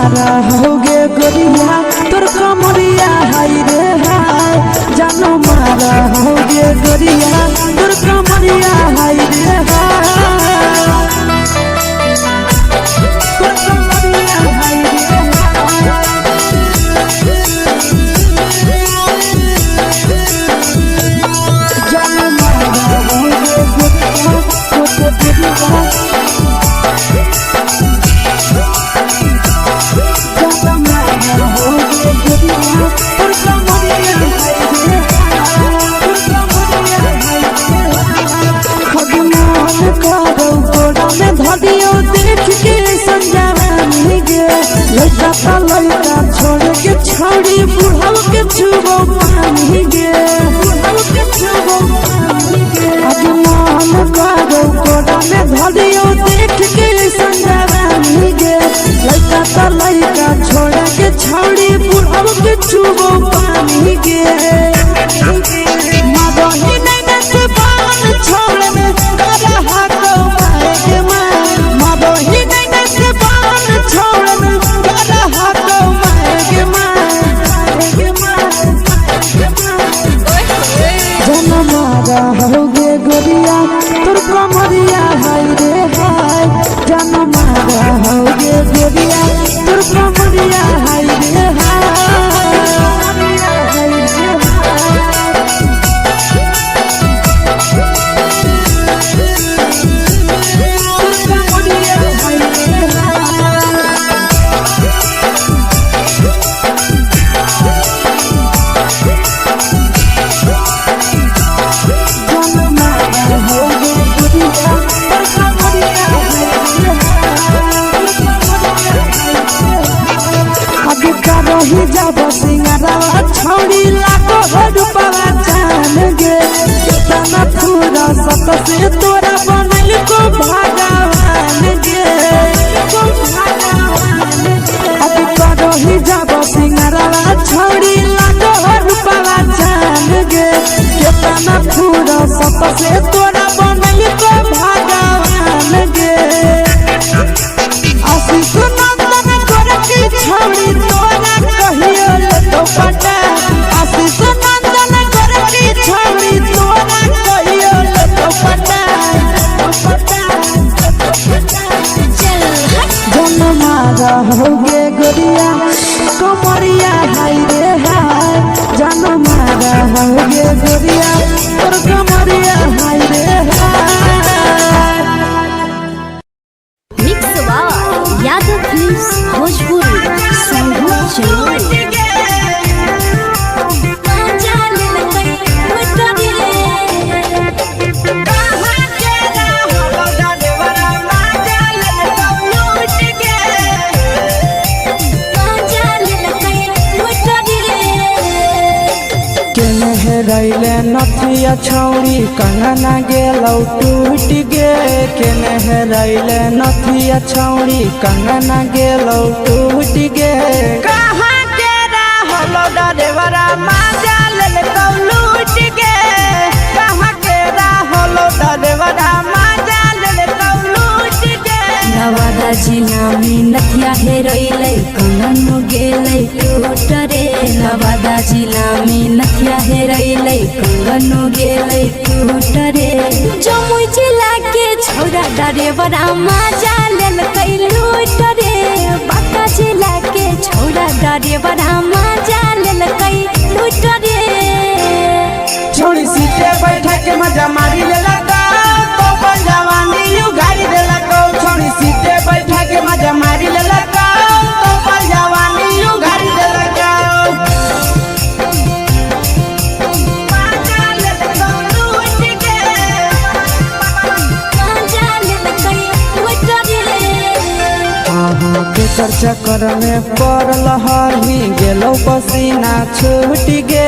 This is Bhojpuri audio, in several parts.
मारा होगे गोरिया तोर कमरिया हाय रे हाय जानो मारा होगे गोरिया तोर कमरिया हाय रे हाय तोर कमरिया हाय रे जानो मारा होगे गोरिया तोर कमरिया लड़का छोड़ के छोड़ी बुढ़ाव के छुबो पानी गे बुढ़ाव के छुबो पानी गे आज मन करो कोड़ा में धरियो देख के संजवानी गे लड़का छोड़ के छोड़ी बुढ़ाव के छुबो पानी गे मदही नहीं से बान छोड़ में करा हाथो मारे के मां मदही नहीं से बान छोड़ में करा हाथो मारे के मां जन मारा होगे गोरिया तोर कमरिया हाय रे हाय जन मारा होगे गोरिया तोर कमरिया हाय रे हाय जब सिंगारा छोड़ी लाखों रुपया जान गे कितना पूरा सत से तोरा बनल को भगवान गे अब करो ही जब सिंगारा छोड़ी लाखों रुपया जान गे कितना पूरा सत से तोरा बनल को भगवान गे आशीष नंदन कर की छोड़ी तोरा कहियो तो पटा आशीष नंदन कर की छोड़ी तोरा कहियो तो पटा जन मारा होगे गोरिया कमरिया हाय रे हाय जन मारा होगे गोरिया तोर कमरिया हाय रे हाय मिक्स यादव फिल्म्स भोजपुरी संगीत चैनल रैले नथिया छौड़ी कंगना गेलौ टूट गे केने रैले नथिया छौड़ी कंगना गेलौ टूट गे कहाँ के रहलो डरेवरा माजा लेलकौ लूट गे कहाँ के रहलो डरेवरा माजा लेलकौ लूट गे नवादा जिला में नथिया हेरैलै कंगन गेलै टूट रे नवादा जिला में नथिया हेरैलै कंगन गेलै टूट रे जमुई जिला के छौरा डरेवरा माजा लेलकै लूट रे बांका जिला के छौरा डरेवरा माजा लेलकै लूट रे छोड़ी सीटे बैठा के मजा मारी लेलकौ तो जवानी उगाड़ी देलकौ छोड़ी सीटे बैठा के मजा मारी लेलकौ तो जवानी उगाड़ी देलकौ माजा लेलकौ लूट के माजा लेलकै लूट रे केकर चक्कर में पड़ल हरही गेलौ पसीना छूट गे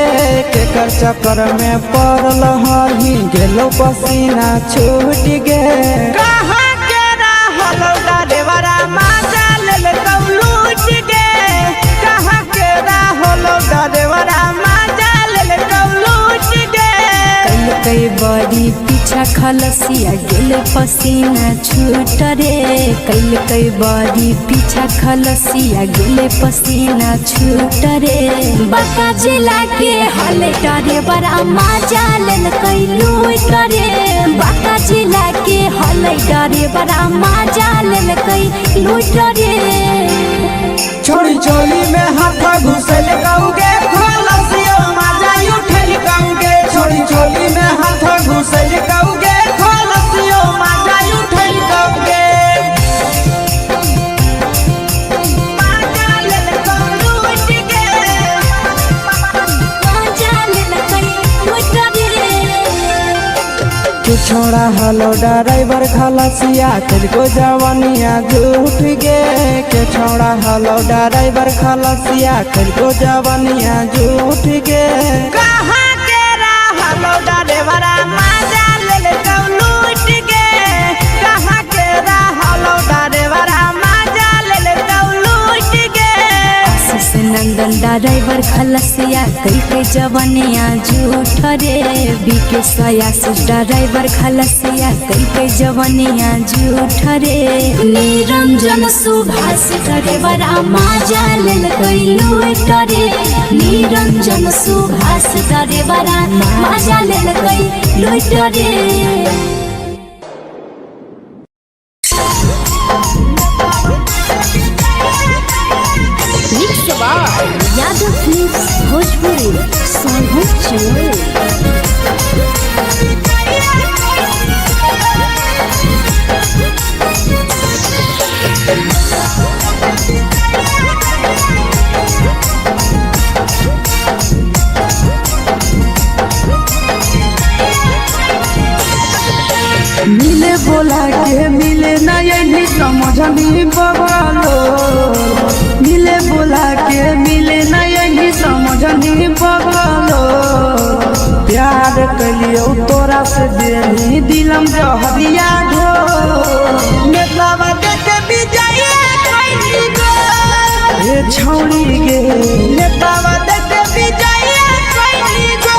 केकर चक्कर में पड़ल हरही गेलौ पसीना छूट गे कहाँ के रहलो डरेवरा माजा लेलकौ लूट गे कहाँ के रहलो डरेवरा माजा लेलकौ लूट गे कई बड़ी पीछा खलसिया गेले पसीना छूट रे कैल कई बारी पीछा खलसिया गेले पसीना छूट रे बाका जिला के हले डरे बड़ा मजा लेल कैलू करे बाका जिला के हले डरे बड़ा मजा लेल कैलू करे छोड़ी चोली में हाथ घुसल गाऊंगे खलसिया मजा उठल गाऊंगे छोड़ी चोली में हाथ घुसल गाऊंगे खलसिया मजा उठल गाऊंगे छोड़ा हलो ड्राइवर खलसिया तुझको जवानिया झूठ गे के छोड़ा हलो ड्राइवर खलसिया तुझको जवानिया झूठ गे कहाँ के हलो ड्राइवर मजा ले लूट गे कहाँ के हलो ड्राइवर मजा ले लूट गे नंदन ड्राइवर खलसिया कई के जवानिया झूठ रे बीके सयास ड्राइवर खलसिया कई के जवानिया झूठ रे निरंजन सुभाष ड्राइवर मजा लेल कैलू रे निरंजन सुभाष ड्राइवर मजा लेल कैलू रे यादव फिल्म्स भोजपुरी मिले बोला के मिले ना यही समझ नहीं बवालो मिले बोला के मिले ना यही समझ नहीं बवालो प्यार कलियो तोरा से देनी दिलम जहरिया घो नेतावा देखे विजय कैली गो ए छौड़ी गे नेतावा देखे विजय कैली गो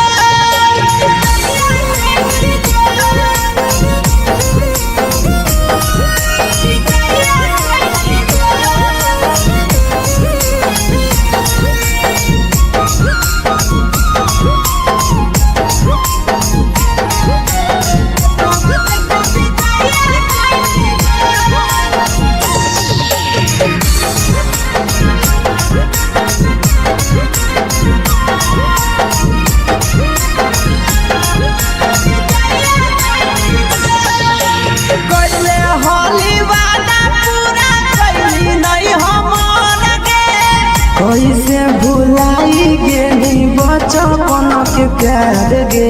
कैसे भुलाई गेली बचपन के प्यार गे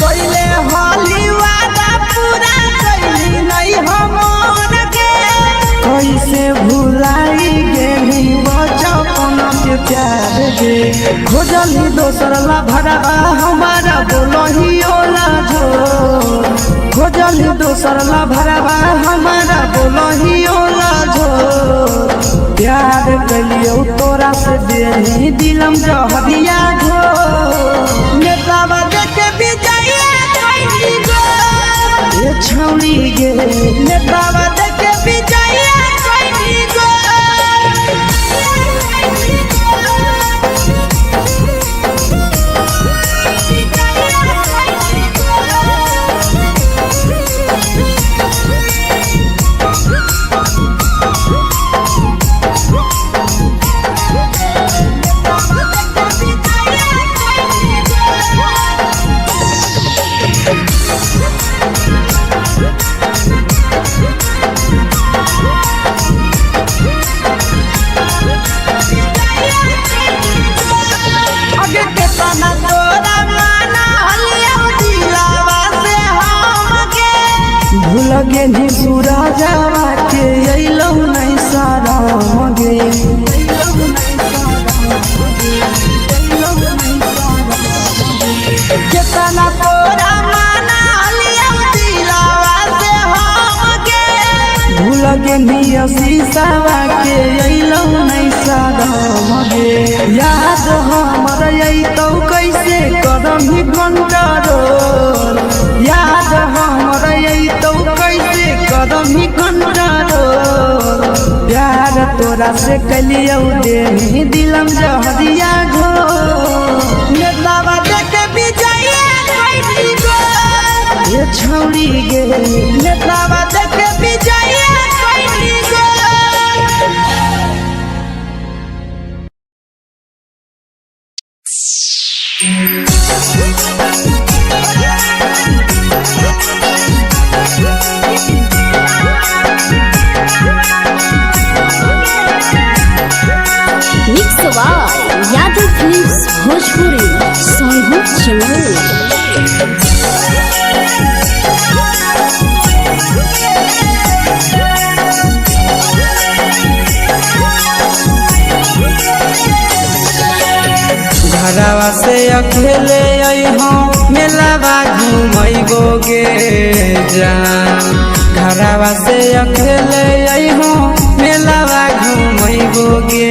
कैले होली वादा पूरा कैली नहीं हमर गे कैसे भुलाई गेली बचपन के प्यार गे खोजली दोसर ला भरवा हमारा बोलही ओला जो खोजली दोसर ला भरवा हमारा बोलही ओला जो प्यार कलियो तोरा से देनी दिलम जहरिया घो नेतावा देखे विजय कैली गो ए छौड़ी गे नेतावा देखे विजय कैली गो लगे नी पूरा जावा के अइलो नहीं सारा गे केतना तोरा माना लिया दिलावा से हम गे भूल गे नी शीशावा के अइलो नहीं सारा गे याद हमर आई तो कैसे करम ही कंट्रोल, याद हमर आई तो कैसे करम ही कंट्रोल। प्यार तोरा से कलियो दे दिलम जहरिया घो, नेतावा देखे विजय कैसी गो ये छौड़ी गे, नेतावा देखे विजय कैसी गो। Mix by Yadav films Bhojpuri Sonu चमन। घरवा से अकेले अइहो मेलावा घूमैबो गे जान, घरवा से अकेले अइहो मेलावा घूमैबो गे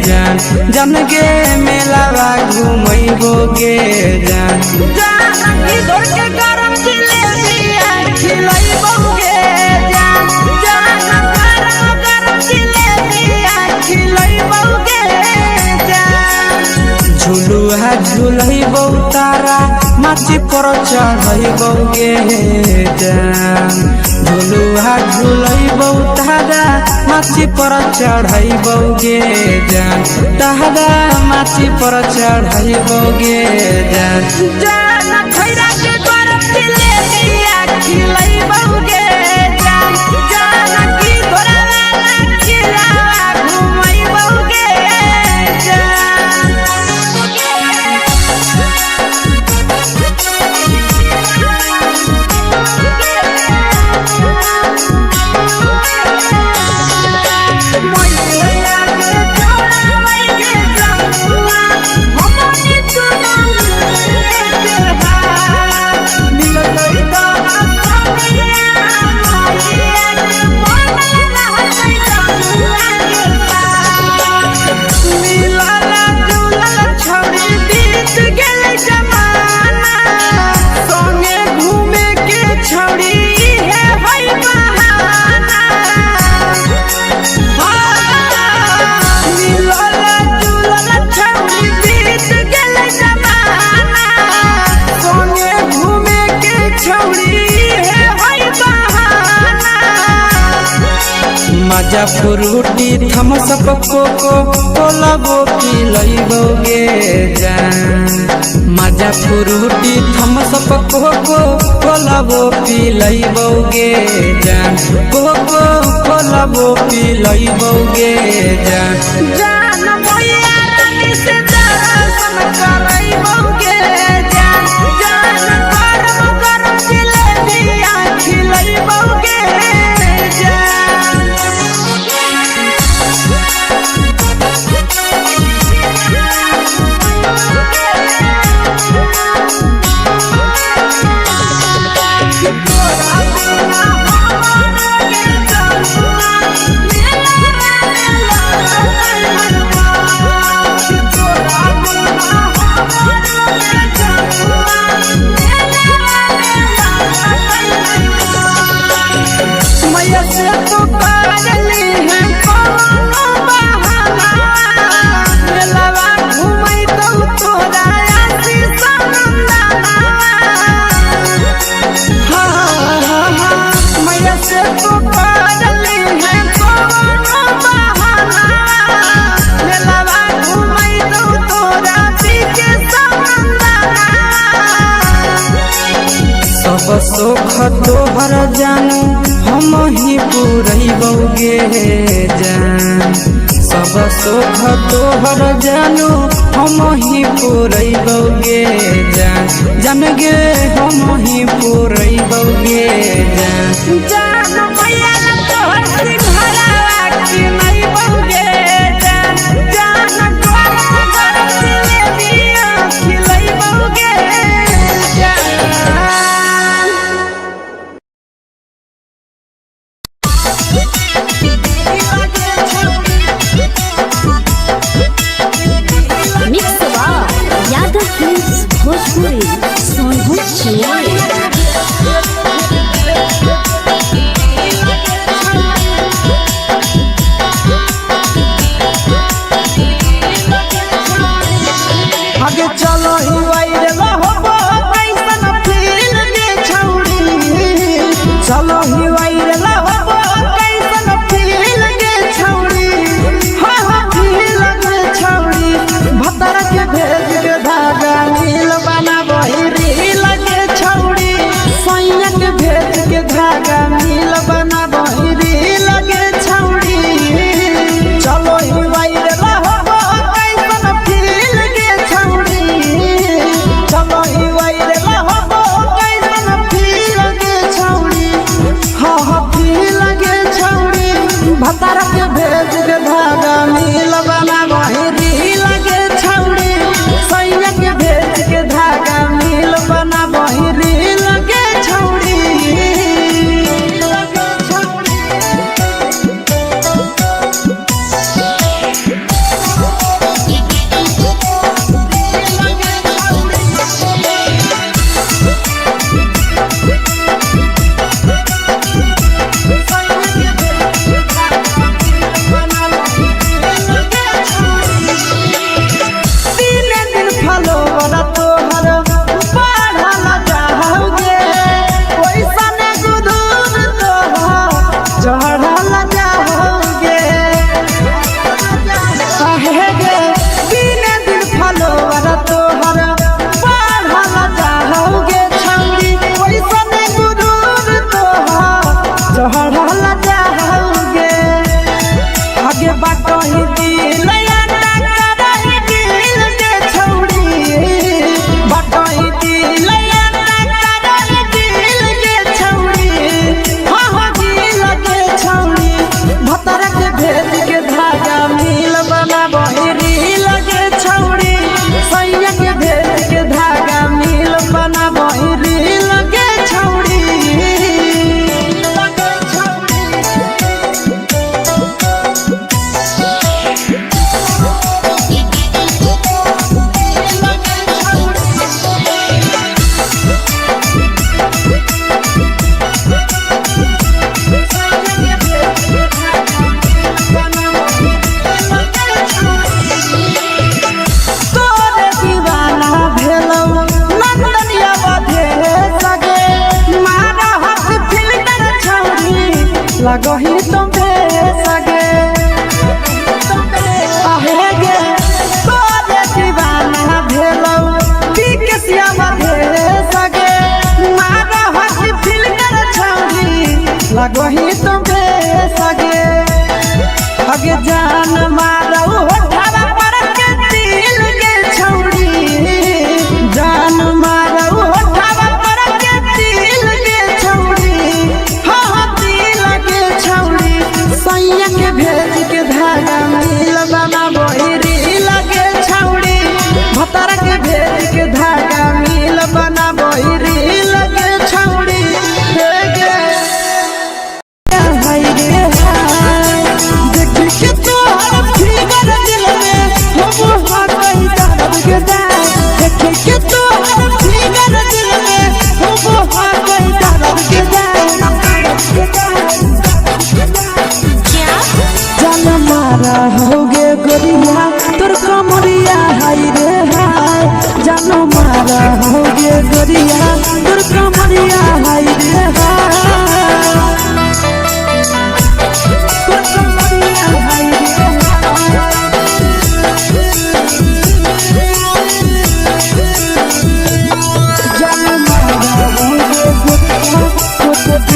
जान, जन गे मेलावा घूमैबो गे जान। जान की दौड़ के गरम जिलेबिया खिलैबो गे जान, जान गरम जिलेबिया खिलैबो गे जान। झुलुहा झुलैबो तारा माची पर चढ़ैबो गे जान, झुलुहा झुलैबो तारा माची पर चढ़ैबो गे जान, तारा माची पर चढ़ैबो गे जान। जान खैरा के गरम जिलेबिया खिलैबो गे जान, जान की घोड़ा खिलावा घुमैबो गे जान। मजा फ्रूटी थम्स अप कोको कोला वो पिलैबो गे जान, मजा फ्रूटी थम्स अप कोको कोला वो पिलैबो गे जान, कोको कोला वो पिलैबो गे जान। जान मोया रानी से दर्शन करैबो गे जान, जान गरम गरम जिलेबिया खिलैबो गे जान। सब सुख तोहर जानू हम ही पुरैबो गे जान, सब सुख तोहर जानू हम ही पुरैबो गे जान, जन गे हम ही पुरैबो गे जान। जान मैया तोहर सिंघरावा खिलैबो गे जान, जान गरम गरम जिलेबिया खिलैबो गे जान। मिक्स बाय लगही तुम्हे सगे आहे गे तोरे दीवाना भेलौ की के सियामा भेले सगे मारा हसी फिल कर छौरी लगही तुम्हे सगे अगे जान मारौ होठवा पर के दिल के छौरी जान मारौ होठवा पर के दिल के छौरी हाँ दिल के छौरी सैया के भेज के धागा मिल बना बोरी लगे छौरी भतर के भेज के धागा मिल बना बोरी लगे छौरी हे गे हाय रे हाय देख के तोहर फिगर दिल में हम हाथ कहीं दर्द के देख के तोहर फिगर दिल में हम हाथ कहीं दर्द के जान मारा होगे गोरिया तोर कमरिया हाय रे हाय जान मारा होगे गोरिया तोर कमरिया हाय रे हाय तोर कमरिया हाय रे जान मारा होगे गोरिया तोर कमरिया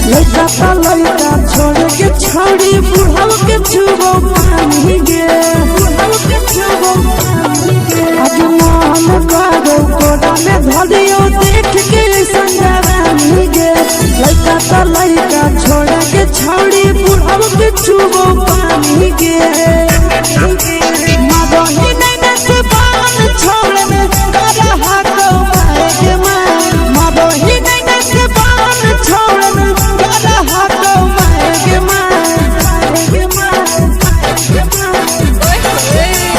लड़का छोड़ के छौड़ी बुढ़ाव के छुबो पानी गे आज मन करो कोड़ा में धरियो देख के संजवानी गे लड़का छोड़ के छौड़ी बुढ़ाव के छुबो पानी गे मदही नहीं से बान छोड़ में करा हाथो मारे मां मदही नहीं से बान छोड़ में करा हाथो मारे मां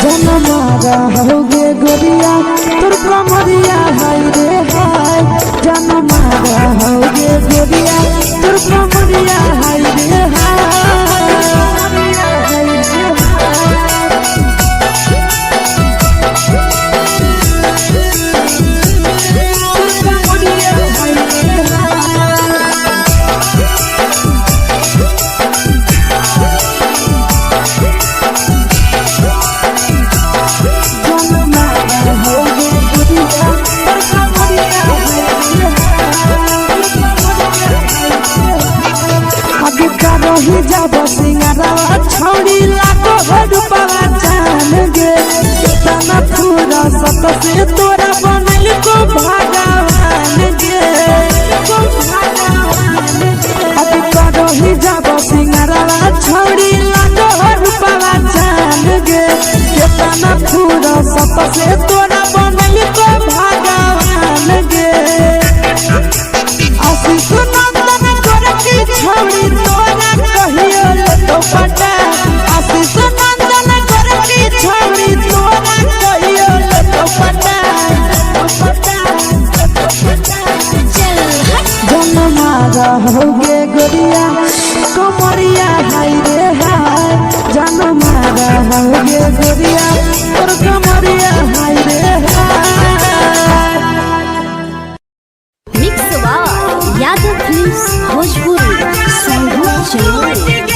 जन मारा होगे गोरिया तोर कमरिया हाय रे हाय जन मारा होगे गोरिया तोर कमरिया हाय रे हाय ही जब सिंगारवा छौड़ी लाको रुपवा जान गे तना पूरा सत से तोरा बनल को भगवान गे अभी करो ही जब सिंगारवा छौड़ी लाको रुपवा जान गे तना पूरा सत से तोरा बनल को भगवान गे आशीष नंदन कर की छौड़ी तोरा कहियो तो पटा आशीष नंदन कर की छौड़ी तोरा कहियो तो पटा जन मारा होगे गोरिया कमरिया हाय रे हाय जन मारा होगे गोरिया और कमरिया हाय रे हाय मिक्स वाह यादव फिल्म्स भोजपुरी संगीत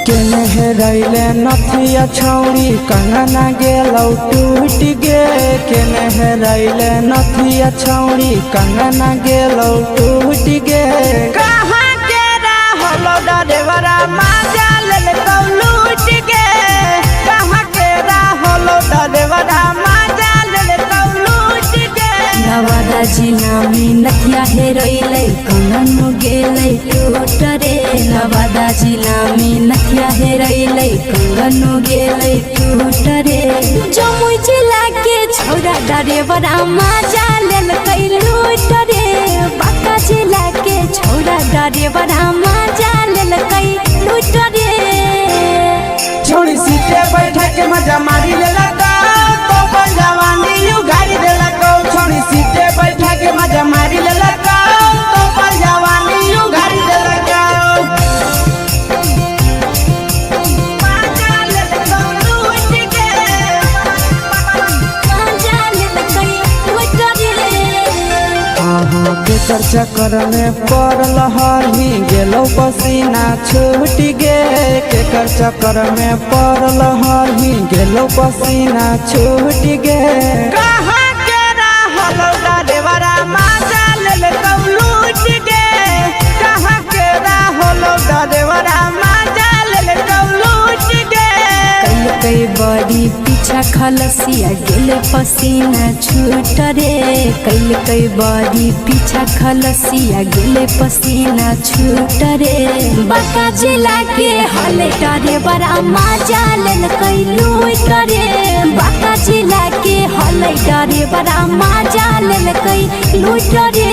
चैनल रैले नथिया छौड़ी कंगना गेलौ टूट गे केने रैले नथिया छौड़ी कंगना गेलौ टूट गे कहाँ के रहलो डरेवरा माजा लेलकौ लूट गे कहाँ के रहलो डरेवरा माजा लेलकौ लूट गे नवादा जिला में नथिया हेरोइले कंगन गेले टूट रे नवादा जिला में नथिया हेरोइले कंगन गेले टूट रे जमुई जिला के छौरा ड्राइवरा मजा लेल लूट रे बाका जिला के छौरा ड्राइवरा मजा लेल लूट रे छोड़ी सीटे बैठा के मजा मारी लेला तो जवानी यू गाड़ी देला को छोड़ी सीटे बैठा के मजा मारी लेला तो जवानी यू गाड़ी देला को केकर चक्कर में पड़ल हही गेलो पसीना छूट गे केकर चक्कर में पड़ल हही गेलो पसीना छूट गे कहाँ के रहल ड्राइवरा मजा लेल लूट गे कहाँ के रहल ड्राइवरा मजा लेल लूट गे कई बड़ी पीछा खलसिया गेले पसीना छूट रे कई बड़ी पीछा खलसिया गेले पसीना छूट रे बाका जिला के हले डरे बड़ा मजा लेल लूट रे बाका जिला के हले डरे बड़ा मजा लेल लूट रे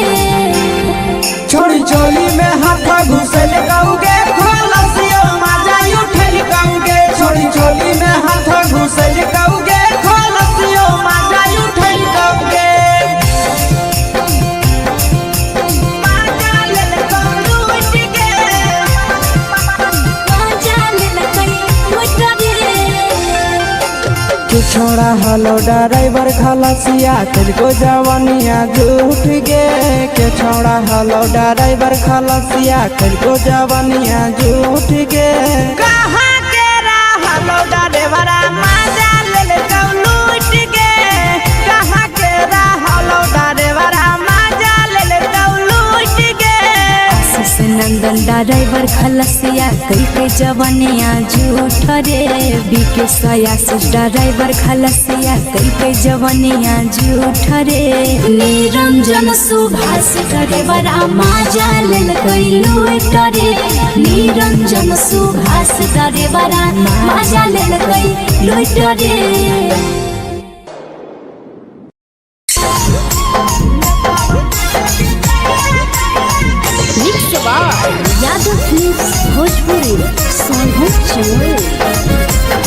छोड़ी चोली में हाथ घुसल गाऊंगे खलसियो मजा उठल गाऊंगे छोड़ी चोली में हाथ घुसल गाऊंगे खलसियो मजा उठल गाऊंगे छोड़ा हलो ड्राइवर खलसिया तुझको जवानिया झूठ गे के छोड़ा हलो ड्राइवर खलसिया तुझको जवानिया झूठ गे कहाँ के हलो ड्राइवरा मजा लेल लूट गे कहाँ के हलो ड्राइवरा मजा लेल लूट गे नंदन ड्राइवर खलसिया कई जवानिया झूठ रे बीके सयास ड्राइवर खलसिया कई जवानिया झूठ रे निरंजन सुभाष ड्राइवरा मजा लेल लूट रे निरंजन सुभाष ड्राइवरा मजा लेल लूट रे यादव फिल्म्स भोजपुरी सोनभद्र चौल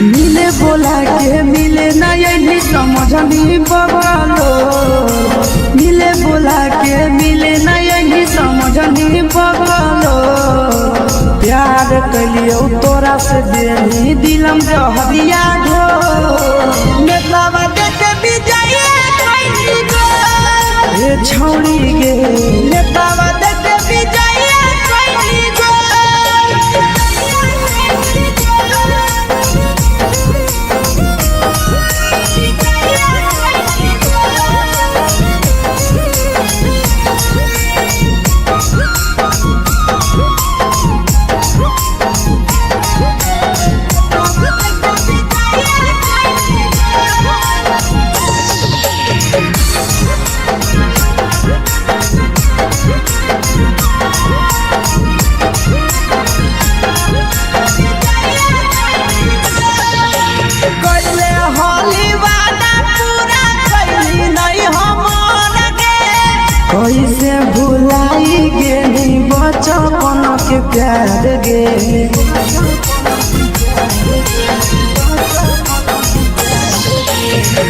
मिले बोला के मिले नहीं समझनी बगलो मिले बोला के मिले नहीं समझनी बगलो प्यार कलियो तोरा से देनी दिलम जहरिया ढो नेतावा देखे विजय कोई गो ये छौड़ी गे नेतावा देखे विजय कोई गो कैसे भुलाई गे बचपन के प्यार गे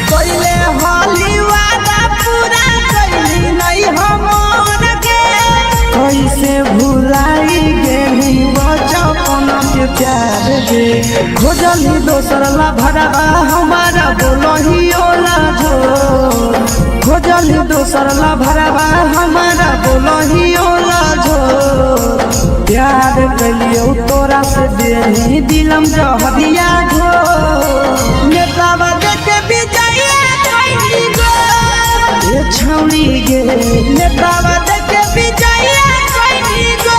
कैले होली वादा पूरा कैली नहीं हमर गे कैसे भुलाई गे बचपन के प्यार गे खोजली दोसर ला भरवा हमारा बोलही ओला जो खोजली दोसर ला भरवा हमारा बोलही ओला जो प्यार कलियो तोरा से देनी दिलम जहरिया ढो नेतावा देखे विजय कोई गो ये छौड़ी गे नेतावा देखे विजय कोई गो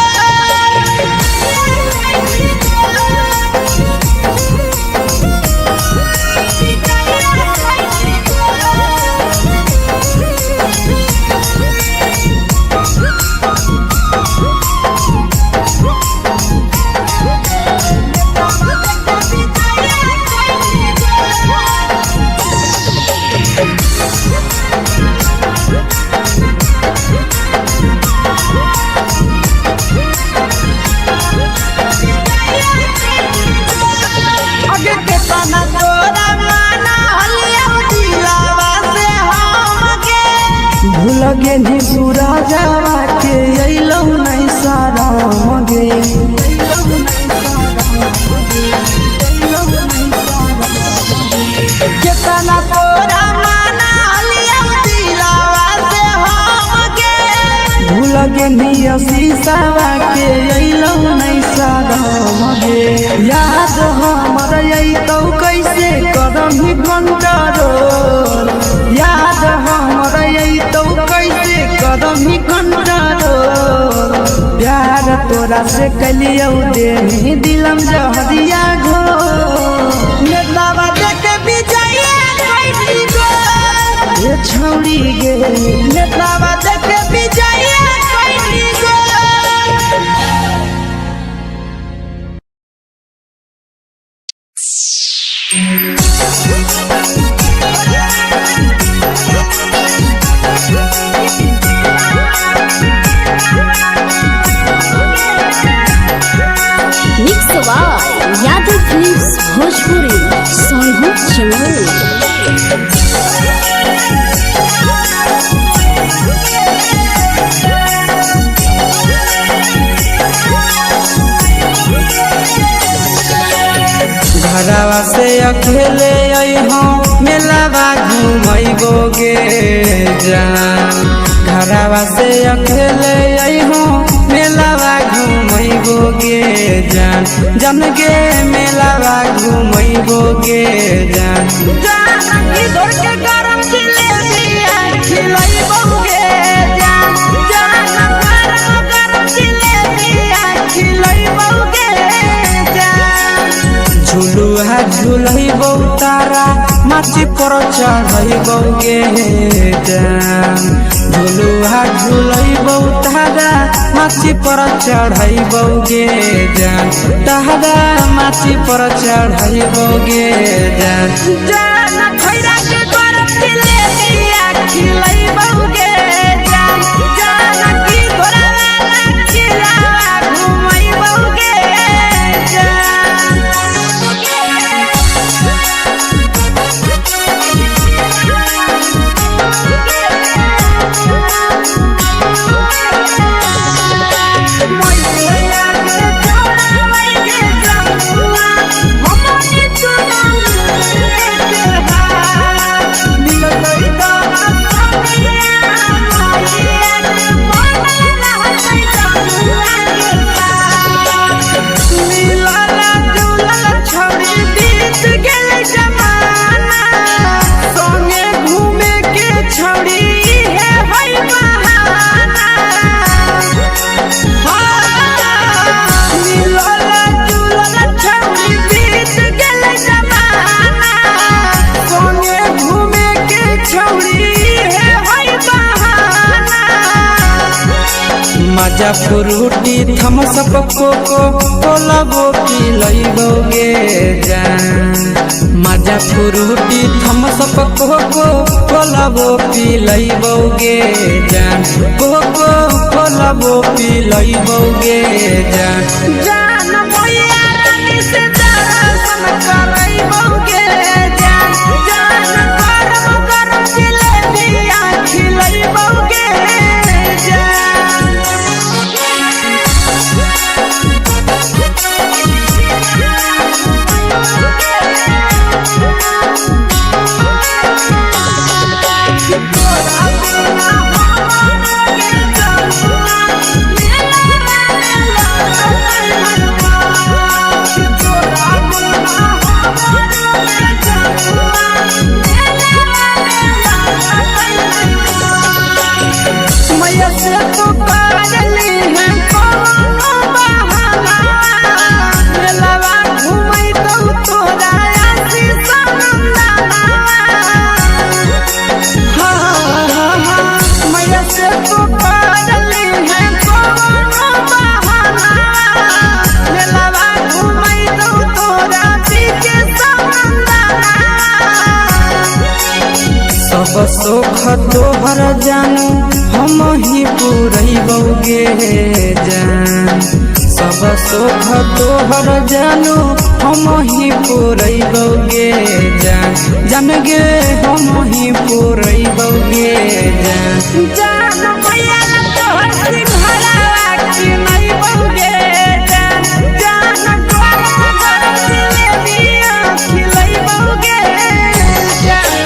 लगे नी सूरजवा के अइलौ नहीं साराम गे कितना तोरा माना लिया दिलावा से हम गे भूल गे नी शीशावा के अइलौ नहीं साराम गे याद हमर अइतौ कैसे करही कंट्रोल याद हमर अइतौ कैसे करही कंट्रोल प्यार तोरा से कलियौ देही दिलम जहरिया घो नेतावा देखे विजय कैसी गो ये छौड़ी गे नेतावा देखे विजय कैसी गो mix by Yadav films Bhojpuri Sonu चमन। घरवा से अकेले अइहो मेलावा घूमैबो गे जान घरवा से अकेले अइहो मेलावा घूमैबो गे जान जन गे मेलावा घूमैबो गे जान जान इधर के गरम जिलेबिया खिलैबो गे जान जान गरम जिलेबिया खिलैबो गे जान झुलुहा झुलैबौ तारा माची पर चढ़ैबौ गे जान झुलुहा झुलैबौ तारा माची पर चढ़ैबौ गे जान तारा माची पर चढ़ैबौ गे जान जान खैरा के गरम जिलेबिया खिलैबौ गे जान जान की घोड़ावाला खिलावा घुमैबौ गे जान मजा फ्रूटी थमसप कोको कोलाबो पिलैबौ गे जान मजा फ्रूटी थमसप कोको कोलाबो पिलैबौ गे जान कोको कोलाबो पिलैबौ गे जान जान भैया रानी से दर्शन करैबौ गे जान जान गरम गरम जिलेबिया खिलैबौ गे जान सोख तोहर जानू हम ही पुरैबौ गे जान सब सुख तोहर जानू हम ही पुरैबौगे जान जान गे हम ही पुरैबौगे जान जान मैया तोहर सिंघरावा की नहीं बौगे जान जान तोहर जिलेबिया खिलै बौगे जान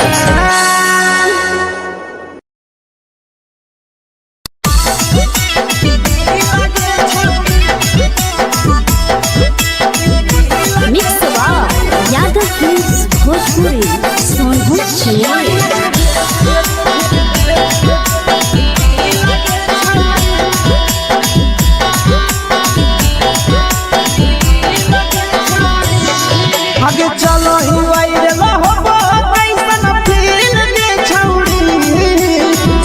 मिक्स यादव फिल्म्स भोजपुरी सोनू छियाली। आगे चलो ही वायरल होबो कैसन फील के छौड़ी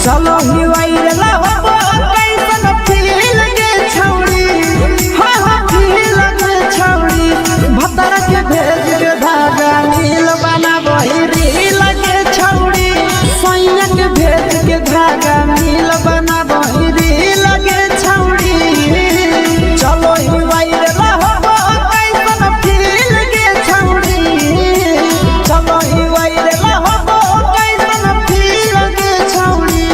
चलो ही वायरल होबो कैसन फील के छौड़ी हा हा फील के छौड़ी भतर के भेज के धागा नील बनाबही रील के छौड़ी सैया के भेज के धागा नील बनाबही रील के छौड़ी चलो ही वायरल होबो कैसन फील के छौड़ी चलो ही वायरल होबो कैसन फील के छौड़ी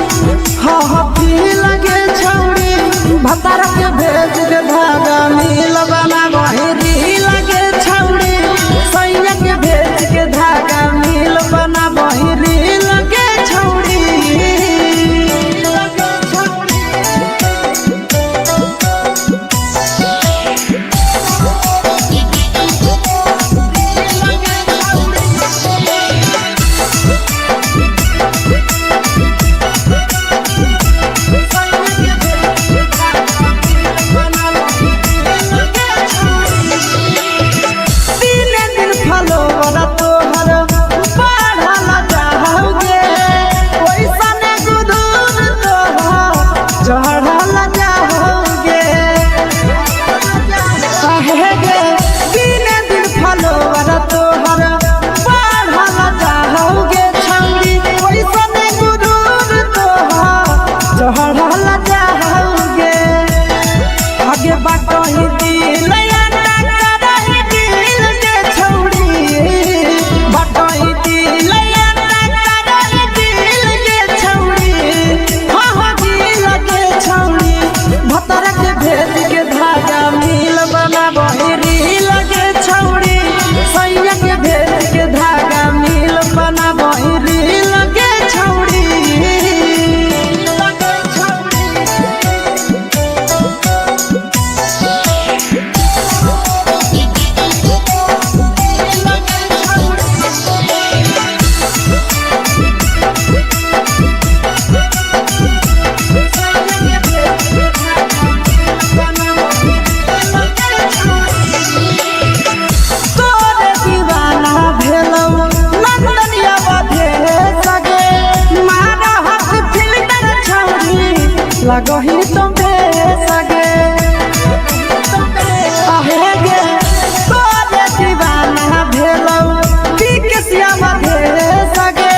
हा हा फील के छौड़ी भतर के भेज के धागा नील बनाबही रील के छौड़ी सैया के भेज के धागा नील बनाबही रील के छौड़ी लगही तुम्हे सगे आहे गे तोरे दीवाना भेलौ बिकसिया मधे सगे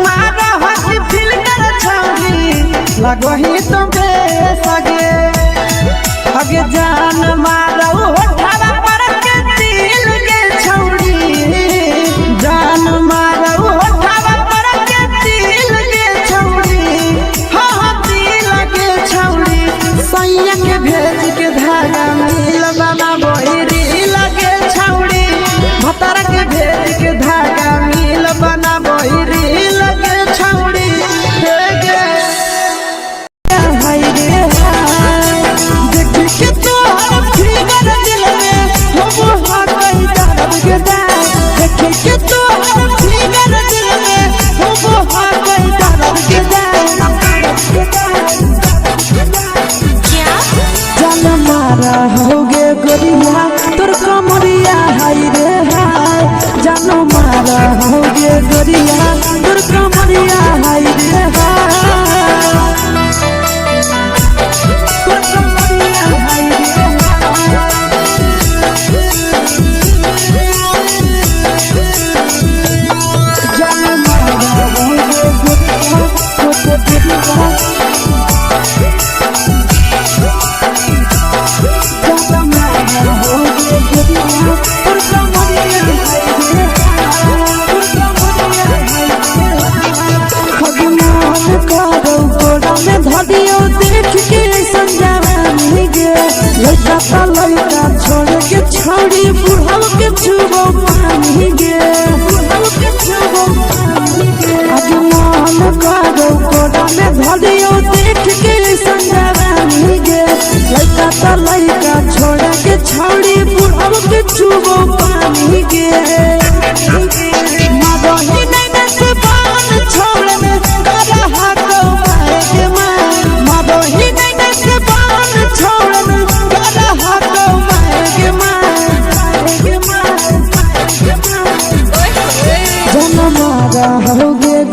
मारा हसी फिल्टर छौरी लगही तुम्हे सगे अगे जान मारौ होठवा पर के दिल के छौरी जान मारौ होठवा पर के दिल के छौरी हाँ दिल के छौरी सैया के भेज के धागा मिल बना बहिरी लगे छौरी भतर के भेज के धागा मिल बना बहिरी लगे छौरी हे गे हाय रे हाय देख के तोहर फिगर दिल में हम हाथ ही दर्द के देख के तोहर फिगर दिल में हम हाथ ही दर्द के जान मारा होगे गोरिया तोर कमरिया हाय रे हाय जान मारा होगे गोरिया तोर कमरिया हाय रे हाय तोर कमरिया हाय रे जान मारा होगे गोरिया तोर कमरिया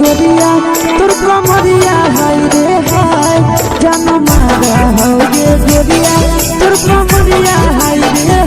गोरिया तोर कमरिया हाय रे हाय जान मारा होगे गोरिया तोर कमरिया हाय रे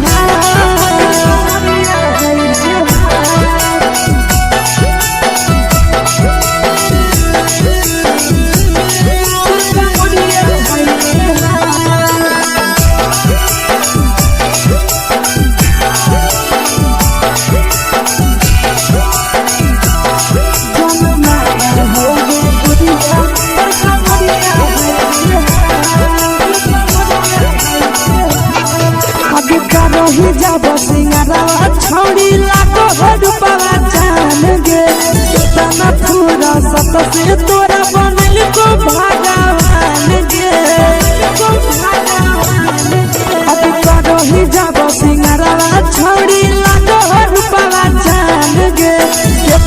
ही जब सिंगारवा छोड़ी लाखो रुपवा जान गे तना पूरा सत से तोरा बनल को भगवान गे अब करो ही जब सिंगारवा छोड़ी लाखो रुपवा जान गे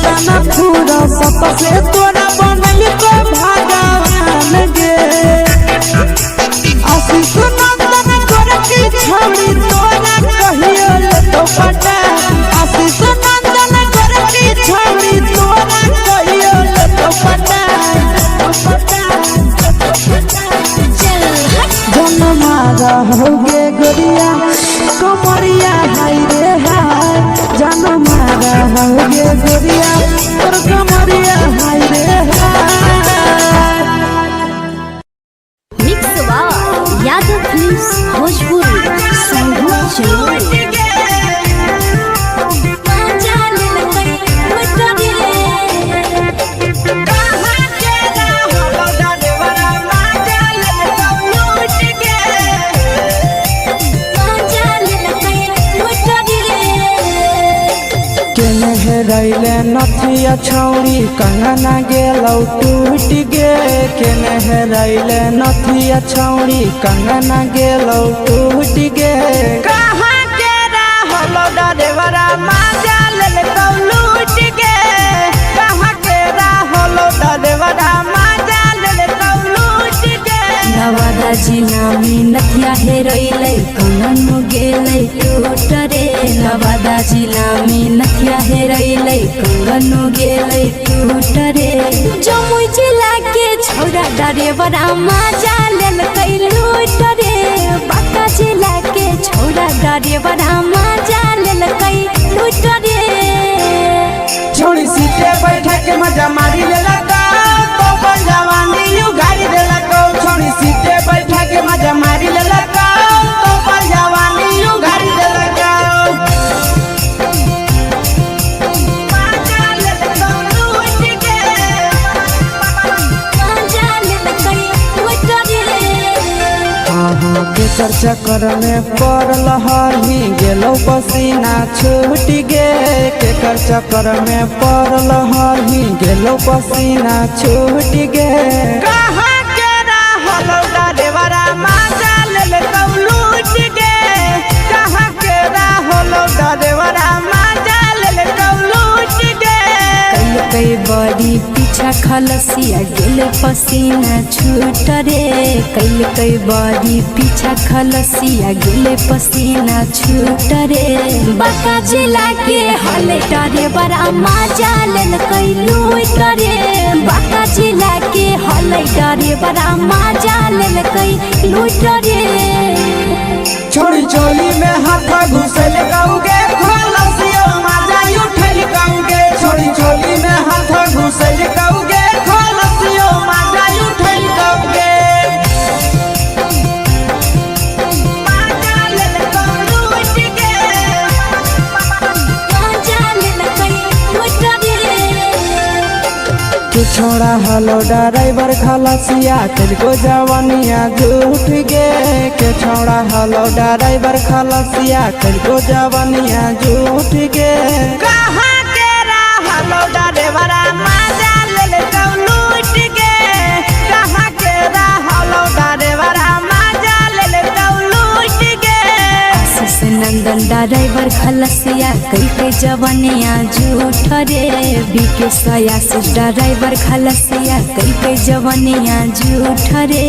तना पूरा सत से तोरा बनल को भगवान गे आशीष नंदन गोरखी छोड़ी तोरा कहियो ले तो पटा आशीष नंदन गोरखी छोड़ी तोरा कहियो ले तो पटा जन्मा रहोगे गोरिया कमरिया हाय रे हाय जन्मा रहोगे गोरिया तोर कमरिया हाय रे हाय। मिक्स वाह यादव फिल्म्स भोजपुरी संगीत चलो रैले नथिया छौड़ी कंगना गेलौ टूट गे केने रैले नथिया छौड़ी कंगना गेलौ टूट गे कहाँ के रहलो डरेवरा माजा लेलकौ लूट गे कहाँ के रहलो डरेवरा माजा लेलकौ लूट गे नवादा जिला में नथिया हेरोइलै कंगन गेलै टूट रे नवादा जिला में नथिया हेरोइलै कंगन गेलै टूट रे जमुई जिला के छौरा डरेवरा माजा लेलकै लूट रे बांका जिला के छौरा डरेवरा माजा लेलकै लूट रे छोड़ी सीटे बैठा के मजा मारी लेलका तो जवानी यू गाड़ी देलका छोड़ी सीटे बैठा के मजा मारी लेलका तो जवानी यू गाड़ी देलका के चक्कर में पड़ल हरही गेलो पसीना छूट गे के चक्कर में पड़ल हरही गेलो पसीना छूट गे कहाँ के रहलो डरेवरा माजा लेलकौ लूट गे कहाँ के रहलो डरेवरा माजा लेलकौ लूट गे कई बड़ी पीछा खलसिया गेल पसीना छूट रे कई बड़ी पीछा खलसिया गेल पसीना छूट रे बांका जिला के हले डरे बड़ा माजा लेलकै लूट रे बांका जिला के हले डरे बड़ा माजा लेलकै लूट रे छोड़ी चोली में हाथ घुसल गौगे खलसियो माजा उठल गौगे छोड़ी चोली में हाथ घुसल गौगे खलसियो माजा उठल गौगे माजा लेलकौ लूट गे माजा लेलकै लूट रे तू छोड़ा हलो ड्राइवर खलसिया तेरे जवानिया झूठ गे के छोड़ा हलो ड्राइवर खलसिया तेरे जवानिया झूठ गे कहाँ के रहलो ड्राइवरा माजा लेलकौ लूट गे कहाँ के रहलो ड्राइवरा माजा लेलकौ लूट गे आशीष नंदन ड्राइवर खलसिया कई जवानिया झूठ रे बीके आशीष ड्राइवर खलसिया कई जवानिया झूठ रे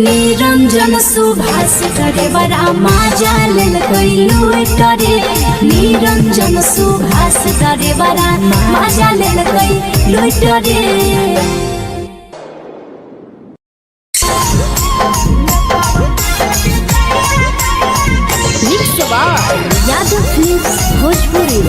निरंजन सुभाष ड्राइवरा माजा लेलकै लूट रे निरंजन सुभाष ड्राइवरा माजा लेलकै लोटरे यादव फिल्म्स भोजपुरी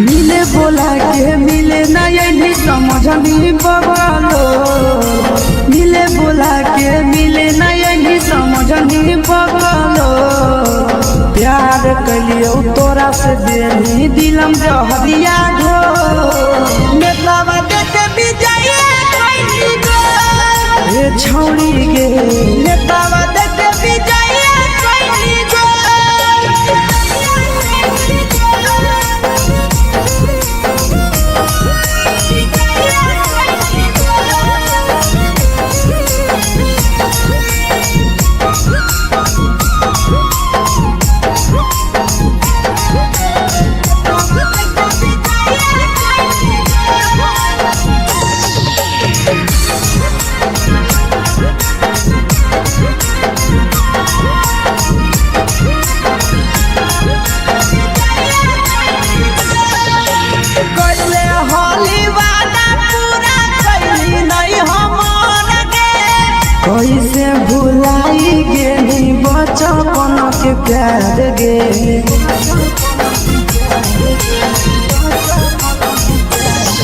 मिले बोला के मिले नहीं समझनी बगलो मिले बोला के मिले नहीं समझनी बगलो प्यार कलियो तोरा से देनी दिलम जहरिया घो मेलावा देखे बिजाइए कोई गो ए छौड़ी गे मेलावा देखे बिजाइए कोई गो कैसे भुलाई गेली बचपन के प्यार गे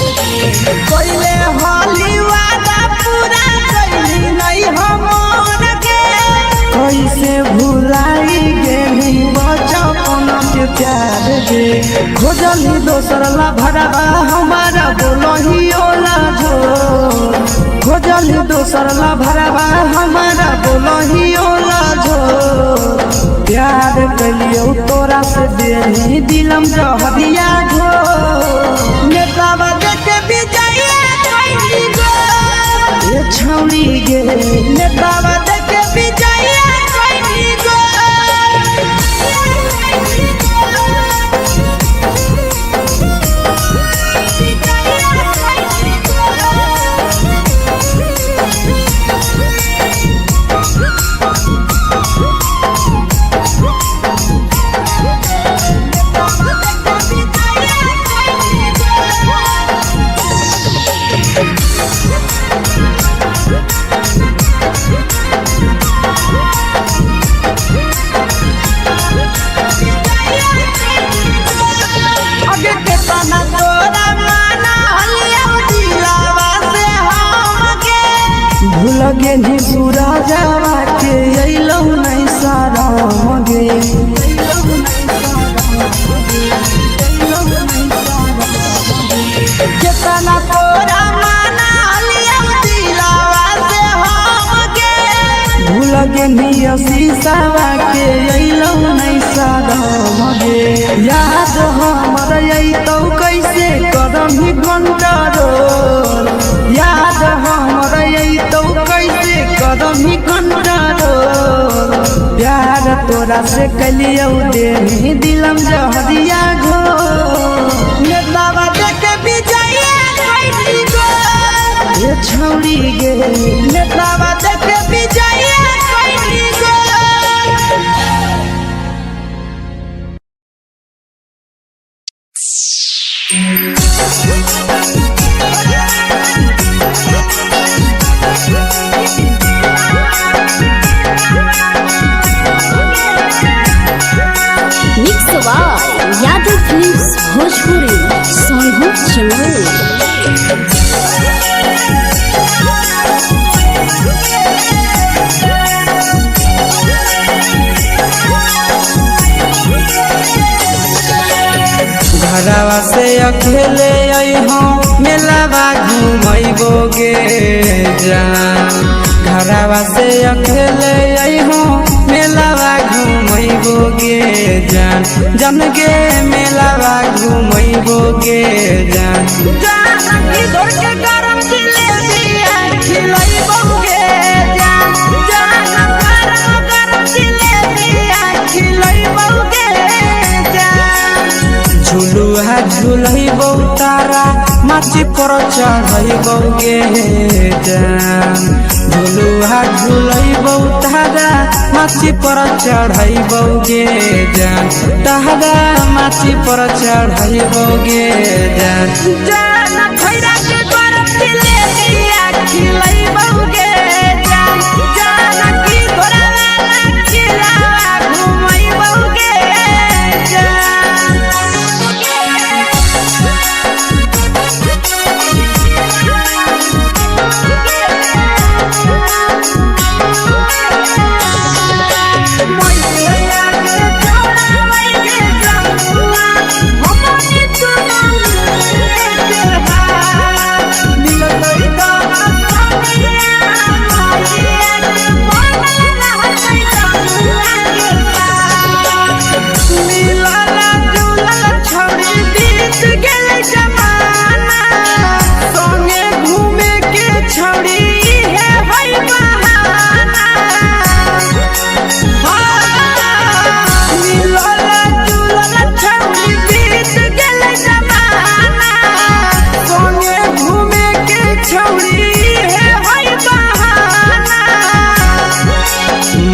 पहले होली वादा पूरा कैली नहीं हमर गे कैसे भुलाई गेली बचपन के प्यार गे खोजली दोसर ला भरवा हमारा बोलही ओला झो खोजली दोसर ला भरवा हमारा बोलही ओला झो प्यार कलियो तोरा से देनी दिलम जहरिया झो नेतावा देखे बिजाइए कोई गो ये छौड़ी गे नेतावा देखे बिजाइए कोई गो लगे नी सूरजवा के अइलौ नहीं सारा मगे केतना तोरा माना लिया दिलावा से हमके भूल गे नी शीशावा के अइलौ नहीं सारा मगे याद हमर अइतौ कैसे करही घंटा रोल याद हमर अइतौ कैसे करही घंटा रोल प्यार तोरा से कलियौ देनी दिलम जहरिया घो नेतावा देखे बिजाइए कोई गो ये छौड़ी गे नेतावा देखे बिजाइए कोई गो यादव फिल्म्स भोजपुरी सोनभद्र चैनल घरवा से अकेले अइहो मेलावा घुमैबोगे जान घरवा से अकेले अइहो मेलावा घुमैबोगे जान जन गे मेलावा घुमैबोगे जान जान की दौड़ के गरम जिलेबिया खिलैबोगे जान जान गरम जिलेबिया खिलैबोगे जान झुलैबौ तारा माची पर चढ़ैबौ गे जान झुलुहा झुलैबौ तारा माची पर चढ़ैबौ गे जान तारा माची पर चढ़ैबौ गे जान जान खैरा के गरम दिले दिया खिलैबौ गे जान जान की घोड़ा खिलावा घुमैबौ गे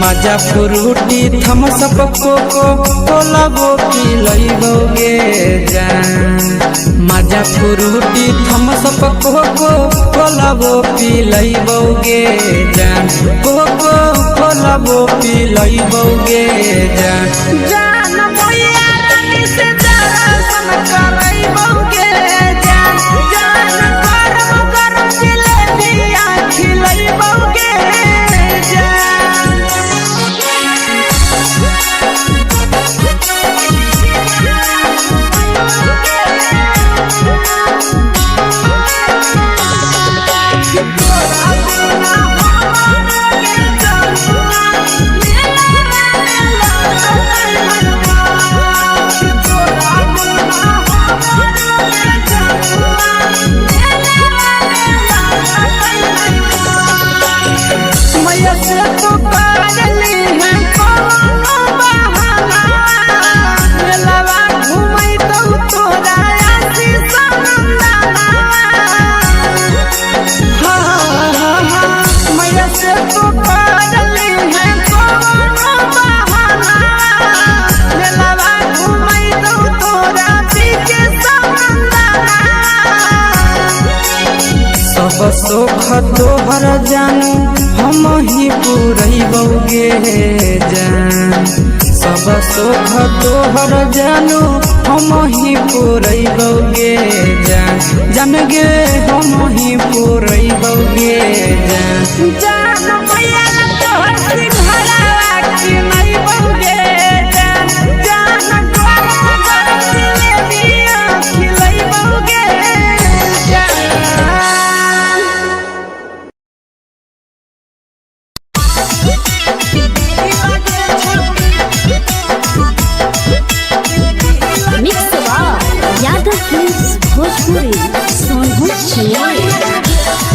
मजा फ्रूटी थम्स अप कोको कोलाबो पिलैबौ गे जान मजा फ्रूटी थम्स अप कोको कोलाबो पिलैबौ गे जान कोको कोलाबो पिलैबौ गे जान जान भैया रानी से दर्शन करैबौ गे जान जान गरम गरम जिलेबिया खिलैबौ गे जान सब सुख तोहर जानू हम ही पुरैबौ गे जान सब सुख तोहर जानू हम ही पुरैबौ गे जान जान गे हम ही पुरैबौ गे जान जान भैया तोहर सिंघारा खिलैबौ गे जान जान गरम गरम जिलेबिया खिलैबौ गे जान यादव फिल्म्स भोजपुरी सोनू छिया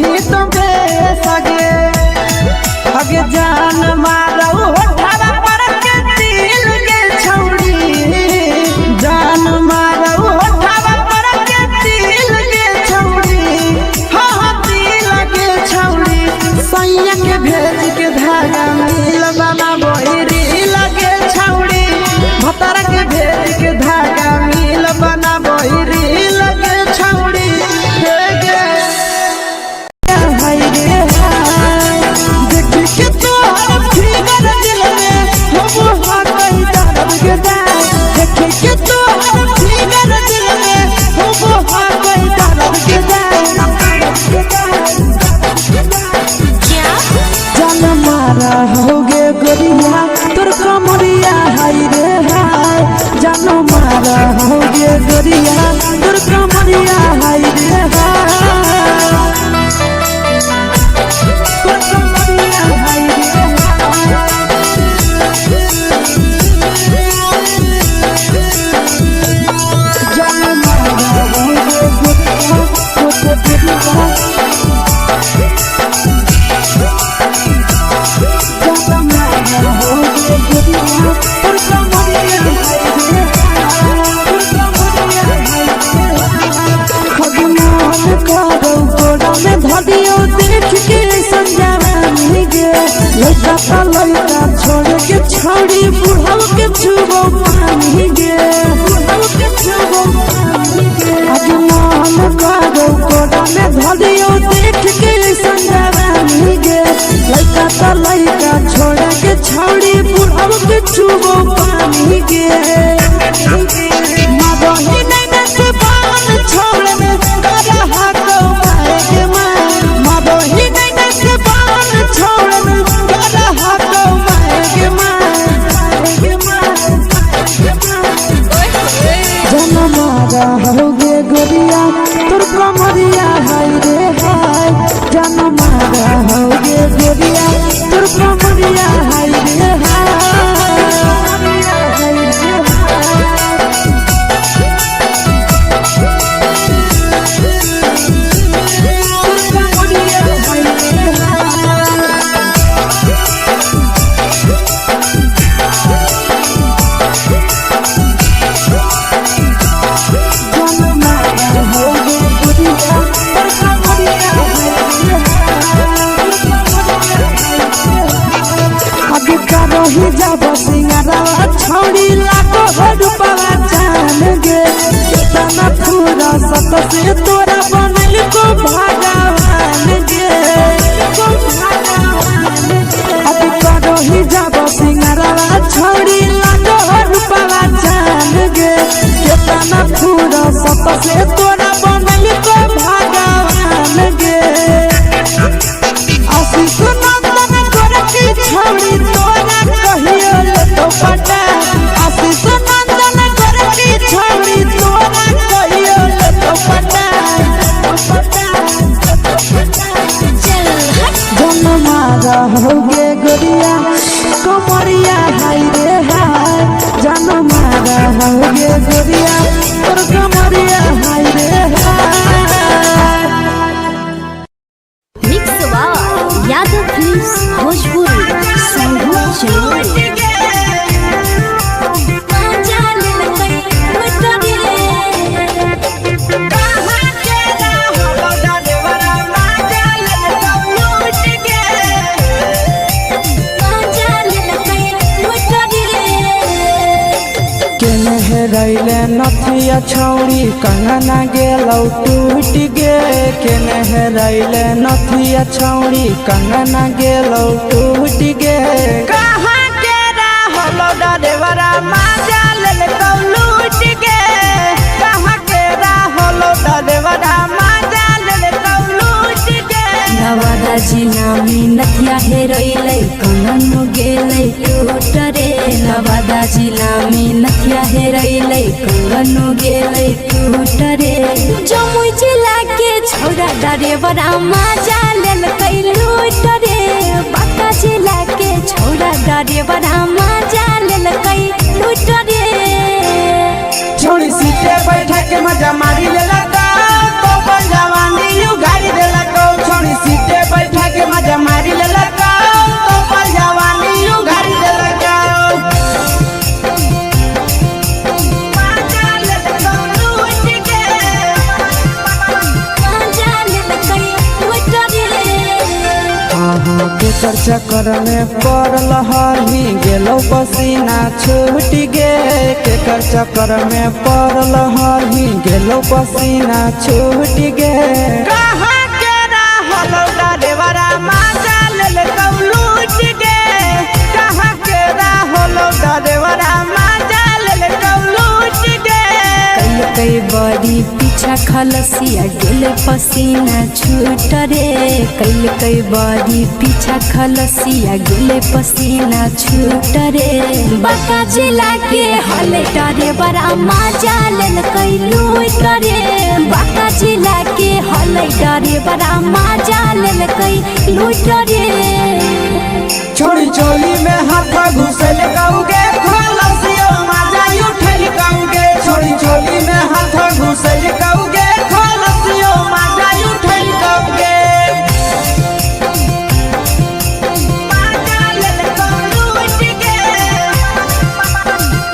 कहीं तो बेसगे अगे जान मारो होठवा पर के दिल के छौड़ी जान मारो होठवा पर के दिल के छौड़ी हाँ दिल के छौड़ी सैया के भेज के धागा मिल बना बोरी लगे छौड़ी भतर के भेज के धागा मिल बना बोरी लगे छौड़ी होगे गोरिया तोर कमरिया हाय रे हाय जानो मारा होगे गोरिया तोर कमरिया हाय रे हाय तोर कमरिया हाय रे जानो मारा होगे गोरिया तोर कमरिया देख के संजानी गे लड़का छोड़ के छौड़ी बुढ़ाव के छुबो पानी गे आज मान करो कोड़ा में धरियो देख के संजानी गे लड़का छोड़ के छौड़ी बुढ़ाव के छुबो पानी गे मदही नहीं से बाल छोड़ में करा हाथों मारे मदही नहीं से बाल छोड़ में करा हाथों मारे जन्म होगे गोरिया तोर कमरिया हाय रे हाय जन्म होगे गोरिया तोर कमरिया हाय रे रही जब सिंगारा छौड़ी लाखों रुपया जान गे कितना पूरा सत से तोरा बनल को भगवान गे अभी रही जब सिंगारा छौड़ी लाखों रुपया जान गे कितना पूरा सत से तोरा बनल को भगवान गे आशीष नंदन गोरखी छौड़ी तोरा कहियो तो पटा आशीष नंदन गोरखी छौड़ी तोरा कहियो तो पटा जन्मा होगे गोरिया कमरिया हाय रे हाय जन्मा होगे गोरिया तोर कमरिया हाय रे हाय मिक्स यादव फिल्म्स भोजपुरी संगीत रैले नथिया छौड़ी कंगना गेलौ टूट गे केने हेरैले नथिया छौड़ी कंगना गेलौ टूट गे कहाँ के रहलो डरेवरा माजा लेलकौ लूट गे कहाँ के रहलो डरेवरा माजा लेलकौ लूट गे नवादा जिला में नथिया हेरैले कंगन गेलै टूट रे नवादा जिला में नथिया हेरैले कंगन गेलै टूट रे जमुई जिला के छौड़ा डरेवरा माजा लेलकै लूट रे बांका जिला के छौड़ा डरेवरा माजा लेलकै लूट रे छोड़ी सीटे बैठा के मजा मारी लेलका तो जवानी यू गाड़ी देलको छोड़ी केकर चक्कर में पड़ल हही गेलो पसीना छूट गे केकर चक्कर में पड़ल हही गेलो पसीना छूट गे कहाँ के रहलो डरेवरा माजा ले लूट गे कहाँ के रहलो डरेवरा माजा ले लूट गे कई बड़ी पीछा खलसिया गेल पसीना छूट रे कई बड़ी पीछा खलसिया गेल पसीना छूट रे बाका जिला के हले डरे बड़ा मजा लेल कई लूट रे बाका जिला के हले डरे बड़ा मजा लेल कई लूट रे छोड़ी चोली में हाथ घुसल गाऊगे खलसियो मजा उठल गाऊगे छोड़ी चोली में हाथ घुसल गाऊगे खलसियो मजा उठल गाऊगे मजा लेल कई लूट गे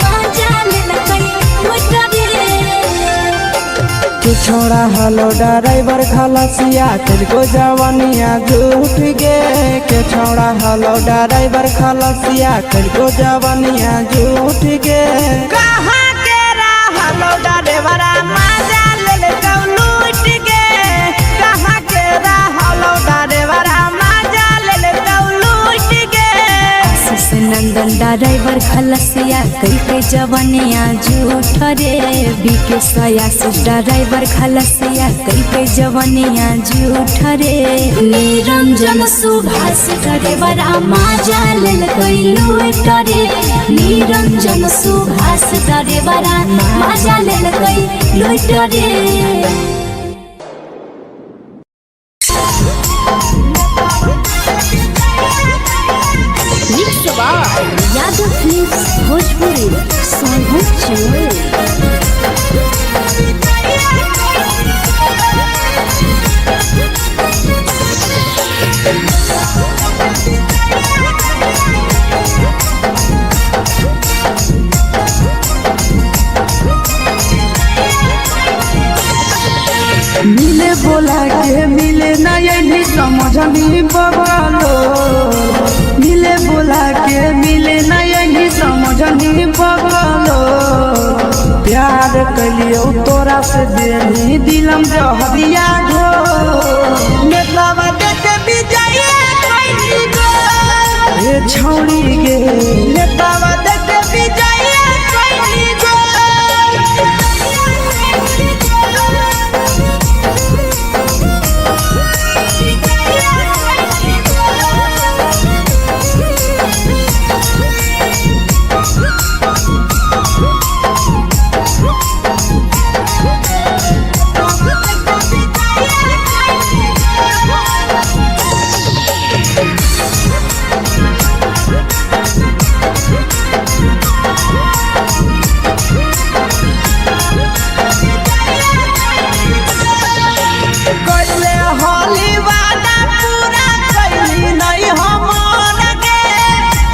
मजा लेल कई लूट रे तू छोड़ा हलो ड्राइवर खलसिया तेरे जवानिया झूठ गे के छोड़ा हलो ड्राइवर खलसिया तेरे जवानिया झूठ गे कहाँ के रहलो ड्राइवरा मजा ले लूट गे कहाँ के रहलो ड्राइवरा मजा ले लूट गे आशीष नंदन ड्राइवर खलसिया कई जवानिया झूठ रे बीके आशीष ड्राइवर खलसिया कई जवानिया झूठ रे निरंजन सुभाष ड्राइवर मजा लेल कई लूट रे निरंजन सुभाष ड्राइवर मजा लेल कई लूट रे यादव फिल्म्स भोजपुरी मिले बोला के मिले ना यही समझनी बगलो मिले बोला के मिले ना यही समझनी बगलो प्यार कलियो तोरा से देनी दिलम जहरिया घो नेतवा देख विजय कइली गो ए छौड़ी गे नेतवा देख विजय कइली गो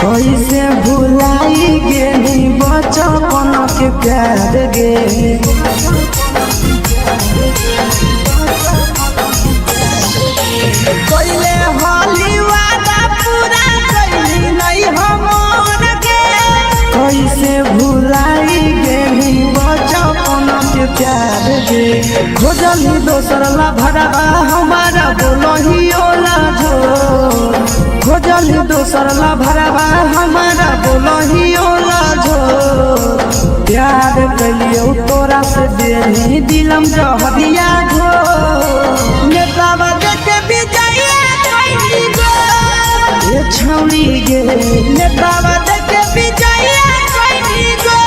कैसे भुलाई गेली बचपन के प्यार गे कैले होली वादा पूरा कैली नहीं हमर गे कैसे भुलाई गेली बचपन के प्यार गे खोजली दोसर ला भरवा हमारा बोलही ओला झो खोजली दोसर ला भरवा हमारा बोलही ओला झो प्यार कलियो तोरा से देनी दिलम जहरिया घो नेतावा देख विजय कइली गो ए छौड़ी गे नेतावा देख विजय कइली गो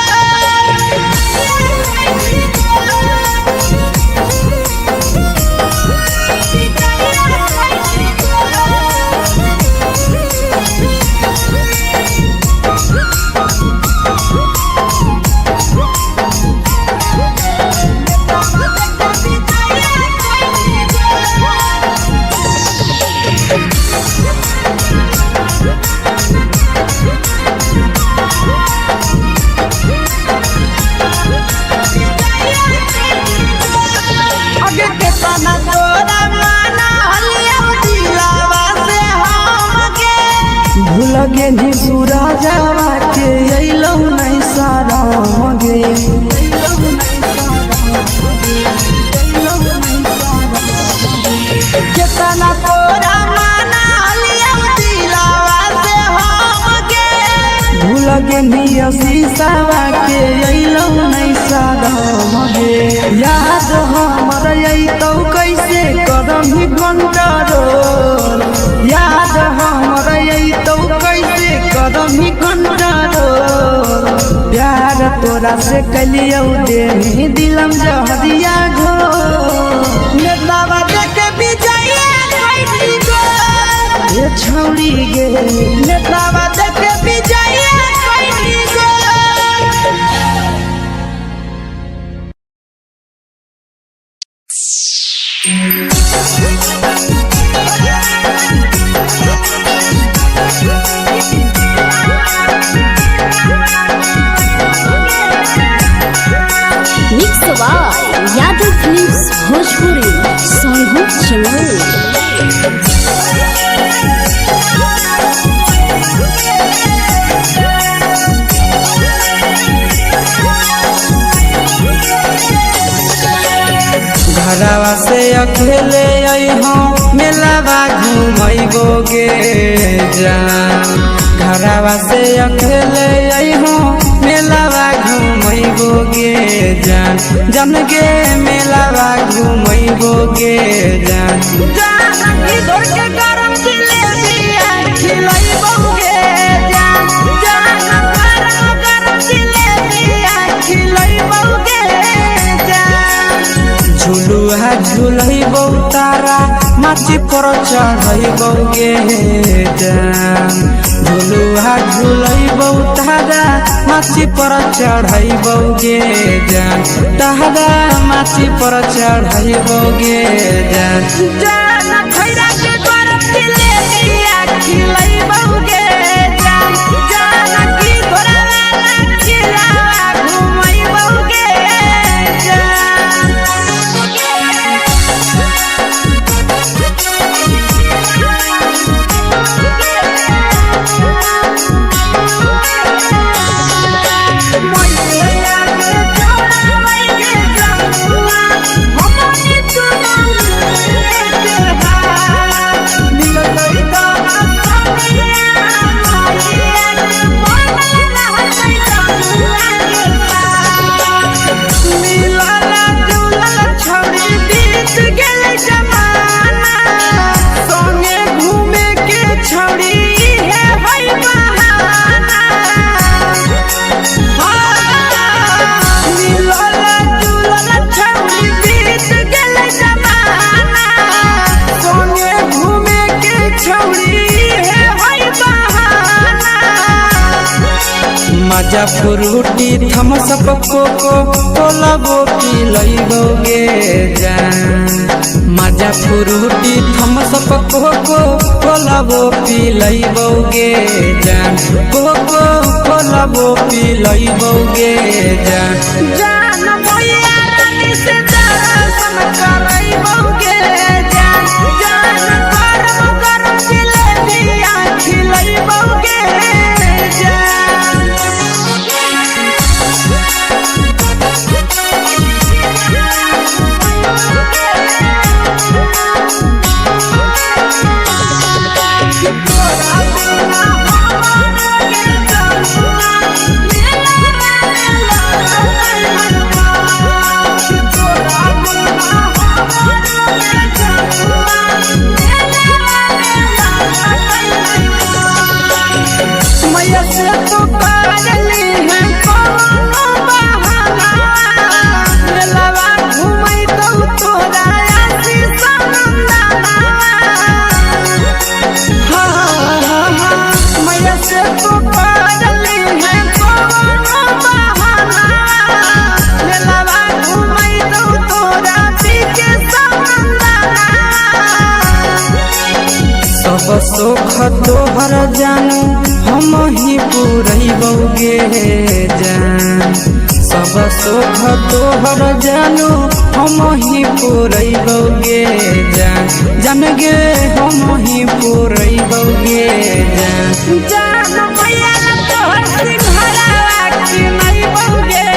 लगे नियो शीशावा के अइलो नहीं सादम गे याद हमर अइतौ कैसे करम ही कंट्रोल याद हमर अइतौ कैसे करम ही कंट्रोल प्यार तोरा से कलियो दे दिलम जहरिया घो नेतावा देखे विजया कैसी गो ये छौड़ी गे नेतावा देखे विजया कैसी गो mix by Yadav films Bhojpuri Sonu channel. घरवा से अकेले अइहो मेलावा घूमैबो गे जान घरवा से अकेले अइहो मेलावा घूमैबो गे जान जन गे मेलावा घूमैबो गे जान जान की दौड़ के गरम जिलेबिया खिलैबो गे जान जान गरम जिलेबिया खिलैबो गे जान झुलुआ झुलैबो तारा माची पर चढ़ैबो गे जान झुलुआ झुलैबो तारा माची पर चढ़ैबो गे जान तारा माची पर चढ़ैबो गे जान जान खैरा के गरम जिलेबिया खिलैबो गे जान जान की घोड़ावाला चिलावा घुमैबो गे जान मजा फ्रूटी थमसप कोको कोलाबो पिलैबो गे जान मजा फ्रूटी थमसप कोको कोलाबो पिलैबो गे जान कोको कोलाबो पिलैबो गे जान जान मोया रानी से दर्शन करैबो गे जान जान गरम गरम जिलेबिया खिलैबो गे जान सब सुख तोहर जानू हम ही पूरैबो गे जान सब सुख तोहर जानू हम ही पूरैबो गे जान जान गे हम ही पूरैबो गे जान जान मैया तोहर सिंघरावा खिलैबो गे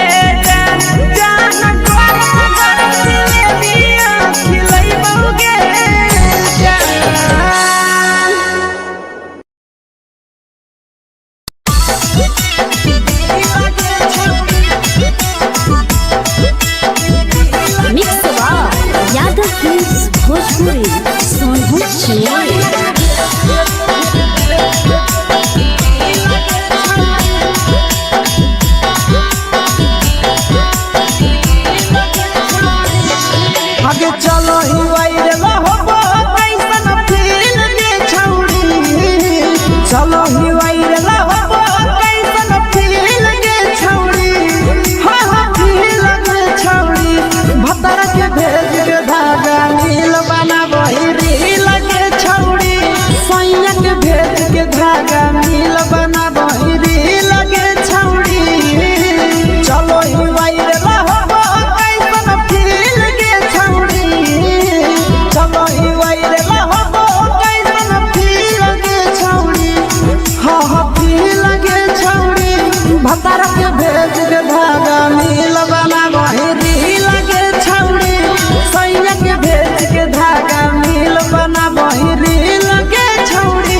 जान जान गरम गरम जिलेबिया खिलैबो गे जान भतार के भेज के धागा मिल बना बहिरी लगे छौड़ी सैया के भेज के धागा मिल बना बहिरी लगे छौड़ी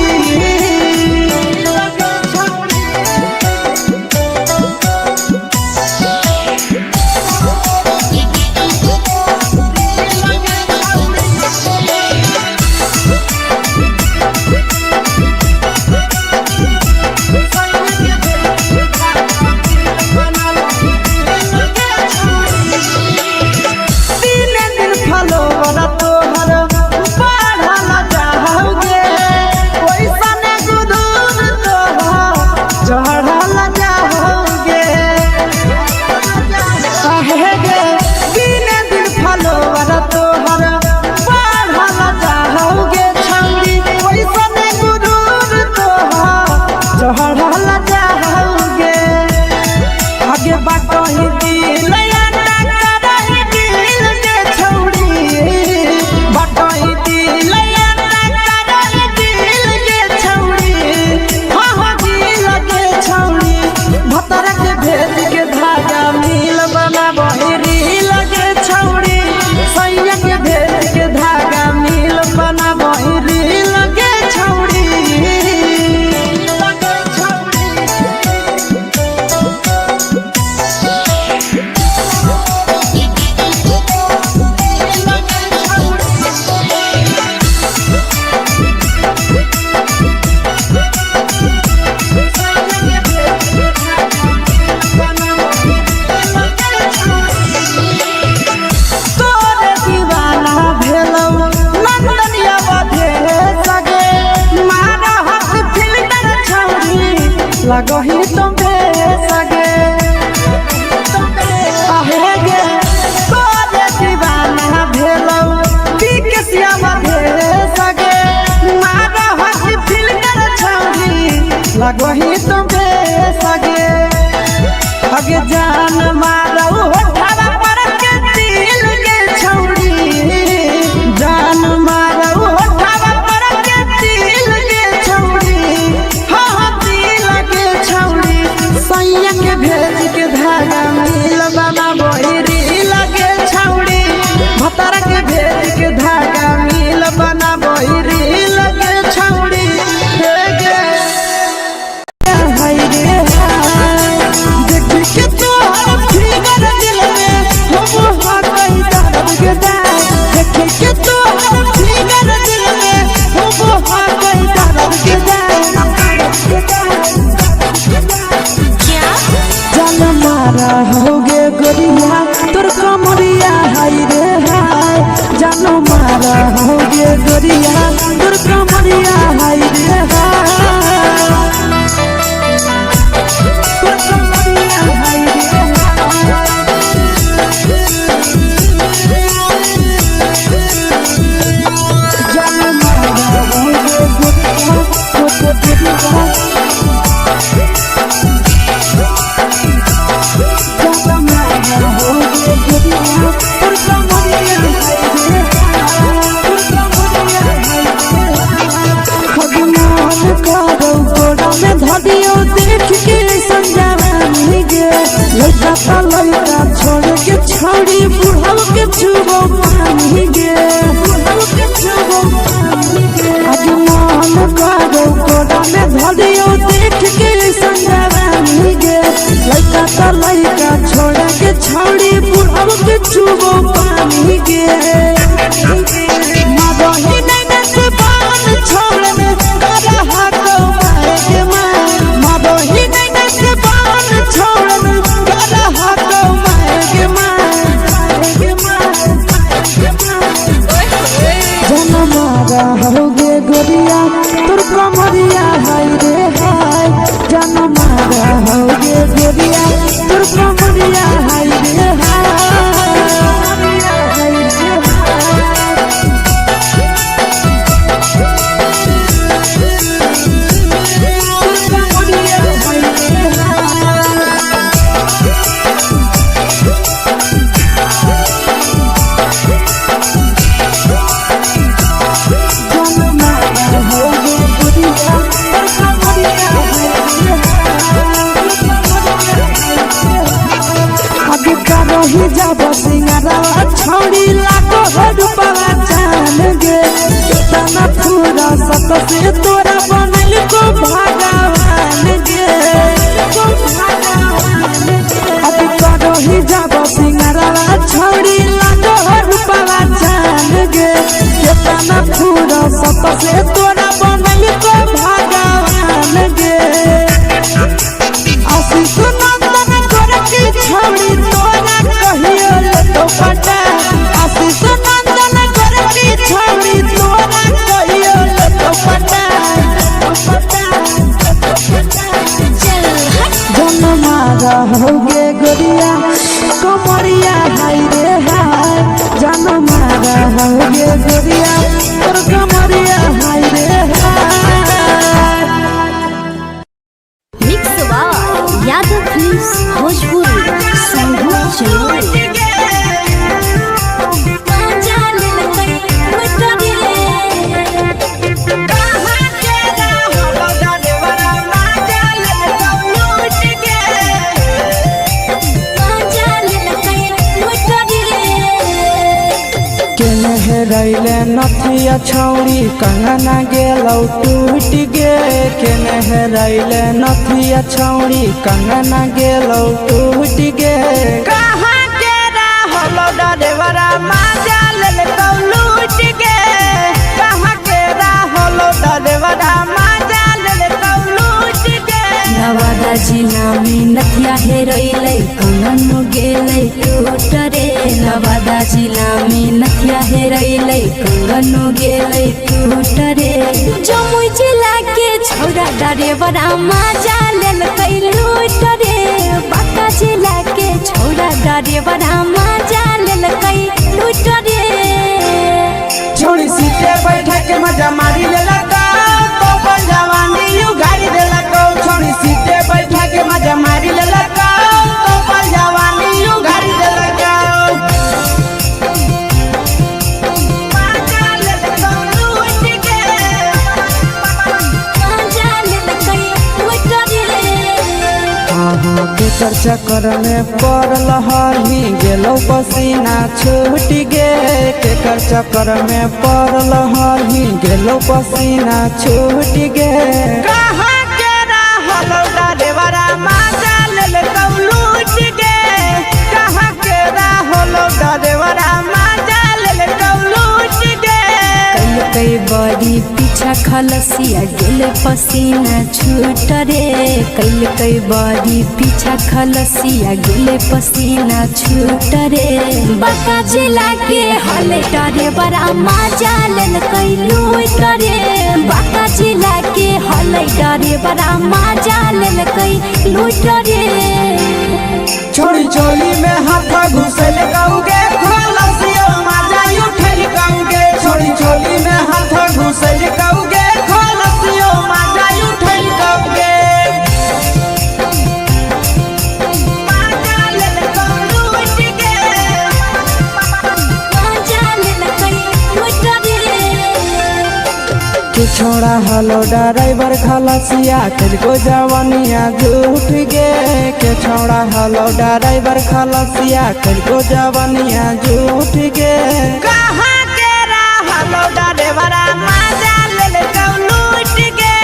लगही तुम्हे सगे आहे गे तोरे दीवाना भेलौ बिकसिया बधे सगे मारा हसी फिल्टर छौरी लगही तुम्हे सगे अगे जान मारौ होठवा पर के दिल के छौरी जान मारौ होठवा पर के दिल के छौरी सैया के भेज के धागा मिल बना बहिरी लगे छौड़ी भतार के भेज के धागा मिल बना बहिरी लगे छौड़ी देखी के तोहर फिगर दिल में हम कहीं दर्द के दाग देखी के तोहर फिगर दिल में हम कहीं दर्द के दाग जान मारा होगे गोरिया तोर कमरिया हाय रे हाय जान मारा होगे गोरिया तोर कमरिया हाय रे हाय तोर कमरिया हाय रे जान मारा होगे गोरिया तोर कमरिया लड़का छोड़ के छोड़ी बुढ़ाव के छुबो पानी गे आज मन करो कोड़ा में धरियो देख के संजवानी गे लड़का छोड़ के छोड़ी बुढ़ाव के छुबो पानी गे मगही नहीं से बान छोड़ में करा हाथो मारे के मां मगही नहीं से बान छोड़ में करा हाथो मारे के मां जन मारा होगे गोरिया तोर कमरिया हाय रे हाय जन मारा होगे गोरिया तोर कमरिया हाय रे हाय करही जब सिंगारवा छौड़ी लाखो रुपया जान गे कितना पूरा सत से तोरा बनल को भगवान गे अभी करही जब सिंगारवा छौड़ी लाखो रुपया जान गे कितना पूरा सत से तोरा बनल को भगवान गे आशीष नंदन गोरखी छौड़ी तोरा कहियो तो पटा आशीष नंदन गोरखी छौड़ी तोरा कहियो तो पटा जन्मा रहोगे गोरिया कमरिया हाय रे हाय जन्मा रहोगे गोरिया और कमरिया हाय रे हाय। मिक्स वाह यादव फिल्म्स भोजपुरी संगीत चलो रैले नथिया छौड़ी कंगना गेलौ टूट गे केने रैले नथिया छौड़ी कंगना गेलौ टूट गे कहाँ के रहलो डरेवरा माजा लेलकौ लूट गे कहाँ के रहलो डरेवरा माजा लेलकौ लूट गे नवादा जिला में नथिया हेरैलै कंगन गेलै टूट रे नवादा जिला में नथिया हेरैलै कंगन गेलै टूट रे जमुई जिला के छौड़ा डरेवरा माजा लेलकै लूट रे बांका जिला के छौड़ा डरेवरा माजा लेलकै लूट रे छोड़ी सीटे बैठा के मजा मारी लेलका तो जवानी यू गाड़ी देलका छोड़ी सीटे बैठा के मजा मारी लेलका तो जवानी यू गाड़ी देलका माजा लेलका लूट के माजा लेलकै लूट रे केकर चक्कर में पड़ल हही गेलो पसीना छूट गे केकर चक्कर में पड़ल हही गेलो पसीना छूट गे कहाँ के रहलो डरेवरा माजा लेलकौ लूट गे कहाँ के रहलो डरेवरा माजा लेलकौ लूट गे कई बड़ी पीछा खलसिया गेल पसीना छूट रे कई बड़ी पीछा खलसिया गेल पसीना छूट रे बांका जिला के हले डरे बड़ा माजा लेलकै लूट रे बांका जिला के हले डरे बड़ा माजा लेलकै लूट रे छोड़ी चोली में हाथ घुसल गाऊंगे खलसियो माजा उठल गाऊंगे छोड़ी चोली में हाथ घुसल गाऊंगे खलसियो माजा उठल गाऊंगे माजा लेलकौ लूट गे माजा लेलकै लूट रे के छोड़ा हलो ड्राइवर खलसिया तुझको जवानिया झूठ गे के छोड़ा हलो ड्राइवर खलसिया तुझको जवानिया झूठ गे कहाँ के रहलो ड्राइवरा माजा लेलकौ लूट गे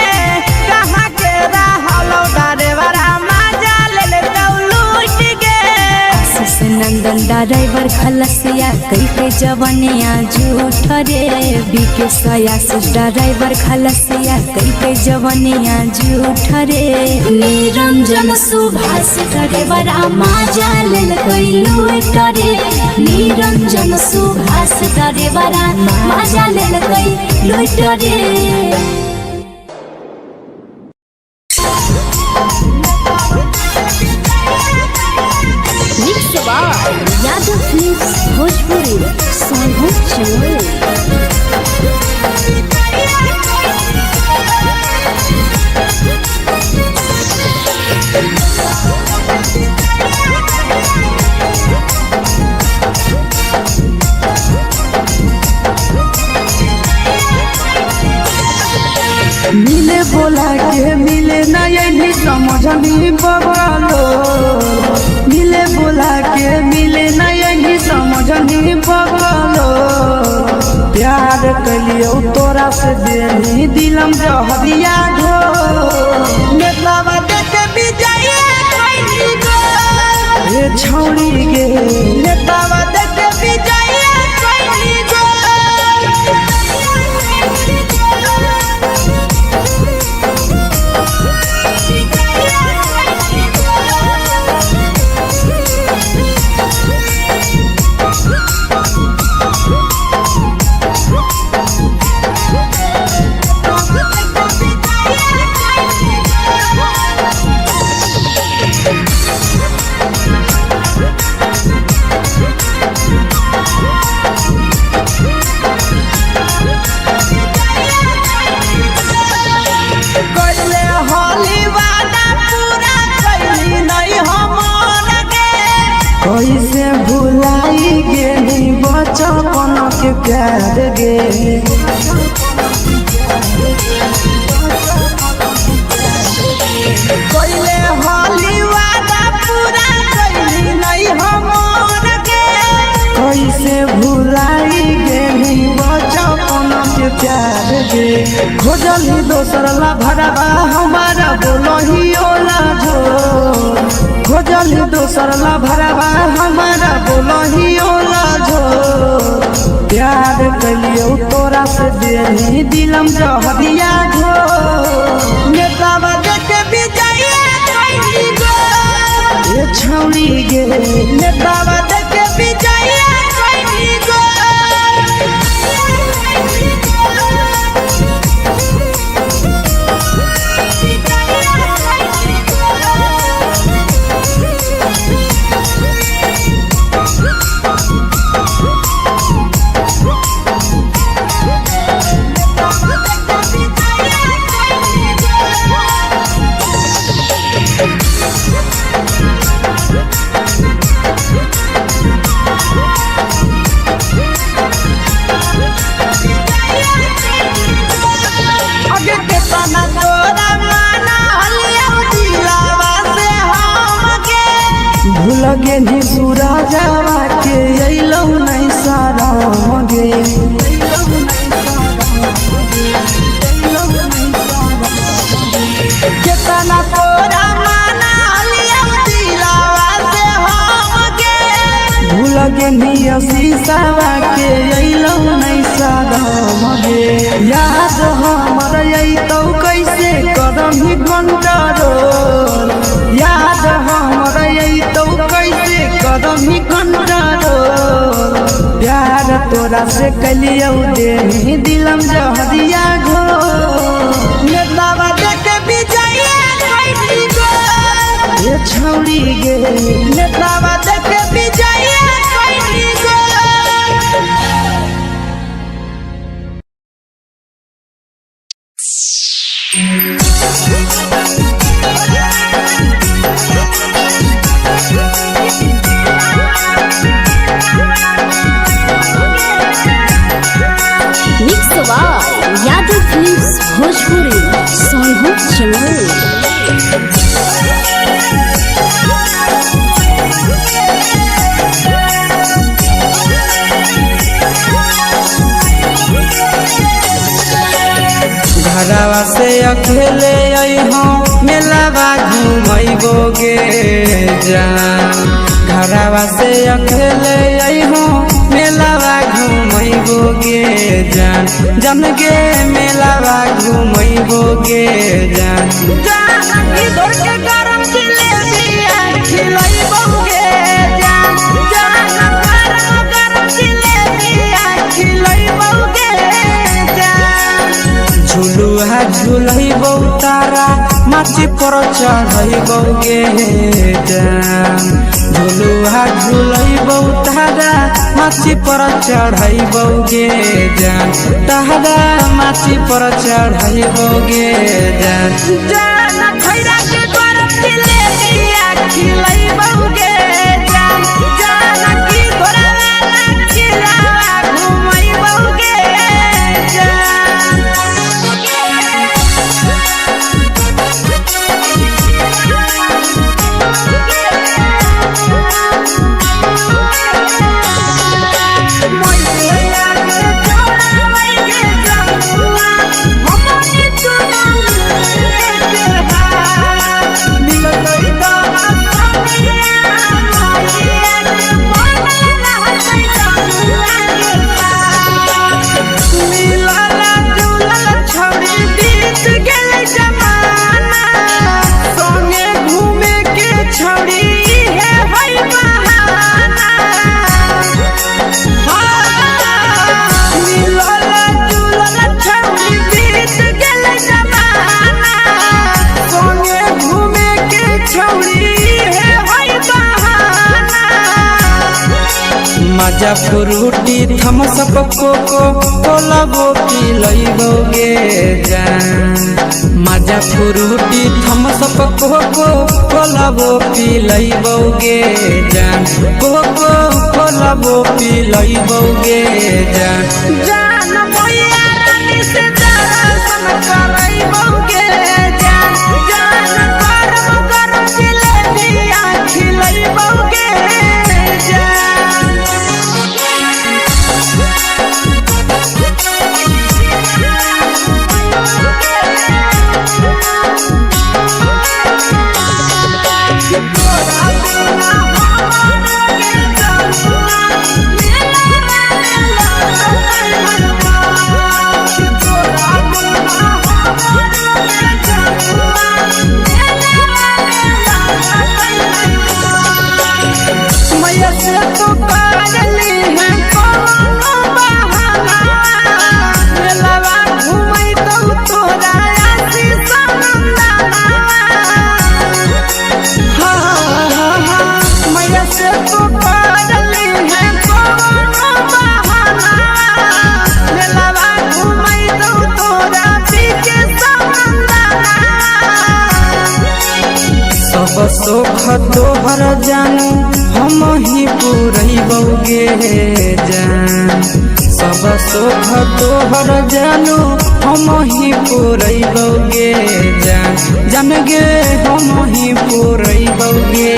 कहाँ के रहलो ड्राइवरा माजा लेलकौ लूट गे आशीष नंदन ड्राइवर खलसिया कई के जवनिया झूठ रे बीके आशीष ड्राइवर खलसिया कई के जवनिया झूठ रे निरंजन सुभाष ड्राइवरा माजा लेलकै लूट रे निरंजन सुभाष ड्राइवरा माजा लेलकै लूट रे यादव फिल्म्स भोजपुरी संगीत चलो मिले बोला के मिले नहीं समझनी बबलो मिले बोला के मिले कलियो तोरा से देनी दिलम जहरिया घो नेतावा देखे विजय कैली गो ए छौड़ी गे नेतावा देखे विजय कैली गो कैसे भुलाई गेली बचपन के प्यार गे कैले होली वादा पूरा कैली नहीं हमर गे कैसे भुलाई गेली बचपन के प्यार गे खोजली दोसर ला भरवा हमारा बोलही ओला जो खोजली दोसर ला भरवा हमारा बोलही ओला जो प्यार कलियो तोरा से देनी दिलम जहरिया घो नेतावा देखे विजय कैली गो ए छौड़ी गे नेतावा देखे विजय कैली गो भूलगे नी सूरजवा के अइलौ नहीं सारा गे केतना तोरा माना लिया दिलावा से हम गे भूलगे नी शीशावा के अइलौ नहीं सारा गे याद हमर अइतौ कैसे करही कंट्रोल याद हमर अइतौ कैसे करही कंट्रोल प्यार तोरा से कलियो देनी दिलम जहरिया घो नेतावा देखे विजय कैली गो ए छौड़ी गे नेतावा देखे विजय कैली गो यादव फिल्म्स भोजपुरी सोनू चमल घरवा से अकेले अइहो मेलावा घूमैबो गे जान घरवा से अकेले अइहो मेलावा घूमैबो गे जान जन गे मेलावा घूमैबो गे जान जान की दौड़ के गरम जिलेबिया खिलैबो गे जान जान गरम जिलेबिया खिलैबो गे जान झुलुहा झुलैबो तारा माची पर चढ़ैबो गे जान झुलुहा झुलैबो तारा माची पर चढ़ैबो गे जान तारा माची पर चढ़ैबो गे जान जान खैरा के गरम जिलेबिया खिलैबो गे जान जान की घोड़ा वाला खिलावा घुमैबो गे जान मोइया के छोड़ा वही गे माजा फ्रूटी थम्स अप कोको कोला वो पी लइबोगे जान माजा फ्रूटी थम्स अप कोको कोला वो पी लइबोगे जान कोको कोला वो पी लइबोगे जान जान मोया रानी से दर्शन करइबोगे जान जान गरम गरम जिलेबिया खिलइबोगे जान मैया से तो पागली है कोनो बहाना मेलावा घूमै तो तोरा आसी सनंदाना मैया से तो पागली है कोनो बहाना मेलावा घूमै तो तोरा पीछे सनंदाना सब सुख तोहर जानू हम ही पूरइबोगे जान सब सुख तोहर जानू हम ही पूरइबोगे जान जान गे हम ही पूरइबोगे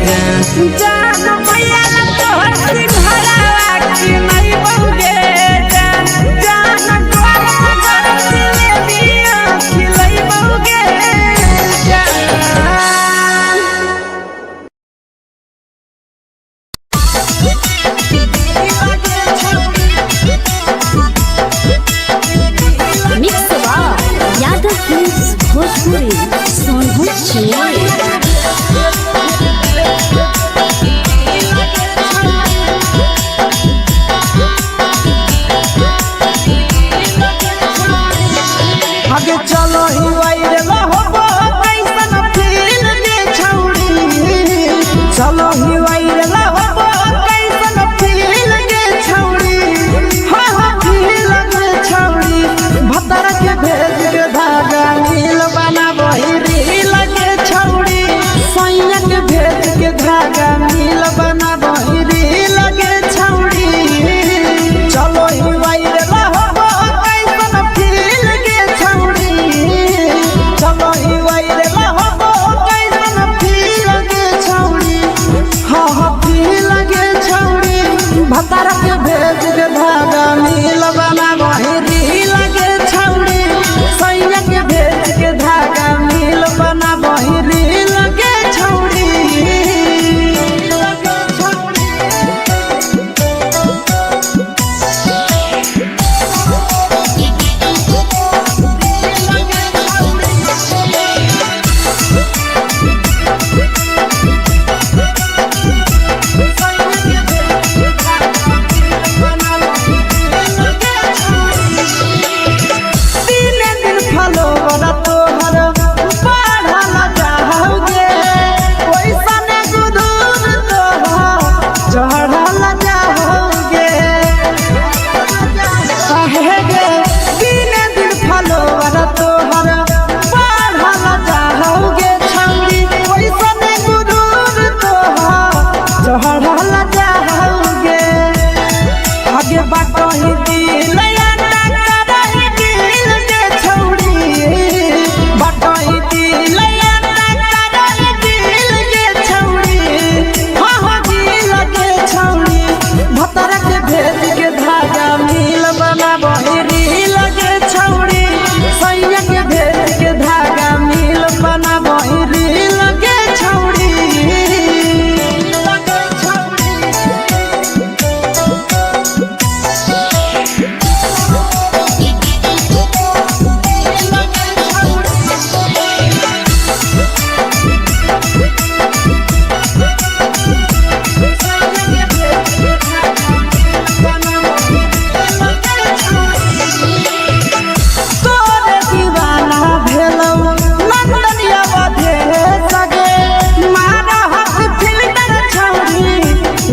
जान जान मैया तोहर सिंघरावा खिलइबोगे जान जान गरम गरम जिलेबिया खिलइबोगे जान मिक्स यादव फिल्म्स भोजपुरी सोनभद्र चेन्नई। आगे चलो ही वाइरे लहो कैसन फील दे छौड़ी चलो ही वाइरे लहो कैसन फील दे छौड़ी हाँ फील दे छौड़ी भतर के भेज के धागा नील बना वही रील के छौड़ी सैया के भेज के धागा नील बना वही रील के छौड़ी चलो ही वाइरे लहो कैसन फील के छौड़ी चलो ही वाइरे लहो कैसन फील के छौड़ी हाँ फील के छौड़ी भतर के भेज के धागा नील बना वही रील के छौड़ी सैया के भेज के धागा नील बना वही रील के छौड़ी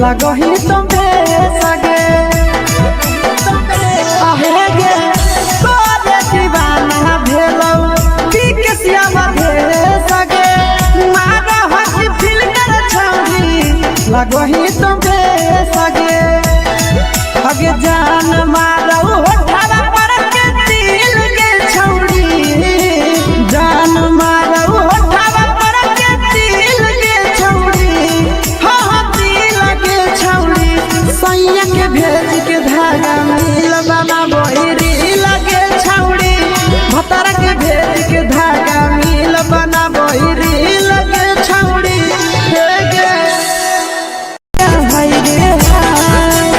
लगही तो सगे आहे गे तोरे दीवाना भेलौ की के सियावा भे सगे मारा हसी फिल कर छौरी लगही तुम भे सगे अगे जान मारौ होठवा पर के दिल के छौरी जान मारौ होठवा पर के दिल के छौरी हाँ दिल के छौरी सैया के भेज के धागा मिल बना बहिरी लगे छौरी भतर के भेज के धागा मिल बना बहिरी लगे छौरी हे गे हाय रे हाय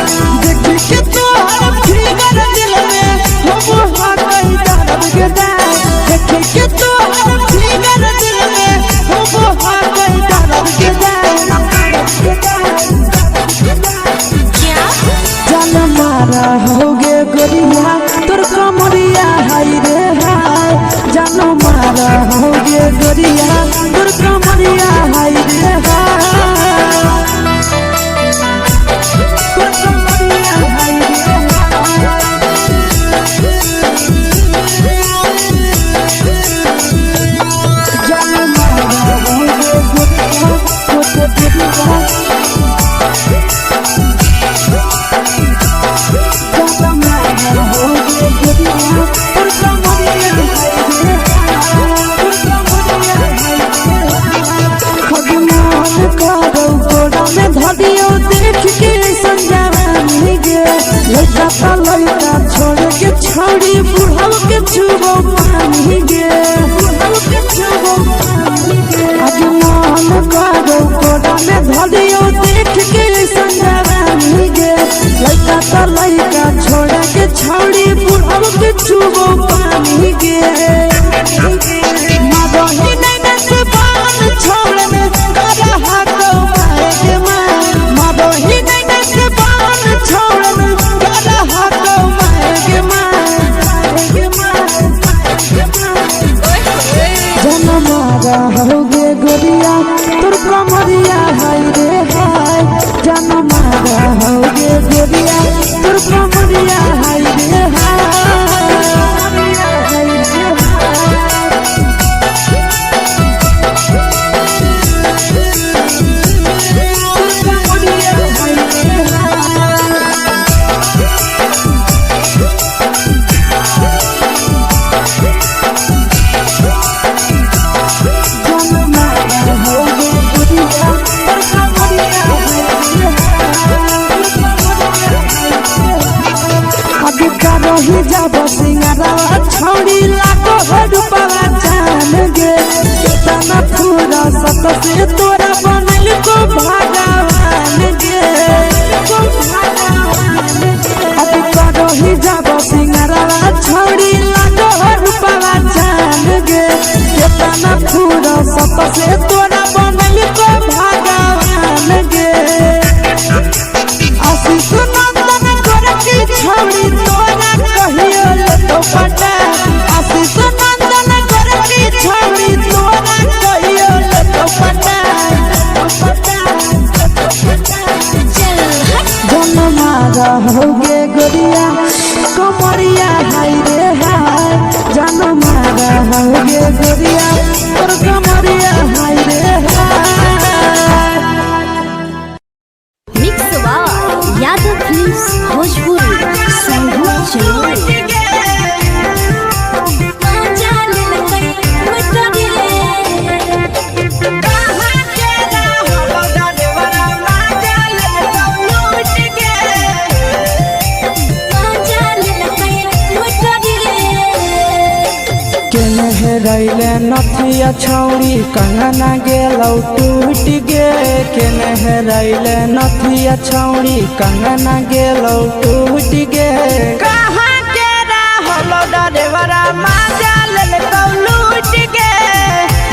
देख के तोहर फिगर दिल में हो हाथ कहीं दर्द के दाग देख के तोहर फिगर दिल में हो हाथ कहीं दर्द के जान मारा होगे गोरिया तोर कमरिया हाय रे हाय जान मारा होगे गोरिया तोर कमरिया हाय रे हाय तोर कमरिया हाय रे हाय जान मारा होगे गोरिया तोर कमरिया छोड़ के छौड़ी बुढ़ाव के छुबो पानी गे आज मन करो कोड़ा में धरियो देख के संजवानी गे लइका तो लइका छोड़ के छौड़ी बुढ़ाव के छुबो पानी गे मदही नहीं से बान छोड़ में करा हाथो मारे के मां मदही नहीं से बान छोड़ में करा हाथो मारे के मां जनमारा होगे गोरिया तोर कमरिया हाय रे हाय जनमारा होगे गोरिया तोर कमरिया हाय रे रही जब सिंगारा छौड़ी लाखो रुपवा जान गे कितना पूरा सत से तोरा बनल को भगवान गे अभी रही जब सिंगारा छौड़ी लाखो रुपवा जान गे कितना पूरा सत से तोरा बनल को भगवान गे आशीष नंदन करती छौड़ी तोरा कहियो तो पटा आशीष नंदन करती छौड़ी तोरा कहियो तो पटा जनमारा होगे गोरिया कमरिया हाय रे हाय जनमारा होगे गोरिया तोर कमरिया हाय रे हाय मिक्स यादव फिल्म्स भोजपुरी संगीत चैनल रैले नथिया छौड़ी कंगना गेलौ टूट गे केने रैले नथिया छौड़ी कंगना गेलौ टूट गे कहाँ के रहलो डरेवरा माजा लेलकौ लूट गे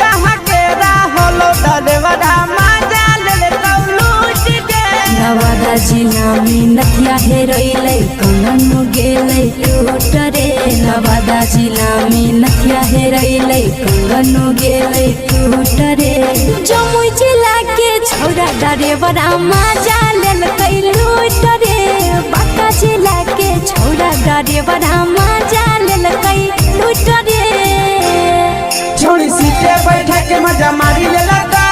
कहाँ के रहलो डरेवरा माजा लेलकौ लूट गे नवादा जिला में नथिया हेरैलै कंगन गेलै टूट रे नवादा जिला में नथिया हेरैलै कंगन गेलै टूट रे जमुई जिला के छौरा डरेबरा मजा लेल कैलू डरे बाका जिला के छौरा डरेबरा मजा लेल कैलू डरे छोड़ी सीटे बैठा के मजा मारी लेला तो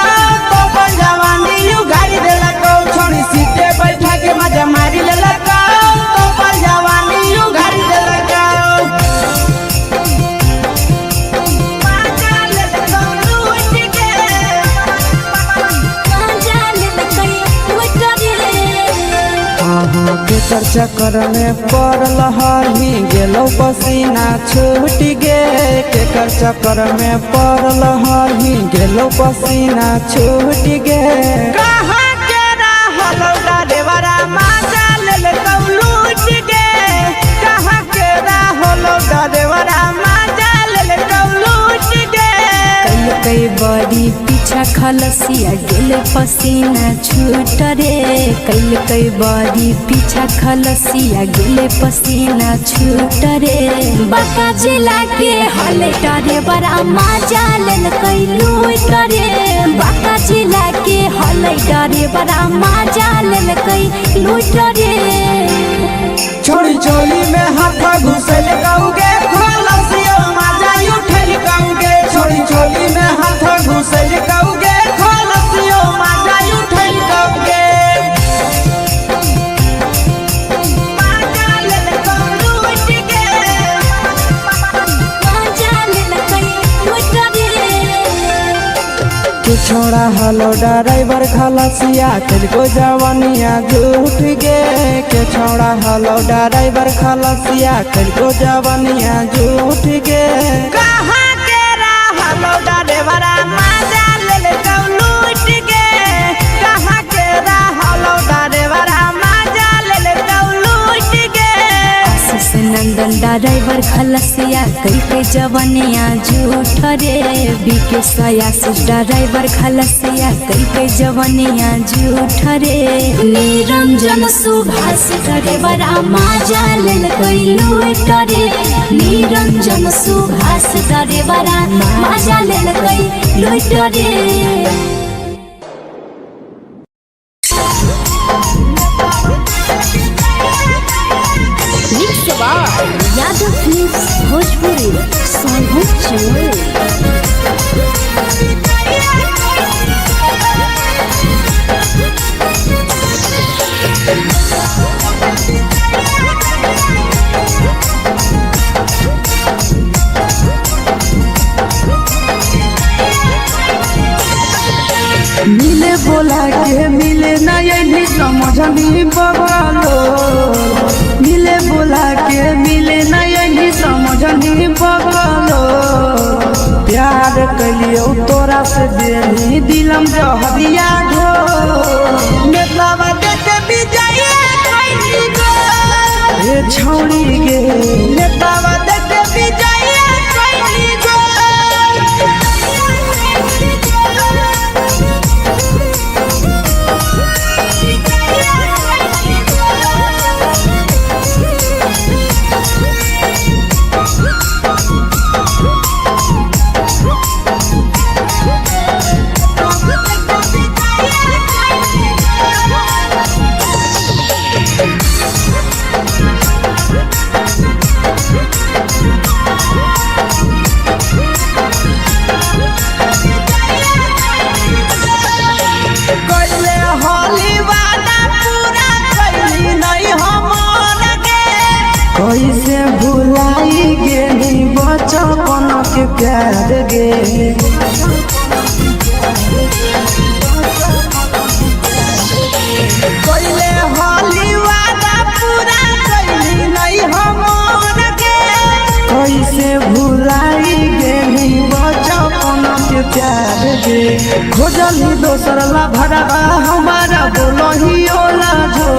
अपन जवानी यू गाड़ी देला को छोड़ी सीटे बैठा के मजा मारी लेला तो अपन जवानी यू गाड़ी देला को केकर चक्कर में पड़ल हही गेलो पसीना छूट गे केकर चक्कर में पड़ल हही गेलो पसीना छूट गे कहाँ के रहल डरेबरा मजा लेल लूट गे कहाँ के रहल डरेबरा मजा लेल लूट गे कई बड़ी पीछा खलसिया गेले पसीना छूट रे कई बड़ी पीछा खलसिया गेले पसीना छूट रे बाका जिला के हले डरेबरा मजा लेल कैलू डरे बाका जिला के हले डरेबरा मजा लेल कैलू डरे छोड़ी चोली में हाथ घुसल कौगे खलसिया मजा उठल कौगे छोड़ी चोली में हाथ घुसल कौगे खलसिया मजा उठल कौगे छोड़ा हलो ड्राइवर खलसिया तेलको जवानिया झूठ गे के छोड़ा हलो ड्राइवर खलसिया तेलको जवानिया झूठ गे कहाँ के रहलो ड्राइवरा मजा लेल लूट गे कहाँ के रहलो ड्राइवरा मजा लेल लूट गे आशीष नंदन ड्राइवर खलसिया कई जवनिया झूठ रे बीके आशीष ड्राइवर खलसिया कई जवनिया झूठ रे निरंजन सुभाष ड्राइवरा मजा लेल कैलू डरे निरंजन सुभाष ड्राइवरा मजा लेल कैलू डरे यादव फिल्म्स भोजपुरी मिले बोला के मिले नहीं समझनी बगलो मिले बोला के मिले नहीं समझनी बगलो प्यार कलियो तोरा से देनी दिलम जहरिया घो नेतावा देते विजय कैली गो ए छौड़ी गे नेतावा देते विजय कैली गो कैसे भुलाई गेली बचपन के प्यार गे कैले होली वादा पूरा कैली नहीं हमर के कैसे भुलाई गेली बचपन के प्यार गे खोजली दोसर ला भरवा हमारा बोलही ओला जो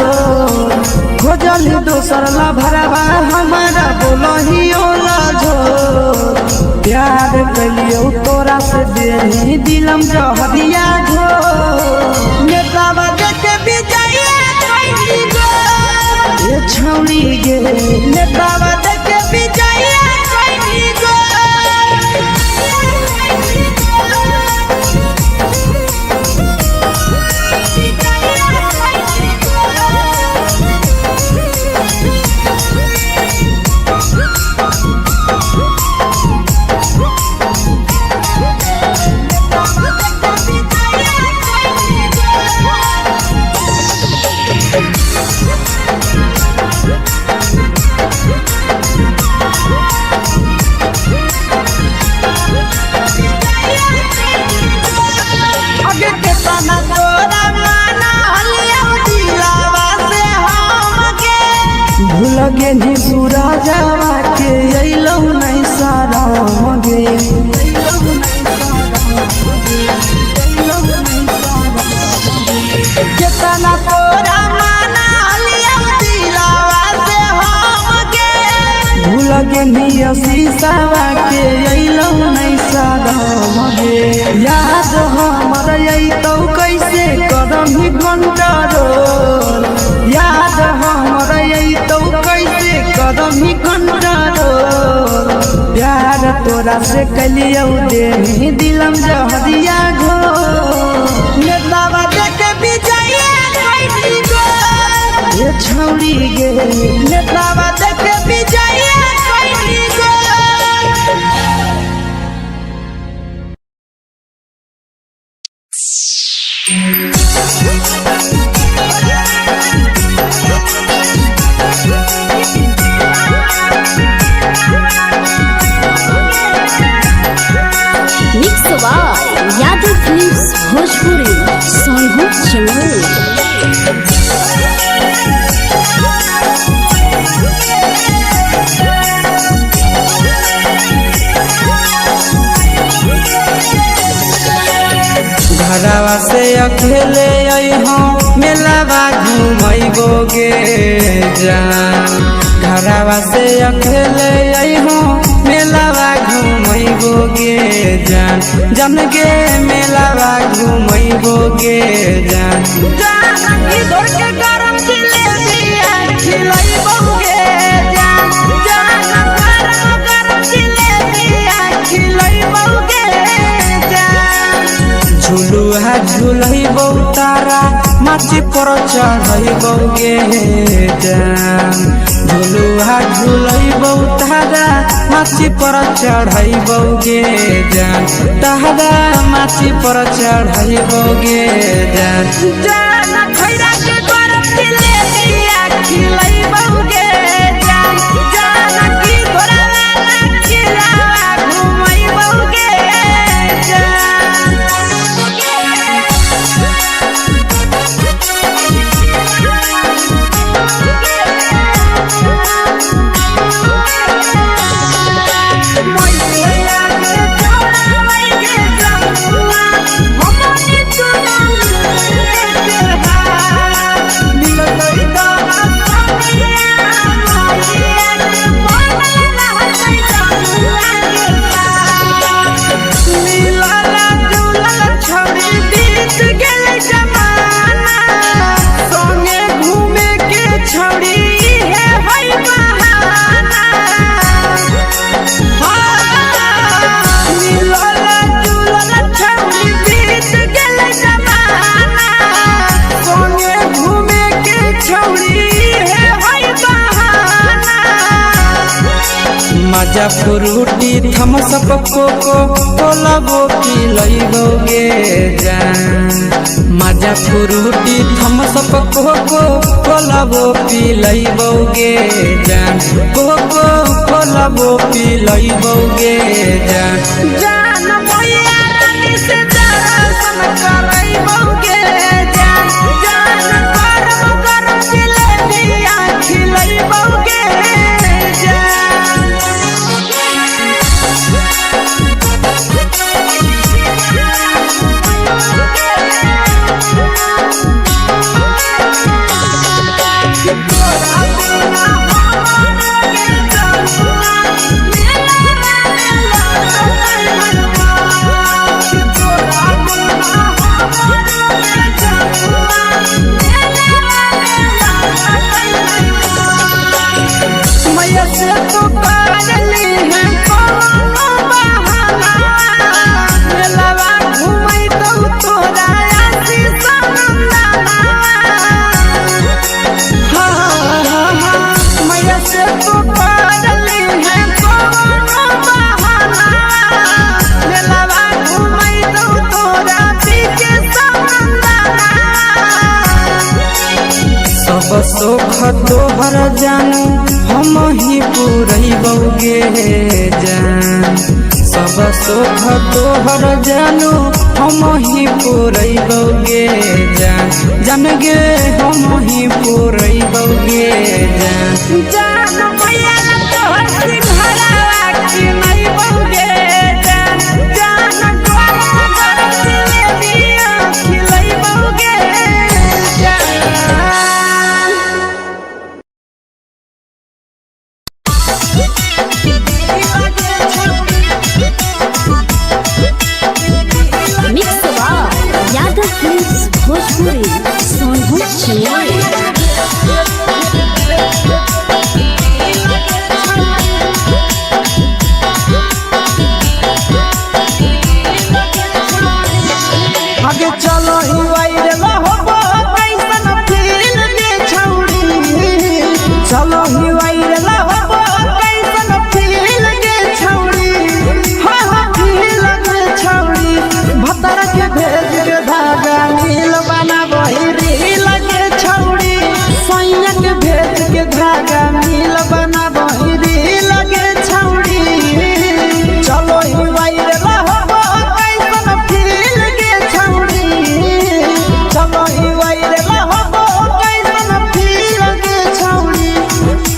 खोजली दोसर ला भरवा हमारा बोलही ओला जो प्यार कलियो तोरा से देनी दिलम जहरिया घो नेतावा देते विजय कैली गो ए छौड़ी गे नेतावा देते विजय कैली गो के निया शीशावा के अइलो नहीं सादम गे याद हमर अइतौ कैसे कदम ही कंट्रोल याद हमर अइतौ कैसे कदम ही कंट्रोल प्यार तोरा से कलियौ दे दिलम जहरिया घो नेतावा देखे विजय कैसी गो ये छौड़ी गे नेतावा देखे विजय कैसी गो mix by Yadav films Bhojpuri Sonu चमन। घरवा से अकेले अइहो मेलावा घूमैबो गे जान घरवा से अकेले अइहो मेलावा घूमैबो गे जान जन गे मेलावा घूमैबो गे जान जान की दौड़ के गरम जिलेबिया खिलैबो गे जान जान गरम जिलेबिया खिलैबो गे जान झुलुहा झुलैबो तारा माची पर चढ़ैबो गे जान झुलुहा झुलैबो तारा माची पर चढ़ैबो गे जान तारा माची पर चढ़ैबो गे जान जान खैरा के गरम जिलेबिया खिलैबो गे जान जान की घोड़ावाला खिलावा घुमैबो गे जान मजा फ्रूटी थम्स अप कोको कोला वो पी लइबो गे जान मजा फ्रूटी थम्स अप कोको कोला वो पी लइबो गे जान कोको कोला वो पी लइबो गे जान जान भैया रानी से दर्शन करइबो गे जान जान गरम गरम जिलेबिया खिलइबो गे जान सुख तोहर जानू हम ही पुरैबो गे जान सब सुख तोहर जानू हम ही पुरैबो गे जान जान गे हम ही पुरैबो गे जान जान भैया तोहर सिंहरावा की नैबो गे जान जान गरम गरम जिलेबिया खिलैबो गे जान आगे चलो ही वायरल होबो कैसन फील के छौड़ी चलो ही वायरल होबो कैसन फील के छौड़ी हाँ फील के छौड़ी भतर के भेज के धागा नील बना वही रील के छौड़ी सैया के भेज के धागा नील बना वही रील के छौड़ी चलो ही वायरल होबो कैसन फील के छौड़ी चलो ही वायरल होबो कैसन फील के छौड़ी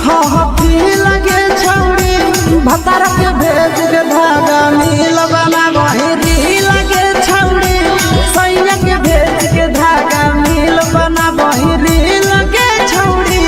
हाँ फील के छौड़ी भतर के भेज के धागा नील बना वही रील के छौड़ी सैया के भेज के धागा नील बना वही रील के छौड़ी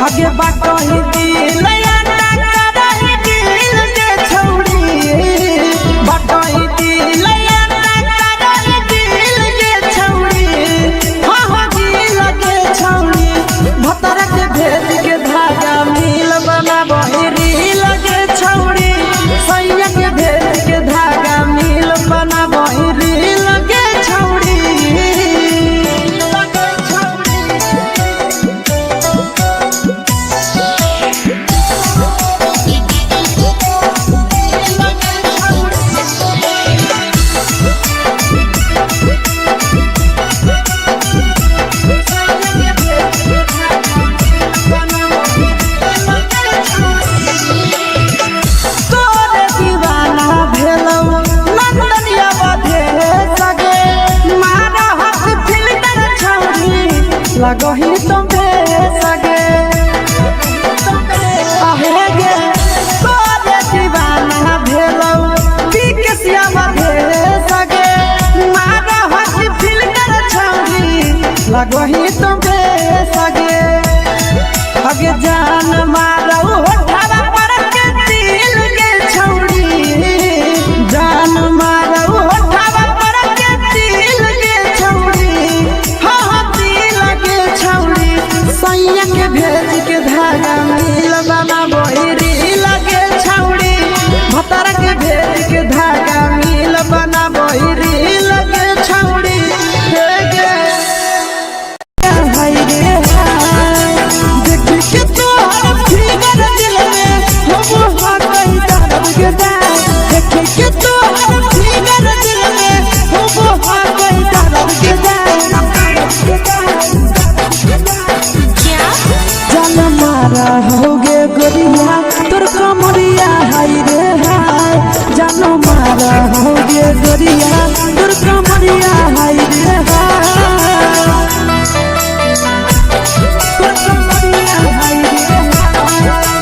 आगे बाटो ही दिल के छौड़ी बाटो ही दिल के छौड़ी हाँ दिल के छौड़ी भतर के भेज के धागा मिल बना वही रील के छौड़ी सैया के भेज के धागा मिल बना वही रील के छौड़ी लगो ही तुम्हे सगे आहे गे तोरे दीवाना भेलौ बिकसिया बधे सगे मारा हसी फिल्टर छौड़ी लगो ही तुम्हे सगे अगे जान मारौ होठवा पर के दिल के छौड़ी जान मारौ होठवा पर के दिल के छौड़ी हाँ दिल के छौड़ी सैया के भेज के धागा मिल बना वही रील के छौड़ी भतर के भेज के धागा मिल बना वही रील के छौड़ी हे गे हाय रे हाय देख के तोहर फिगर दिल में हम हो गई दर्द के दाग देख के तोहर फिगर दिल में हम हो गई दर्द के दाग जान मारा होगे गोरिया तोर कमरिया हाय रे हाय जान मारा होगे गोरिया तोर कमरिया हाय रे हाय तोर कमरिया हाय रे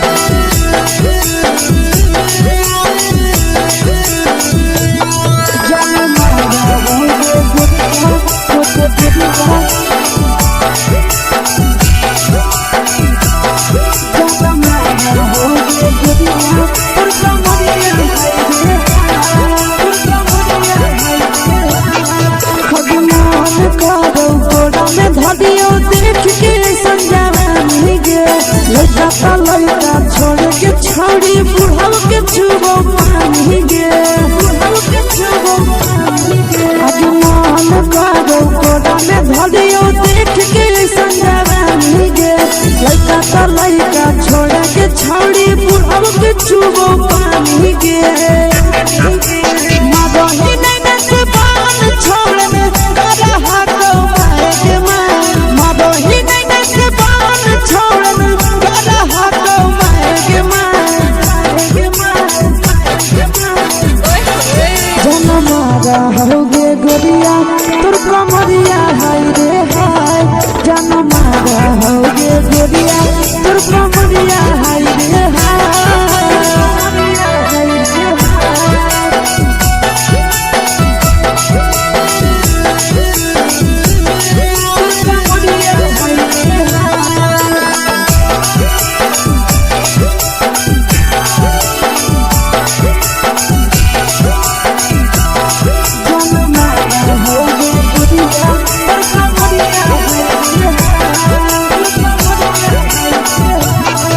जान मारा होगे गोरिया तोर कमरिया लड़का छोड़ के छौड़ी बुढ़ाव के छुबो पानी गे आज मन करो कोड़ा में धरियो देख के संजवानी गे लड़का छोड़ के छौड़ी बुढ़ाव के छुबो पानी गे मगही नहीं से मारा होगे गोरिया तोर कमरिया हाय रे हाय जान मारा होगे गोरिया तोर कमरिया हाय रे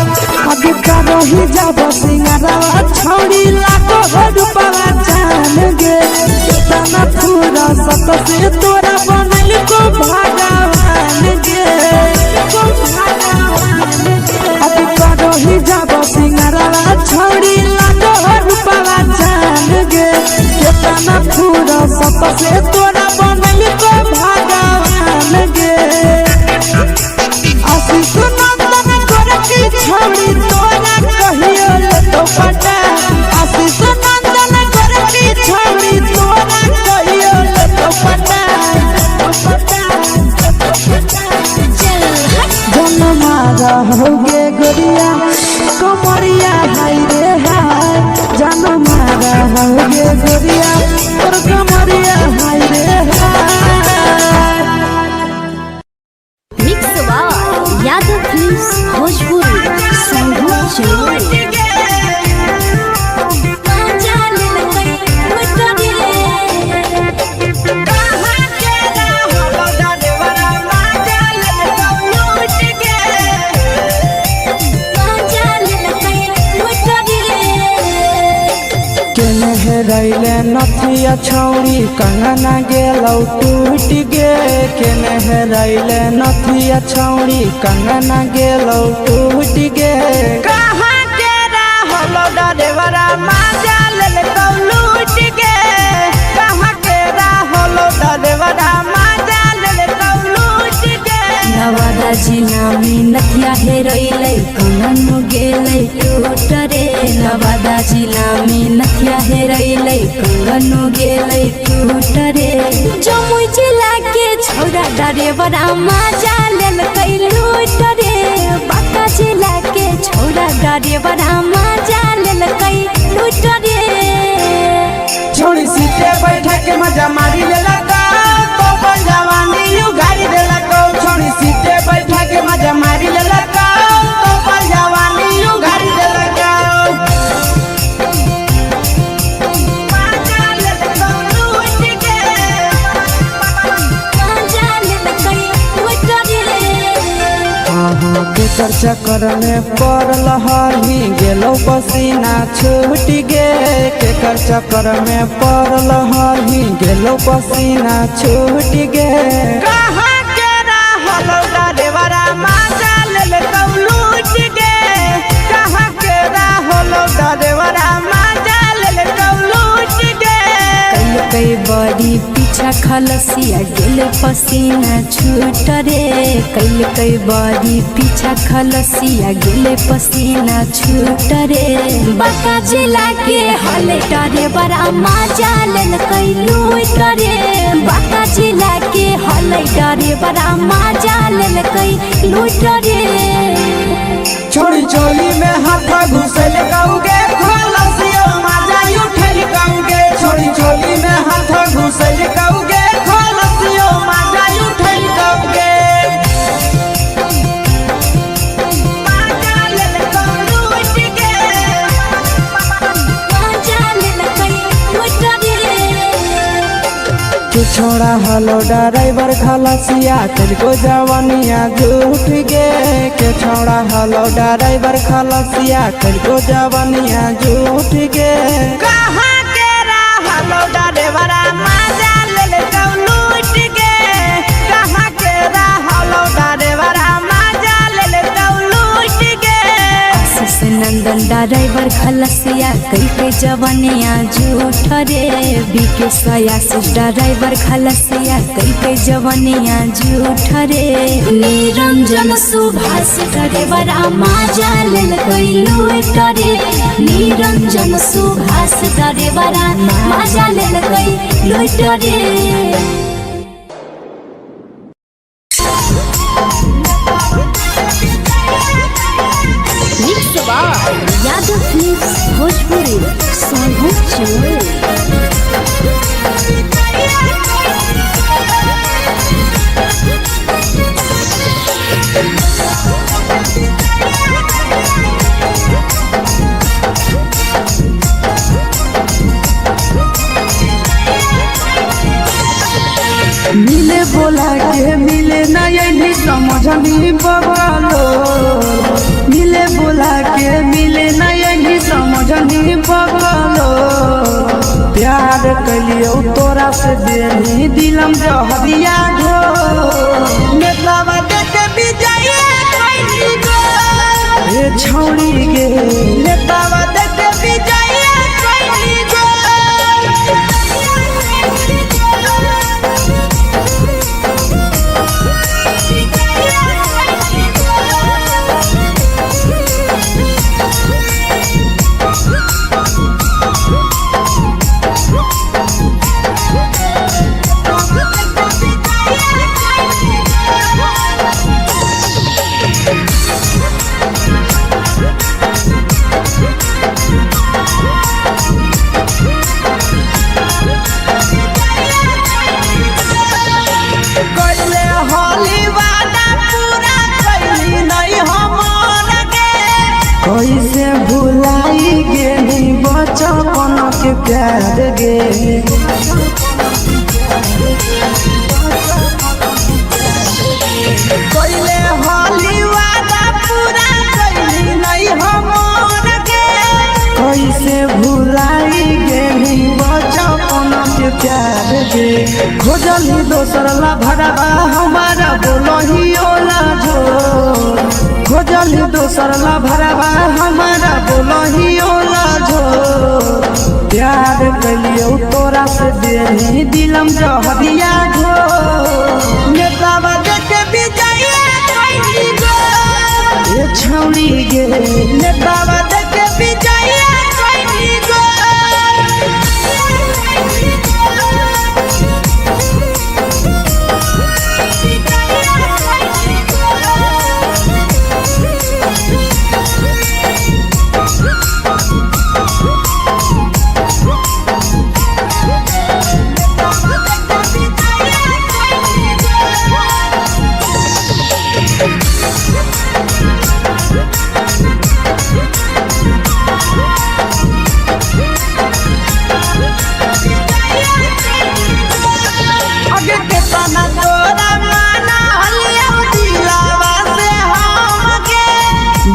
रही जब सिंगारवा छौड़ी लाखो रुपवा जान गे तना पूरा सत से तोरा बनल को भगवान गे अब रही जब सिंगारवा छौड़ी लाखो रुपवा जान गे तना पूरा सत से तोरा बनल को भगवान गे आशीष नंदन गोरखी छौड़ी तोरा कहियो ले तो पटा आशीष नंदन गोरखी छौड़ी तोरा कहियो ले तो पटा जन मारा होगे गोरिया कमरिया हाय रे हाय जन मारा होगे गोरिया तोर कमरिया हाय रे हाय। Mix by Yadav films Bhojpuri संगीत चलो रैले नथिया छौड़ी कंगना गेलौ टूट गे केने रैले नथिया छौड़ी कंगना गेलौ टूट गे कहाँ के रहलो डरेवरा माजा ले तो लूट गे कहाँ के रहलो डरेवरा माजा ले तो लूट गे नवादा जिला में नथिया हेरैलै कंगन गेलै टूट रे नवादा जिला में नथिया हेरैलै कंगन गेलै टूट रे जमुई जिला के छौरा डरेवरा माजा लेलकै लूट रे बांका जिला के छौरा डरेवरा माजा लेलकै लूट रे छोड़ी सीटे बैठा के मजा मारी लेला तो बन जवानी यू गाड़ी देला को छोड़ी सीटे बैठा के मजा मारी लेला तो बन जवानी यू गाड़ी देला को माजा लेला लूट के माजा लेलकै लूट रे के चर्चा करने पड़ल हही गेलो पसीना छूट गे के चर्चा करने पड़ल हही गेलो पसीना छूट गे कहाँ के रहलो डरेवरा माजा ले तो लूट गे कहाँ के रहलो डरेवरा माजा ले तो लूट गे कई बड़ी पीछा खलसिया गेल पसीना छूट रे कई बड़ी पीछा खलसिया गेल पसीना छूट रे बांका जिला के हले डरे बड़ा माजा लेलकै लूट रे बांका जिला के हले डरे बड़ा माजा लेलकै लूट रे छोड़ी चोली में हाथ घुसल गाऊगे खलसियो माजा उठल गाऊगे छोड़ी चोली में हाथ घुसल गाऊगे खलसियो माजा उठल गाऊगे माजा लेलको लूट के माजा लेलकै लूट रे तू छोड़ा हलो ड्राइवर खलसिया तुझको जवानिया झूठ गे के छोड़ा हलो ड्राइवर खलसिया तुझको जवानिया झूठ गे कहाँ के रहलो ड्राइवरा माजा ले तो लूट गे कहाँ के रहलो ड्राइवरा माजा ले तो लूट गे आशीष नंदन ड्राइवर ड्राइवर खलसिया कई के जवनिया झूठ रे बीके सयास ड्राइवर खलसिया कई के जवनिया झूठ रे निरंजन सुभाष ड्राइवर माजा लेल गई लूट रे निरंजन सुभाष ड्राइवर माजा लेल गई लूट रे। यादव फिल्म्स भोजपुरी सोनू चोर। मिले बोला के मिले ना यही समझनी बगलो मिले बोला के मिले ना यही समझनी बगलो प्यार कलियो तोरा से देनी दिलम जहरिया घो नेतावा देखे विजय कइली गो ए छौड़ी गे नेतावा देखे विजय कइली गो। कैसे भुलाई गेली बचपन के प्यार गे कैले होली वादा पूरा कैली नहीं हमर गे कैसे भुलाई गेली बचपन के प्यार गे खोजली दोसर ला भरवा हमारा बोलही ओला जो खोजली दोसर ला भरवा हमारा बोलही ओला जो प्यार कलियो तोरा से देनी दिलम जहरिया घो नेतावा देखे विजय कइली गो ए छौड़ी गे नेतावा देखे विजय कइली गो।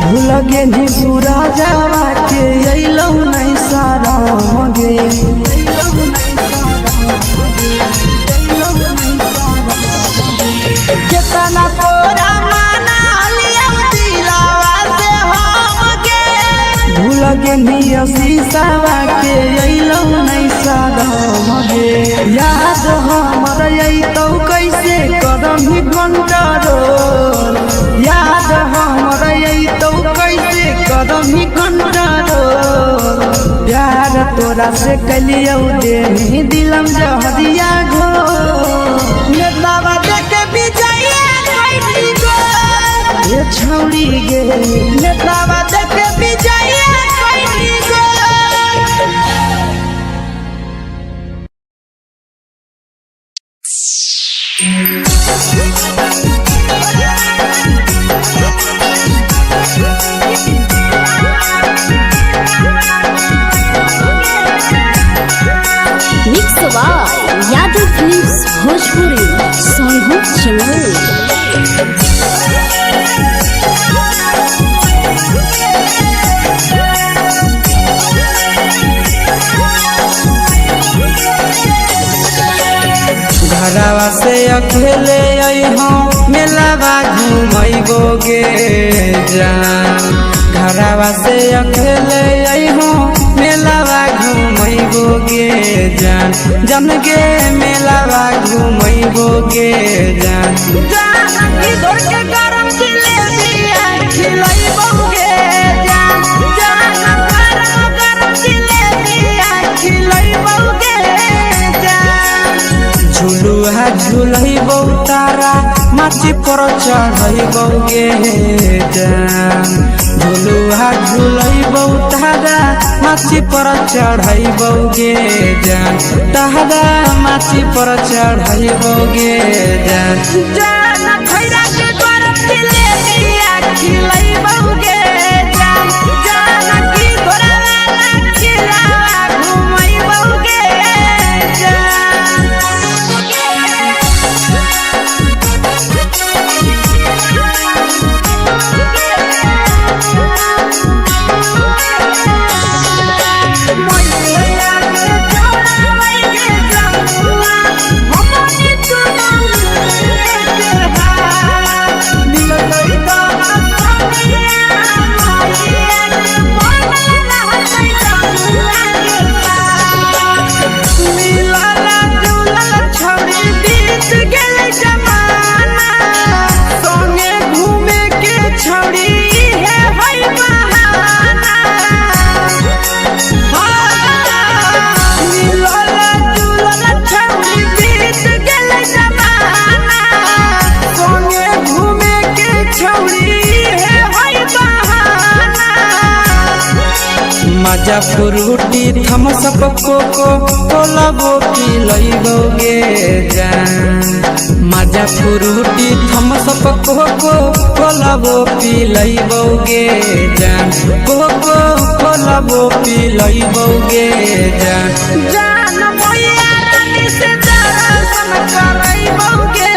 भूलगे नी पूरा जावा के अइलौ नहीं सारा मगे केतना तोरा माना लिया दिलावा से हमगे भूलगे नी शीशावा के अइलौ नहीं सारा मगे याद हमर अइतौ कैसे करम कंट्रोल याद हमर अइतौ कैसे करम कंट्रोल प्यार तोरा से कलियो देनी दिलम जहरिया घो नेतावा देखे विजय कइली गो ए छौड़ी गे नेतावा देखे विजय कइली गो। यादव फिल्म्स भोजपुरी सोनू चोर। घरवा से अकेले अइहो मेलावा घुमैबो गे जान घरवा से अकेले अइहो मेलावा घूमैबो गे जान जन गे मेलावा घूमैबो गे जान जान की दौड़ के गरम जिलेबिया खिलैबो गे जान जान गरम जिलेबिया खिलैबो गे जान झुलुहा झुलैबो तारा माची पर चढ़ैबो गे जान झुलुहा झुलैबो तारा माची पर चढ़ैबो गे जान तारा माची पर चढ़ैबो गे जान जान खैरा के गरम जिलेबिया खिलैबो गे जान जान की गोराला खिलावा घुमैबो गे जान मजा फ्रूटी थम्स अप कोको कोला वो पी लइबो गे जान मजा फ्रूटी थम्स अप कोको कोला वो पी लइबो गे जान कोको कोला वो पी लइबो गे जान जान मोया रानी से दर्शन करइबो गे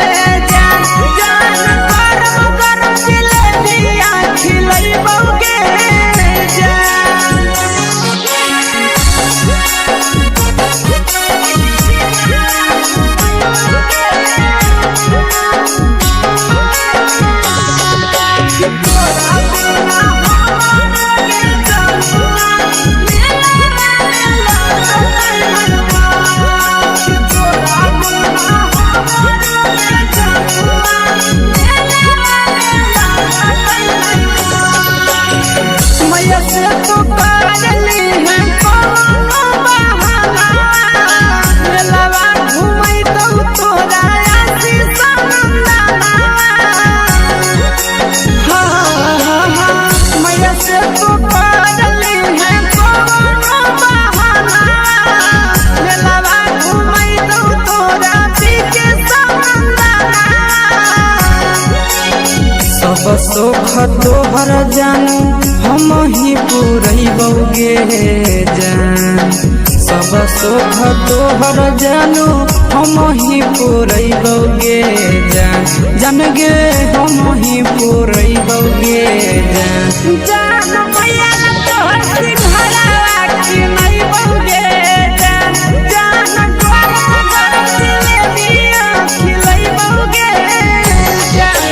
जान जान गरम गरम जिलेबिया खिलइबो गे जान सब सुख तोहर जानू हम ही पुरैबो गे जान सब सुख तोहर जानू हम ही पुरैबो गे जान जन गे हम ही पुरैबो गे जान जान मैया तोहर सिंघरावा खिलैबो गे जान जान गरम गरम जिलेबिया खिलैबो गे जान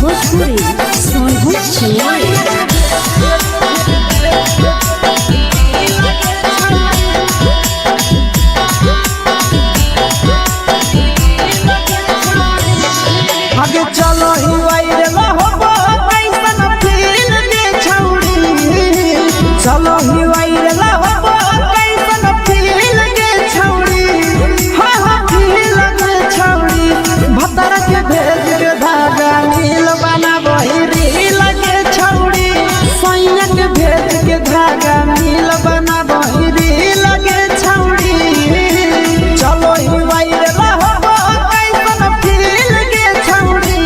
भोजपुरी सोनभद्र आगे चलो ही वायरल होबो कैसन फील दे छौड़ी चलो ही वायरल होबो कैसन फील दे छौड़ी हां हां फील दे छौड़ी भतर के भेज के धागा नील बनाबो रील के छौड़ी सैया के भेज के धागा नील बनाबो रील के छौड़ी चलो ही वायरल होबो कैसन फील के छौड़ी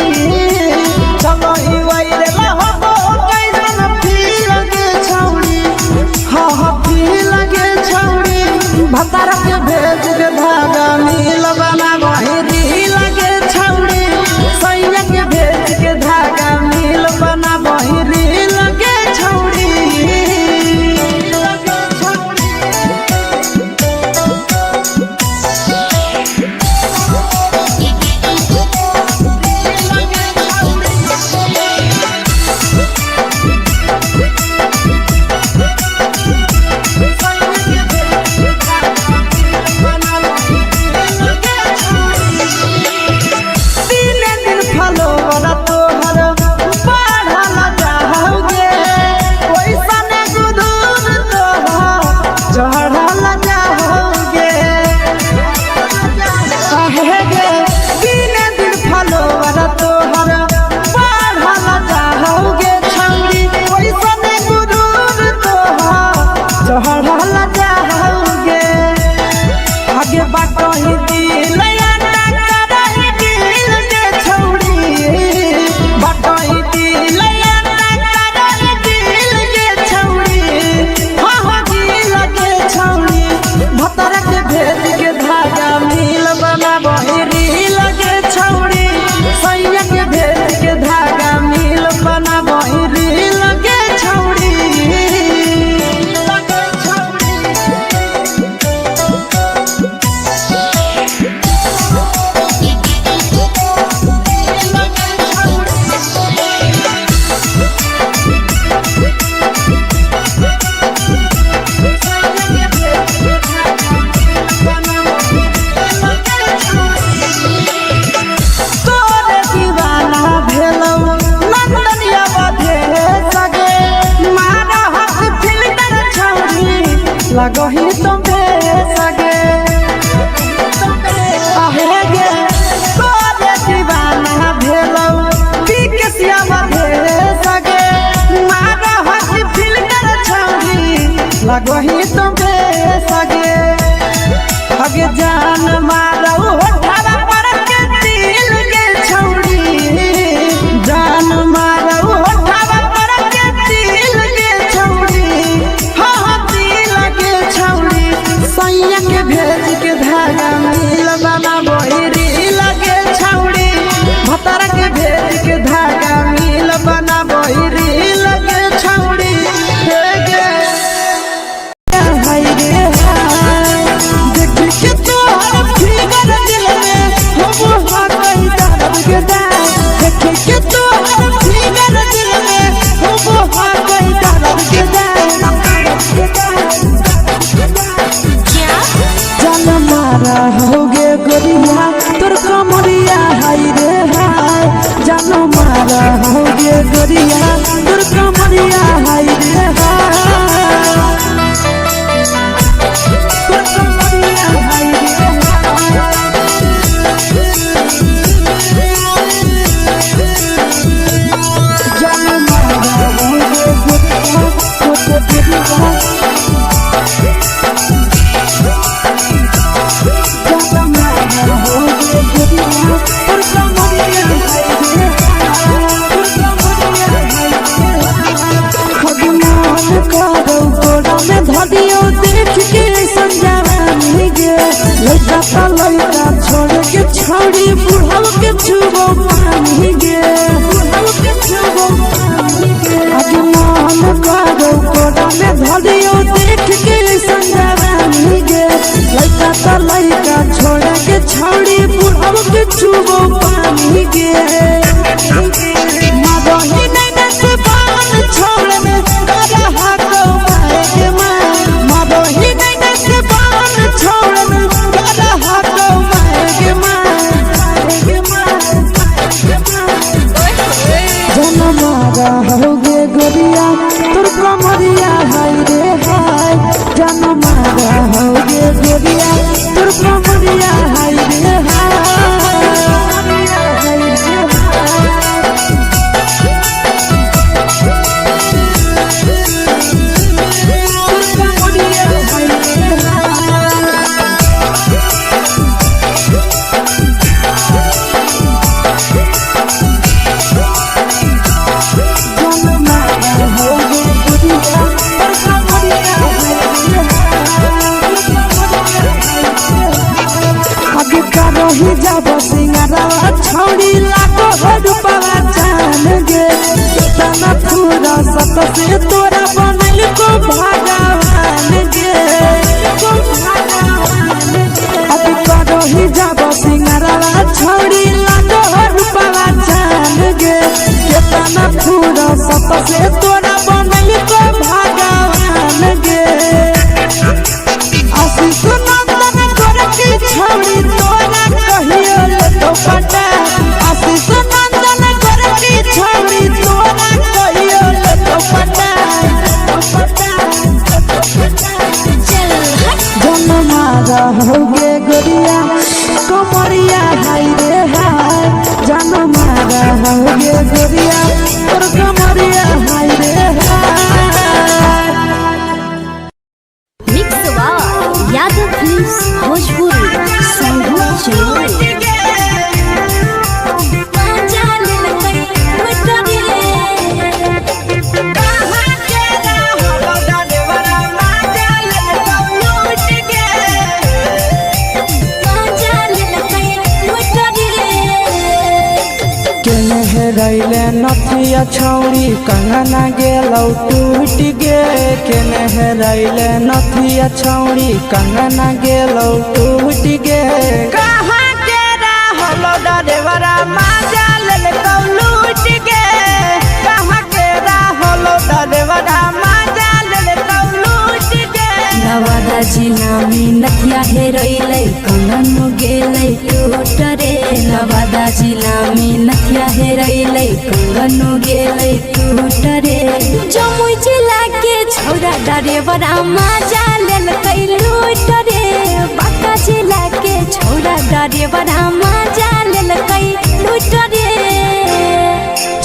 लगही तुम्हे सगे अगे जान मारो होठावा पर के दिल के छौड़ी जान मारो होठावा पर के दिल के छौड़ी हाँ दिल के छौड़ी सैया के भेज के धागा मिल बना बहिरी लगे छौड़ी भतर के भेज के धागा मिल बना बहिरी लगे छौड़ी हे गे हाय रे हाय देख के तोहर फिगर दिल में हम हो गई दर्द के दाग देख के तोहर फिगर दिल में हम हो गई दर्द के दाग जान मारा होगे गोरिया तोर कमरिया हाय रे हाय जान मारा होगे गोरिया तोर कमरिया हाय रे हाय तोर कमरिया हाय रे हाय जान मारा होगे गोरिया तोर कमरिया धदियो देख के संजानी गे लइका ता लइका छोड़ के छौड़ी बुढ़ाव के छुबो पानी गे बुढ़ाव के छुबो पानी गे आज मन करो कोड़ा में धदियो देख के संजानी गे लइका ता लइका छोड़ के छौड़ी बुढ़ाव के छुबो पानी गे मादही नहीं नस पान छोड़ में करा हाथो माए मादही नहीं नस पान छोड़ में करा हाथो माए जन मारा होगे गोरिया तोर कमरिया हाय रे हाय जन मारा होगे गोरिया तोर कमरिया हाय रे हाय ही जब सिंगारा छौड़ी लाखो रुपवा जान गे तना पूरा सत से तोरा बनल को भगवान गे अब करो ही जब सिंगारा छौड़ी लाखो रुपवा जान गे तना पूरा सत से तोरा बनल को भगवान गे आशीष नंदन कर के छौड़ी तोरा कहियो तो पटा आशीष नंदन कर के छौड़ी तोरा कहियो तो पटा जन मारा होगे गोरिया कमरिया हाय रे हाय जन मारा होगे गोरिया तोर कमरिया हाय रे हाय मिक्स वा यादव फिल्म्स भोजपुरी संगीत चैनल रैले नथिया छौड़ी कंगना गेलौ टूट गे केने रैले नथिया छौड़ी कंगना गेलौ टूट गे कहाँ के रहलो डरेवरा माजा लेलकौ लूट गे कहाँ के रहलो डरेवरा माजा लेलकौ लूट गे नवादा जिला में नथिया हेरैलै कंगन गेलै टूट रे नवादा जिला में नथिया हेरैलै कंगन गेलै टूट रे जमुई जिला के छौरा डरेवरा माजा लेलकै लूट रे बांका जिला के छौरा डरेवरा माजा लेलकै लूट रे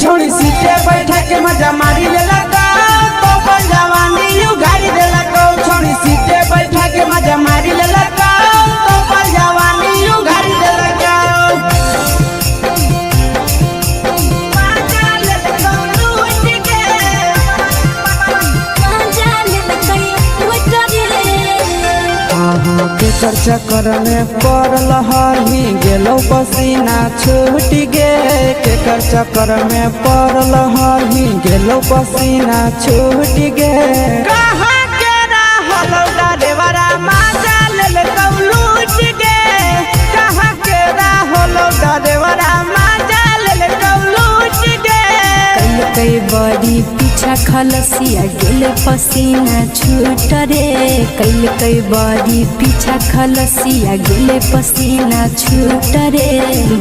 छोड़ी सीटे बैठा के मजा मारी लेलकौ तो जवानी यू गाड़ी देलकौ। चक्कर में पड़ल हही गेलो पसीना छूट गे केकर चक्कर में पड़ल हही गेलो पसीना छूट गे कहाँ के रहल डरेवरा माजा लेल लूट गे कहाँ के रहल डरेवरा माजा लेल लूट गे कई बड़ी पीछा खलसिया गेल पसीना छूट रे कई बड़ी पीछा खलसिया गेल पसीना छूट रे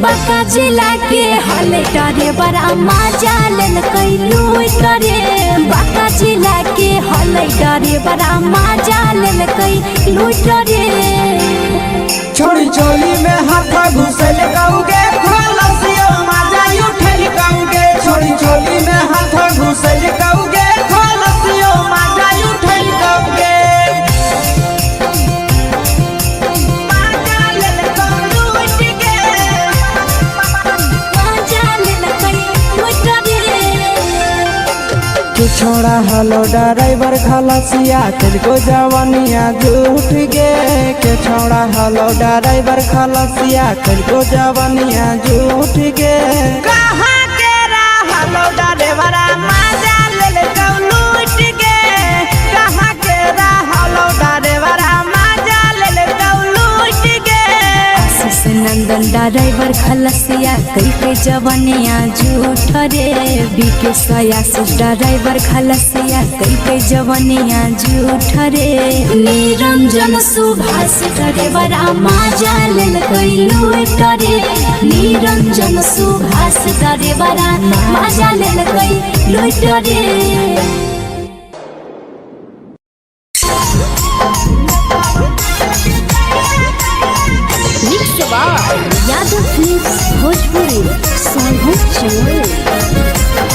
बांका जिला के हले डरे बड़ा मजा लेल कई लूट रे बांका जिला के हले डरे बड़ा मजा लेल कई लूट रे छोड़ी चोली में हाथ घुसल गाऊंगे खलसियो मजा उठल गाऊंगे छोड़ी चोली में हाथ घुसल गाऊंगे खलसियो मजा उठल गाऊंगे मजा लेल कई लूट गे मजा लेल कई लूट रे तू छोड़ा हलो ड्राइवर खलसिया तेरे जवानिया झूठ गे के छोड़ा हलो ड्राइवर खलसिया तेरे जवानिया झूठ गे कहाँ के रहलो ड्राइवर मजा लेल लूट गे कहाँ के रहलो ड्राइवर मजा लेल लूट गे आशीष नंदन ड्राइवर खलसिया कई जवानिया झूठ रे बीके आशीष ड्राइवर खलसिया कई जवानिया झूठ रे निरंजन सुभाष ड्राइवर मजा लेल कई लूट रे निरंजन सुभाष ड्राइवर मजा लेल कई लूट रे यादव फिल्म्स भोजपुरी सोनू चोर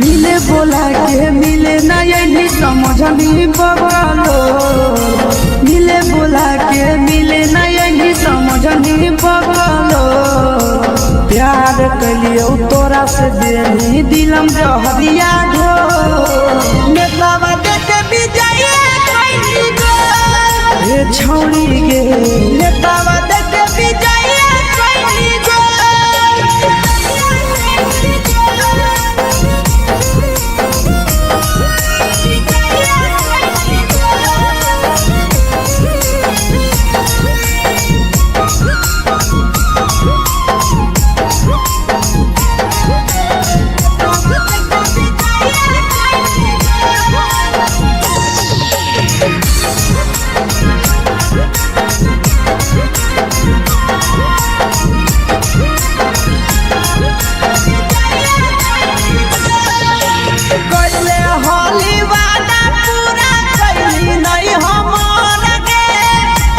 मिले बोला के मिले नहीं समझनी बगलो मिले बोला के मिले नहीं समझनी बगलो प्यार कलियो तोरा से देनी दिलम जहरिया ढो नेतावा देखे विजय कैली गो ए छौड़ी गे नेतावा देखे विजय कैली गो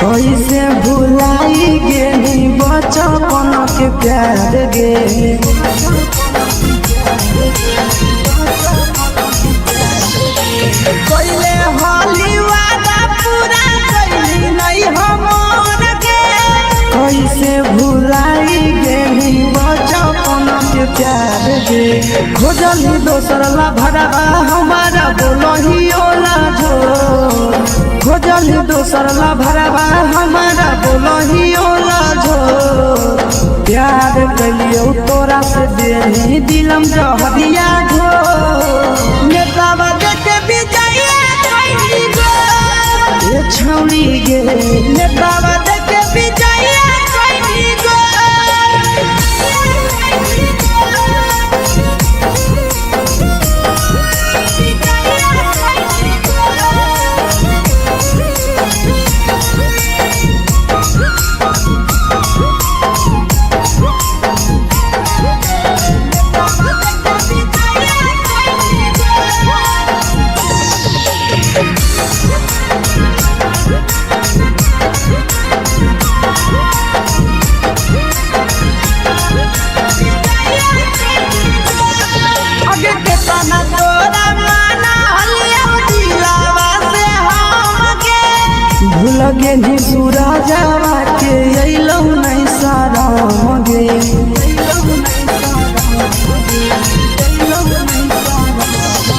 कैसे भुलाई गेली बचपन के प्यार गे कैले होली वादा पूरा कैली नहीं हमर गे कैसे भुलाई गेली बचपन के प्यार गे खोजली दोसर ला भरवा हमारा बोलही ओला जो खोजली दोसर ला भरवा हमारा बोलही ओला जो प्यार कलियो तोरा से देनी दिलम जहरिया ढो नेतावा देखे विजय कैली गो ए छौड़ी गे नेतावा देखे विजय कैली गो पेन्ही सूरा जावा के अइलौ नहीं साराम गे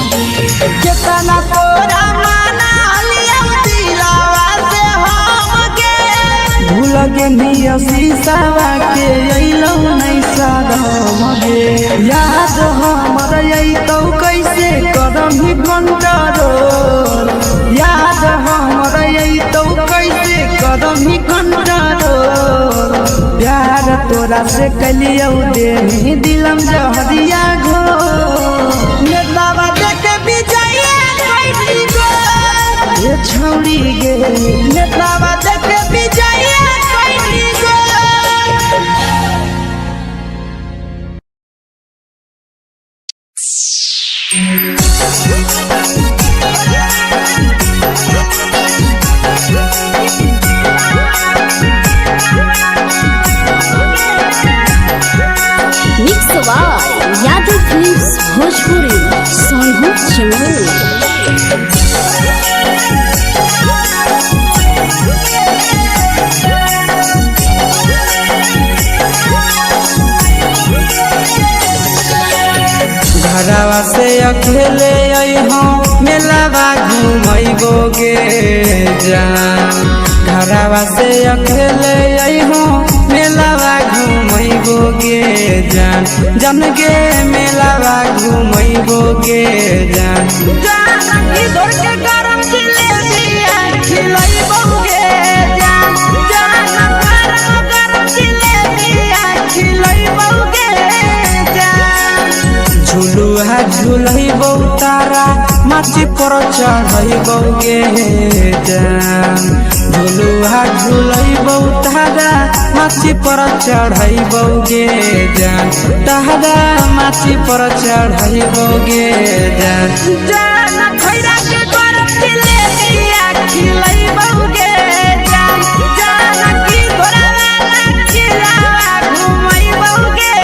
कितना तोरा माना लिया दिलावा से हम के भूल गे निया शीशावा के अइलौ नहीं साराम गे याद हमर अइतौ कैसे करम ही कंट्रोल याद हमर अइतौ कैसे करम ही कंट्रोल प्यार तोरा से कलियौ देही दिलम जहरिया घो नेतावा देखे विजय कैली गो ये छौड़ी गे नेतावा देखे विजय कैली गो mix by Yadav films Bhojpuri Sonu चमोली। घरवा से अकेले अइहो मेलावा घूमैबो गे जान घरवा से अकेले अइहो मेलावा घूमैबो गे जान जन गे मेलावा घूमैबो गे जान जान इधर के गरम जिलेबिया खिलैबो गे जान जान गरम जिलेबिया खिलैबो गे जान झुलुहा झुलैबो तारा माची पर चढ़ैबो गे जान झुलुहा झुलैबो तारा माची पर चढ़ैबो गे जान तारा माची पर चढ़ैबो गे जान जान खैरा के गरम जिलेबिया खिलैबो गे जान जान की घोड़ावाला खिलावा घुमैबो गे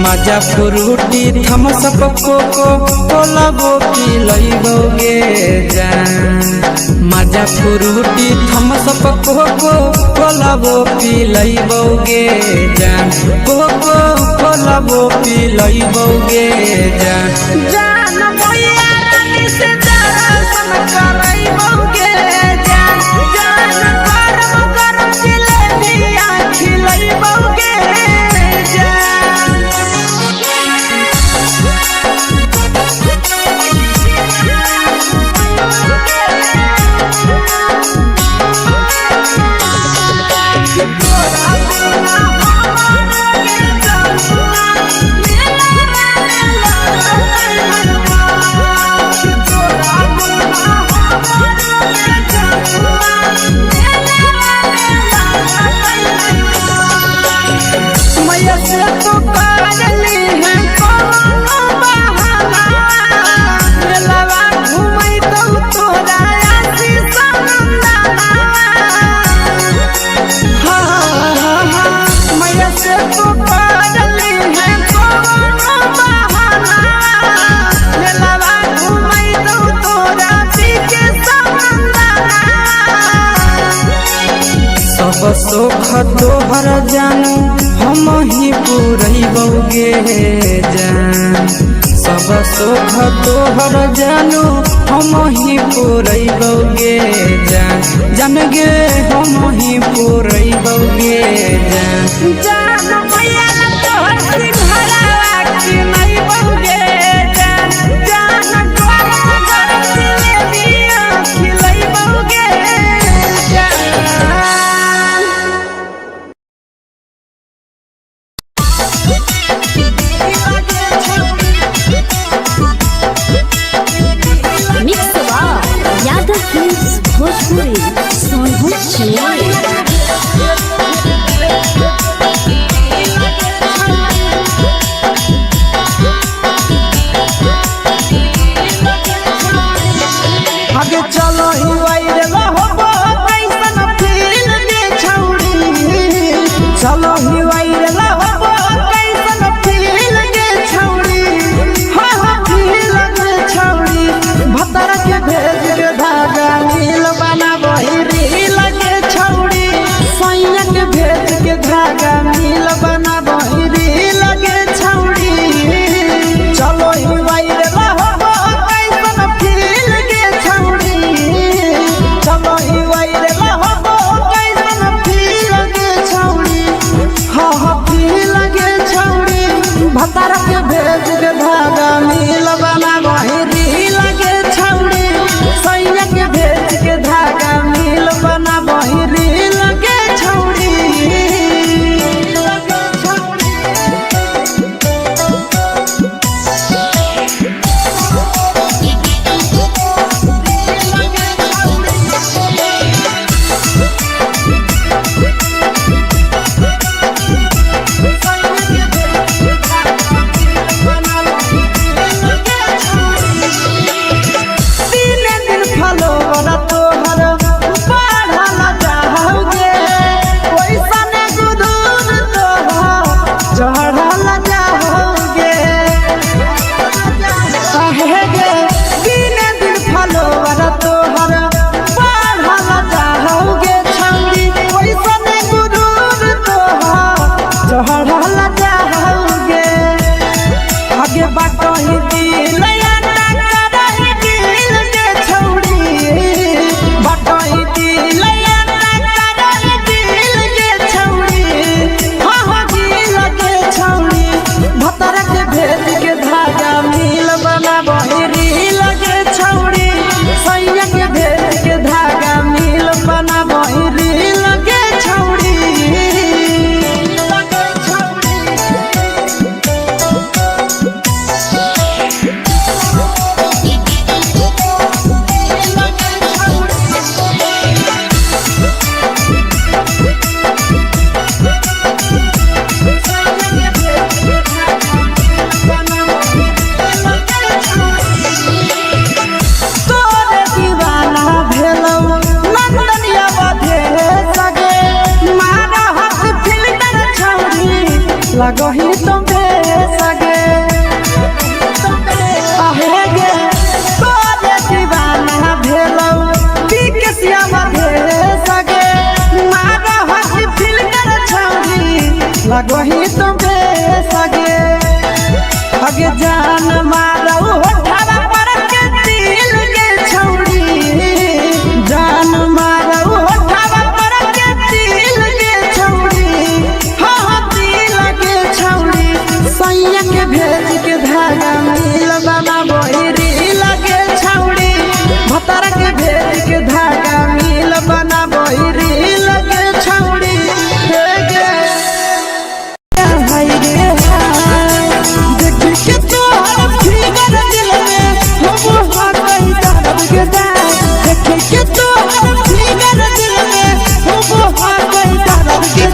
मजा फ्रूटी थम्स अप कोको कोलाबो पिलैबो गे जान मजा फ्रूटी थम्स अप कोको कोलाबो पिलैबो गे जान कोको कोलाबो पिलैबो गे जान जान भैया रानी से दर्शन करैबो गे जान जान गरम गरम जिलेबिया खिलैबो गे सुख तोहर जानू हम ही पुरैबौ गे जान सब सुख तोहर जानू हम ही पुरैबौ गे जान जान गे हम ही पुरैबौ गे जान मैया तोहर सिंघरावा की नहीं बहुगे जान द्वार ले दिया खिलई बहुगे मिक्स यादव फिल्म्स भोजपुरी सोनू चिड़िया आगे चलो ही वायरल होबो कैसन फील दे छौड़ी चलो ही वायरल होबो कैसन फील दे छौड़ी हा हा फील दे छौड़ी भतर के भेज के धागा नील बनाबो रील के छौड़ी सैया के भेज के धागा नील बनाबो रील के छौड़ी चलो ही वायरल होबो कैसन फील दे छौड़ी चलो ही वायरल होबो कैसन फील दे छौड़ी हा हा फील के छौड़ी भतर के भेज के धागा नील बनाबो रील के छौड़ी सैया के भेज के धागा नील बनाबो रील के छौड़ी लगही तुम्हे सगे आहे गे तोरे दीवाना भेलौ बिकसिया मधे सगे मारा हसी फिल्टर छौरी लगही तुम्हे सगे अगे जान मारौ होठवा पर के दिल के छौरी जान मारौ होठवा पर के दिल के छौरी हाँ दिल के छौरी सैया के भेज के धागा मिल बनाबो रील के छौरी भतर के भेज के धागा मिल बनाबो रील के छौरी हे गे हाय रे देख के तोहर फिगर दिल में हम हाथ दर्द के देख के तोहर फिगर दिल में हम हाथ दर्द के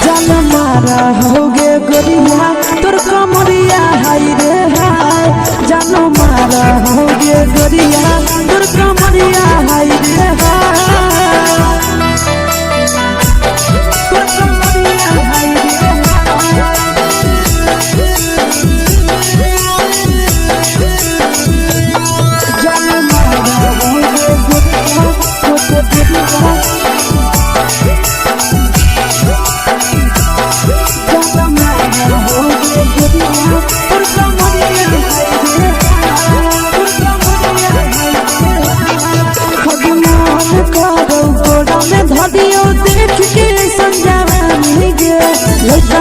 जान मारा होगे गोरिया तोर कमरिया हाय रे हाय जान मारा होगे गोरिया तोर कमरिया हाय रे हाय तोर कमरिया हाय रे जान मारा होगे गोरिया तोर कमरिया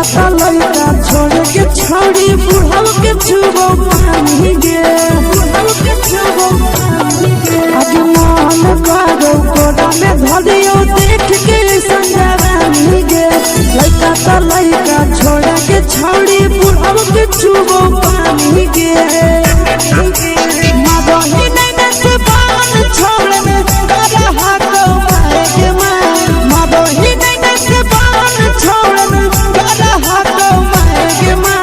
लड़का तो लड़का छोड़ के छौड़ी बुढ़ाव के छुबो पानी गे बुढ़ाव के छुबो पानी गे आज मन करो कोड़ा में धलियो देख के संजवानी गे लड़का तो लड़का छोड़ के छौड़ी बुढ़ाव के छुबो पानी गे मदही नहीं से बान छोड़ में करा हाथों मारे के मां मदही नहीं से बान छोड़ में करा हाथों मारे के मां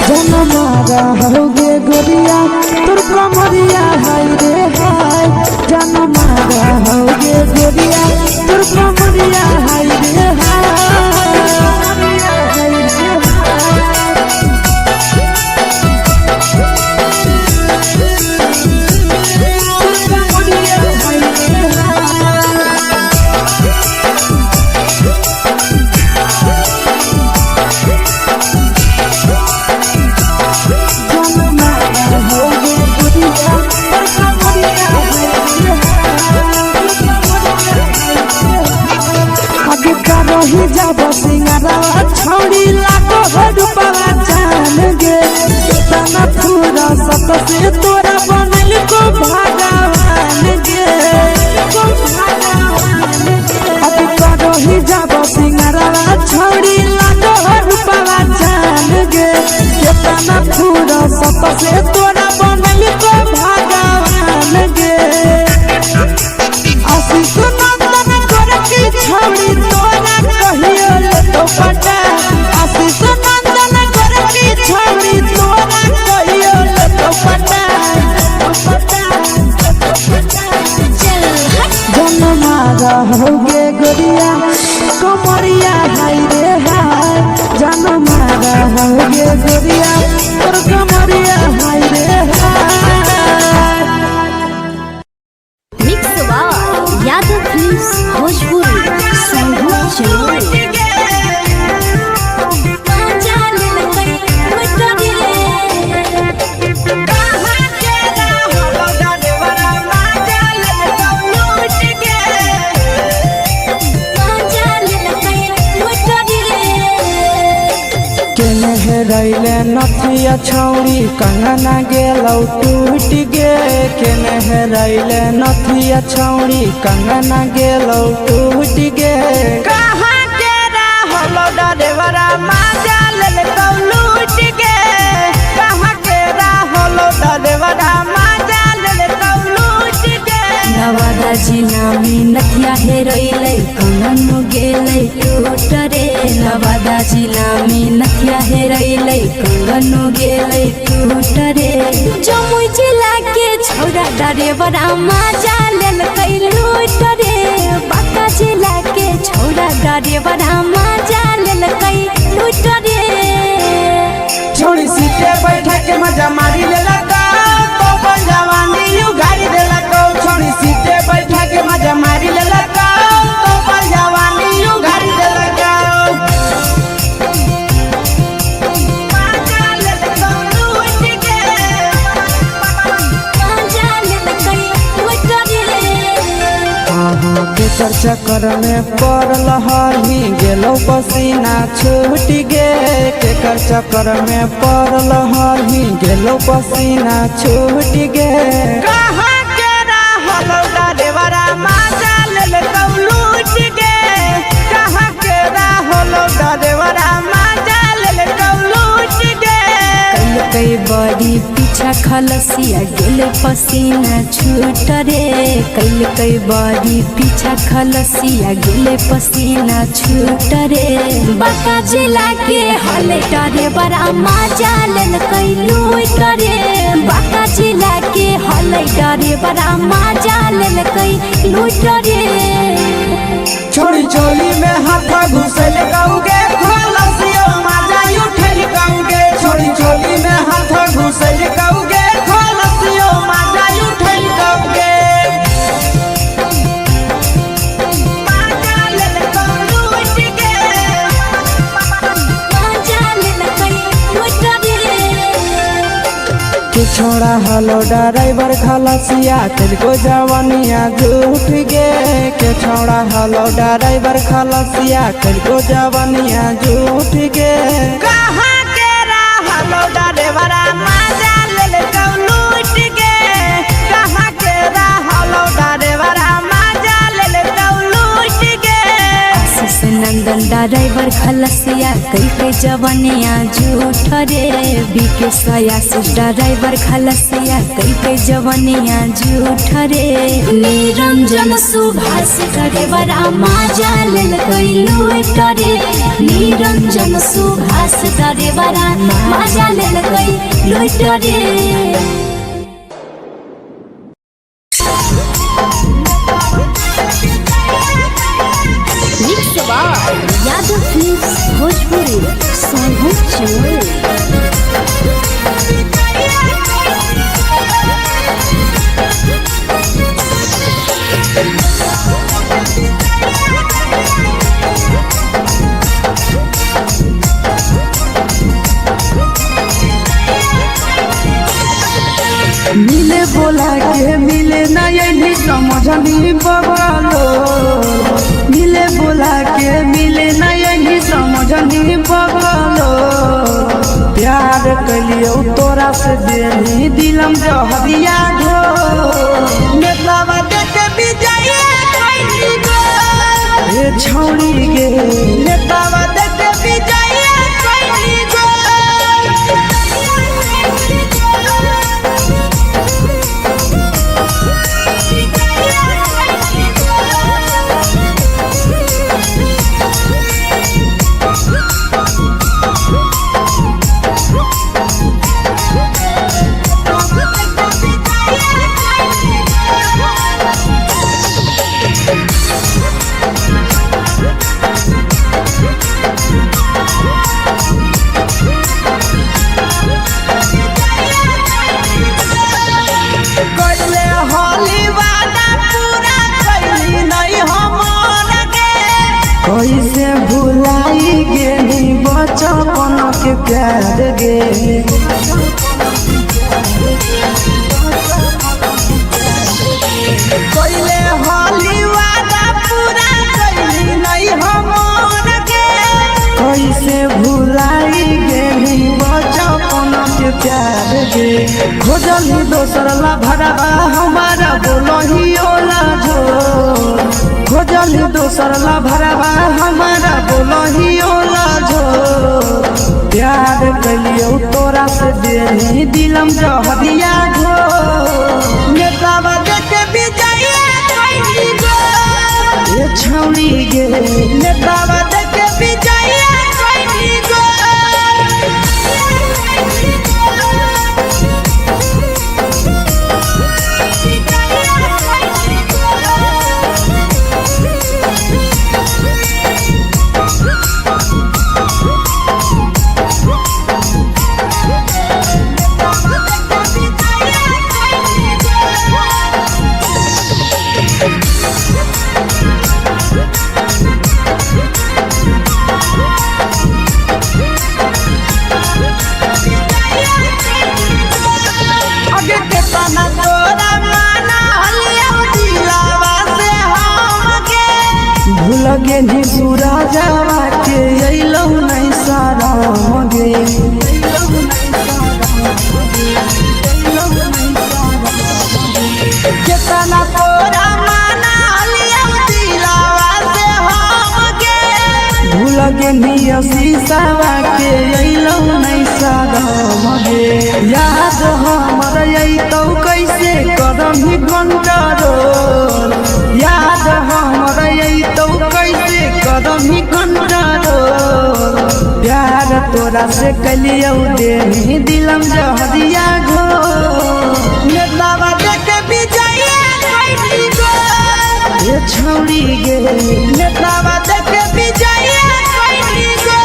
जनमारा होगे गोरिया तोर कमरिया हाय रे हाय जनमारा होगे गोरिया तोर कमरिया हाय रे हाय ही जब सिंगारा छौड़ी लाखो रुपया जान गे तना पूरा सत से तोरा बनल को भगवान गे अब करो ही जब सिंगारा छौड़ी लाखो रुपया जान गे तना पूरा सत से तोरा बनल को भगवान गे आशीष नंदन कर की छौड़ी तोरा कहियो ले तो पटा आशीष नंदन कर की छौड़ी तोरा कहियो ले तो पटा जनमारा होगे गोरिया कमरिया हाय रे हाय जनमारा होगे गोरिया तोर कमरिया हाय रे हाय mix by Yadav films Bhojpuri संगीत चैनल रैले नथिया छौड़ी कंगना गेलौ टूट गे केने रैले नथिया छौड़ी कंगना गेलौ टूट गे कहाँ के रहलो डरेवरा माजा लेलकौ लूट गे कहाँ के रहलो डरेवरा माजा लेलकौ लूट गे नवादा जिला में नथिया हेरोइले कंगन गेले टूट रे नवादा जिला में नथिया हेरोइले कंगन गेले टूट रे जमुई जिला के छौड़ा डरेवरा माजा लेलकै लूट रे बांका जिला के छौड़ा डरेवरा माजा लेलकै लूट रे छोड़ी सीटे बैठा के मजा मारी लेला तो जवानी यू गाड़ी देला छोड़ी सीटे बैठा के मजा मारी लेला तो जवानी यू गाड़ी देला केकर चक्कर में पड़ल हही गेलो पसीना छूट गे केकर चक्कर में पड़ल हही गेलो पसीना छूट गे कहाँ के रहलो डरेवरा माजा लेलकौ लूट गे कहाँ के रहलो डरेवरा माजा लेलकौ लूट गे कई बड़ी पीछा खलसिया गेल पसीना छूट रे कई बड़ी पीछा खलसिया गेल पसीना छूट रे बांका जिला के हले डरे बड़ा माजा लेलकै लूट रे बांका जिला के हले डरे बड़ा माजा लेलकै लूट रे छोड़ी चोली में हाथ घुसल गौगे खलसियो माजा उठल गौगे छोड़ी चोली में हाथ घुसल गौगे खलसियो माजा उठल गौगे माजा लेलकौ लूट गे माजा लेलकै लूट रे के छोड़ा हलो ड्राइवर खलसिया तेरे जवानिया झूठ गे के छोड़ा हलो ड्राइवर खलसिया तेरे जवानिया झूठ गे कहाँ के हलो ड्राइवर मजा ले लूट गे कहाँ के हलो ड्राइवर मजा ले लूट गे नंदन ड्राइवर खलसिया कई के जवानिया झूठ रे बीके आशीष ड्राइवर खलसिया कई के जवानिया झूठ रे निरंजन सुभाष ड्राइवर मजा ले लूट रे निरंजन सुभाष ड्राइवर मजा ले लूट रे यादव फिल्म्स भोजपुरी मिले बोला के मिले ना यही समझनी बगलो मिले बोला के मिले ना यही समझनी बगलो प्यार कलियो तोरा से देनी दिलम जहरिया घो नेतवा देखे विजय कैली गो ए छौड़ी गे नेतवा देखे विजय कैली गो कैसे भुलाई गेली बचपन के प्यार गे कैले होली वादा पूरा कैली नहीं हमर गे कैसे भुलाई गेली बचपन के प्यार गे खोजली दोसर ला भरवा हमारा बोलही ओला झो खोजली दोसर ला भरवा हमारा बोलही ओला झो प्यार कलियो तोरा से देनी दिलम जहरिया घो नेतवा देखे विजय कैली गो ए छौड़ी गे नेतवा देखे विजय कैली गो लगे नी सूरा जावा के अइलौ नहीं सारा गे केतना तोरा माना लिया दिलावा से हम गे भूल गे नी शीशावा के अइलौ नहीं सारा गे याद हमर अइतौ कैसे करही कंट्रोल याद हमर अइतौ कैसे करही कंट्रोल प्यार तोरा से कलियौ देनी दिलम जहरिया घो नेतवा देखे विजय कैली गो ए छौड़ी गे नेतवा देखे विजय कैली गो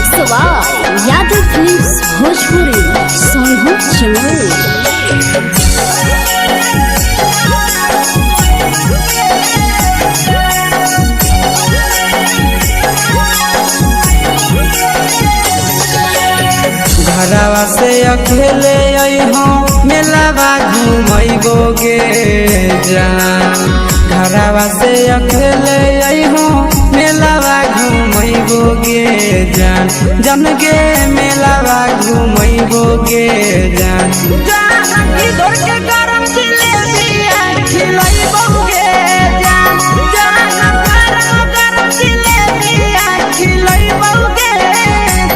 यादव फिल्म्स घरवा से अकेले अइहो मेलावा घूमैबोगे जान घरवा से अकेले अइहो मेलावा घूमैबोगे जान जन गे मेलावा घूमैबोगे जान जानकी दौड़ के गरम जिलेबिया खिलैबोगे जान गरम जिलेबिया खिलैबोगे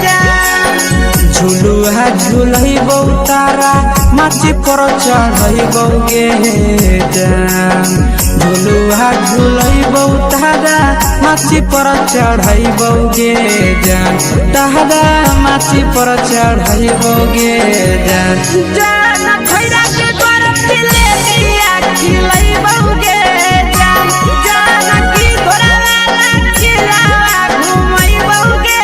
जान झुलुहा झुलैबो तारा माची पर चढ़ैबोगे जान झुलुहा झुलैबो तारा माची पर चढ़ैबोगे जान तारा माची पर चढ़ैबोगे जान जान खैरा के गरम जिलेबिया खिलैबोगे जान जानकी घोड़ावाला खिलावा घुमैबोगे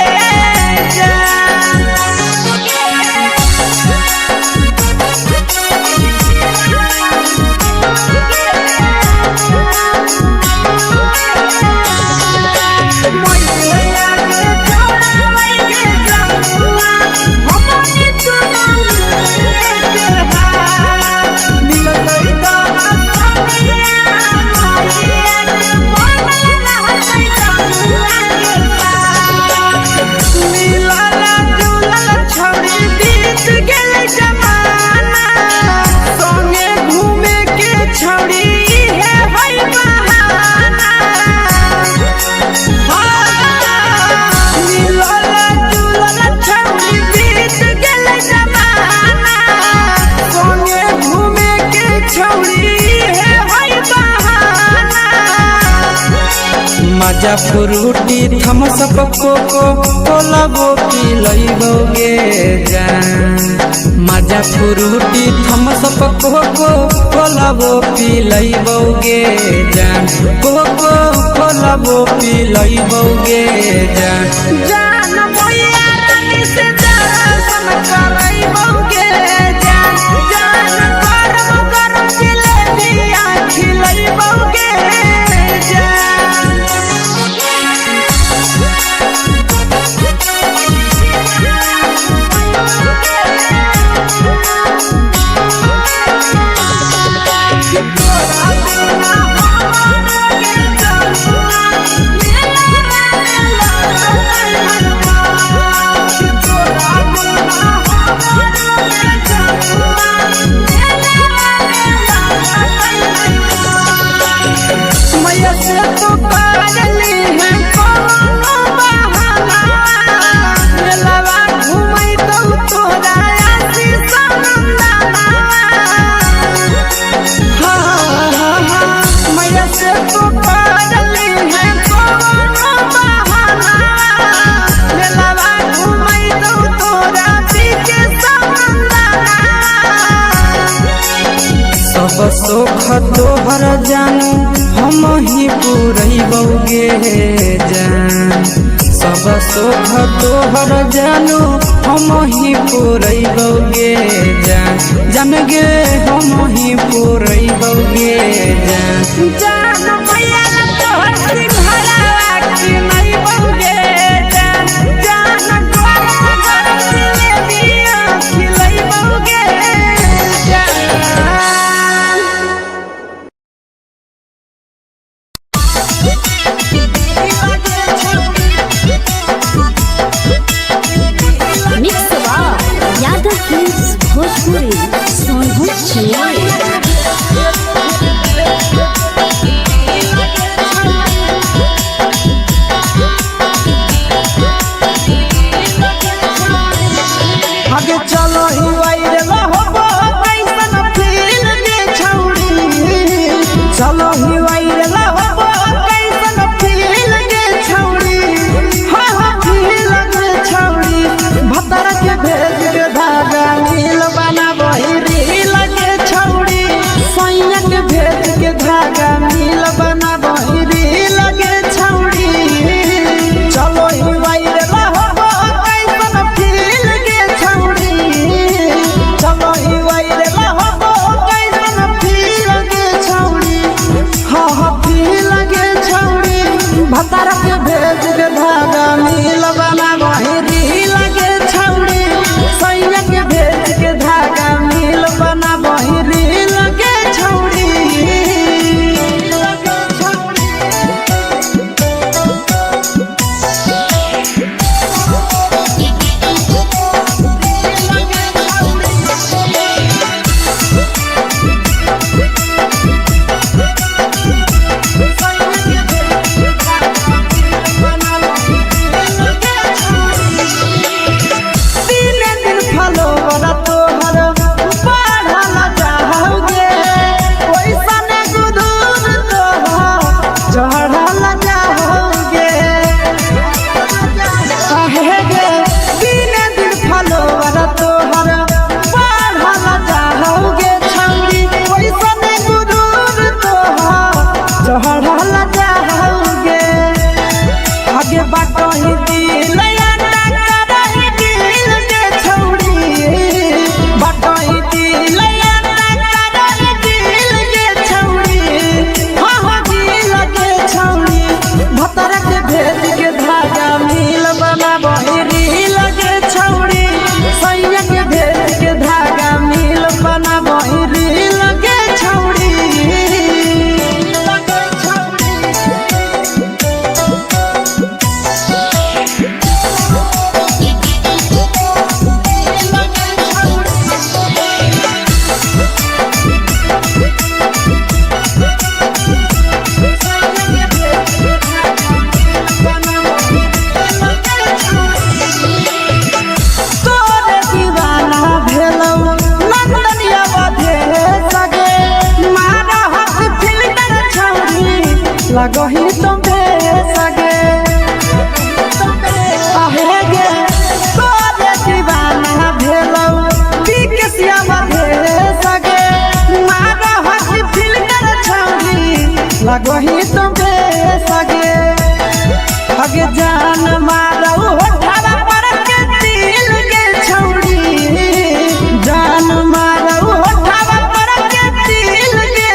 मजा फ्रूटी थम्सअप कोको कोलाबो पिलैबोगे जान मजा फ्रूटी थम्सअप कोको कोलाबो पिलैबोगे जान कोको कोलाबो पिलैबोगे जान जान मोया रानी से दर्शन करैबोगे जान गरम जिलेबिया खिलैबोगे सब सुख तोहर जानू हम ही पूरैबोगे जान सब सुख तोहर जानू हम ही पूरैबोगे जान जन गे हम ही पूरैबोगे जान जान भैया तोहर सिंघरावा खिलैबोगे जान गरम जिलेबिया खिलैबोगे यादव फिल्म्स भोजपुरी सोनू छिया आगे चलो ही वायरल होबो कैसन फील दे छौड़ी चलो ही वायरल होबो कैसन फील दे छौड़ी हां फील दे छौड़ी भतर के भेज के धागा नील बना बहिरी लगे छौड़ी सैया के भेज के धागा नील बना बहिरी लगे छौड़ी चलो ही वायरल होबो कैसन फील दे छौड़ी चलो ही वायरल होबो कैसन फील दे छौड़ी हां फील दे छौड़ी भतर के भेज के धागा नील बना बहिरी लगे छौड़ी सैया जाओगे कहेगे दिन दिन फलोवर तोहर बढ़ल जाओगे छौरी वैसन गुरूर तोहर चढ़ल जाओगे आगे बाटही दिल लगही तुम्हे सगे अहेगे तोरे दीवाना भेलौ बिकसिया बधे सगे मारा हसी फिल्टर छौरी लगही तुम्हे सगे अगे जान मारौ होठवा पर के दिल के छौरी जान मारौ होठवा पर के दिल के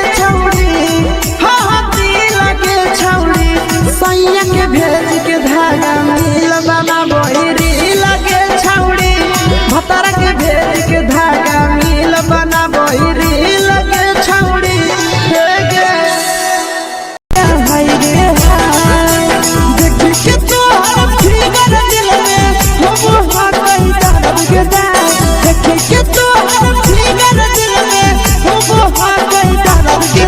छौरी सैया के भेज के धागा मिल बना बहिरी लगे छौड़ी भतरा के भेज के धागा मिल बना बहिरी लगे छौड़ी देखी के तोहर फिगर दिल में हम कहीं दर्द के जाए देखी के तोहर फिगर दिल में हम कहीं दर्द के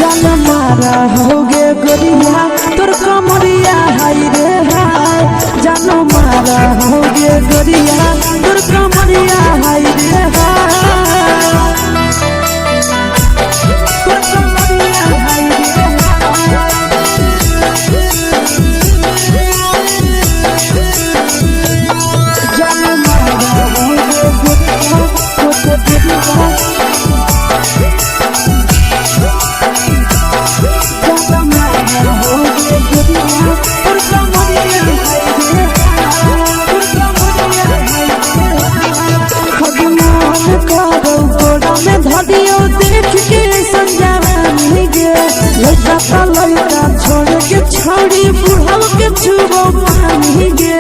जान मारा होगे गोरिया तोर कमरिया हाय रे हाय जान मारा होगे गोरिया तोर कमरिया हाय रे हाय तोर कमरिया हाय रे जान मारा होगे गोरिया तोर कमरिया लड़का छोड़ के छोड़ी बुढ़ाव के छुबो पानी गे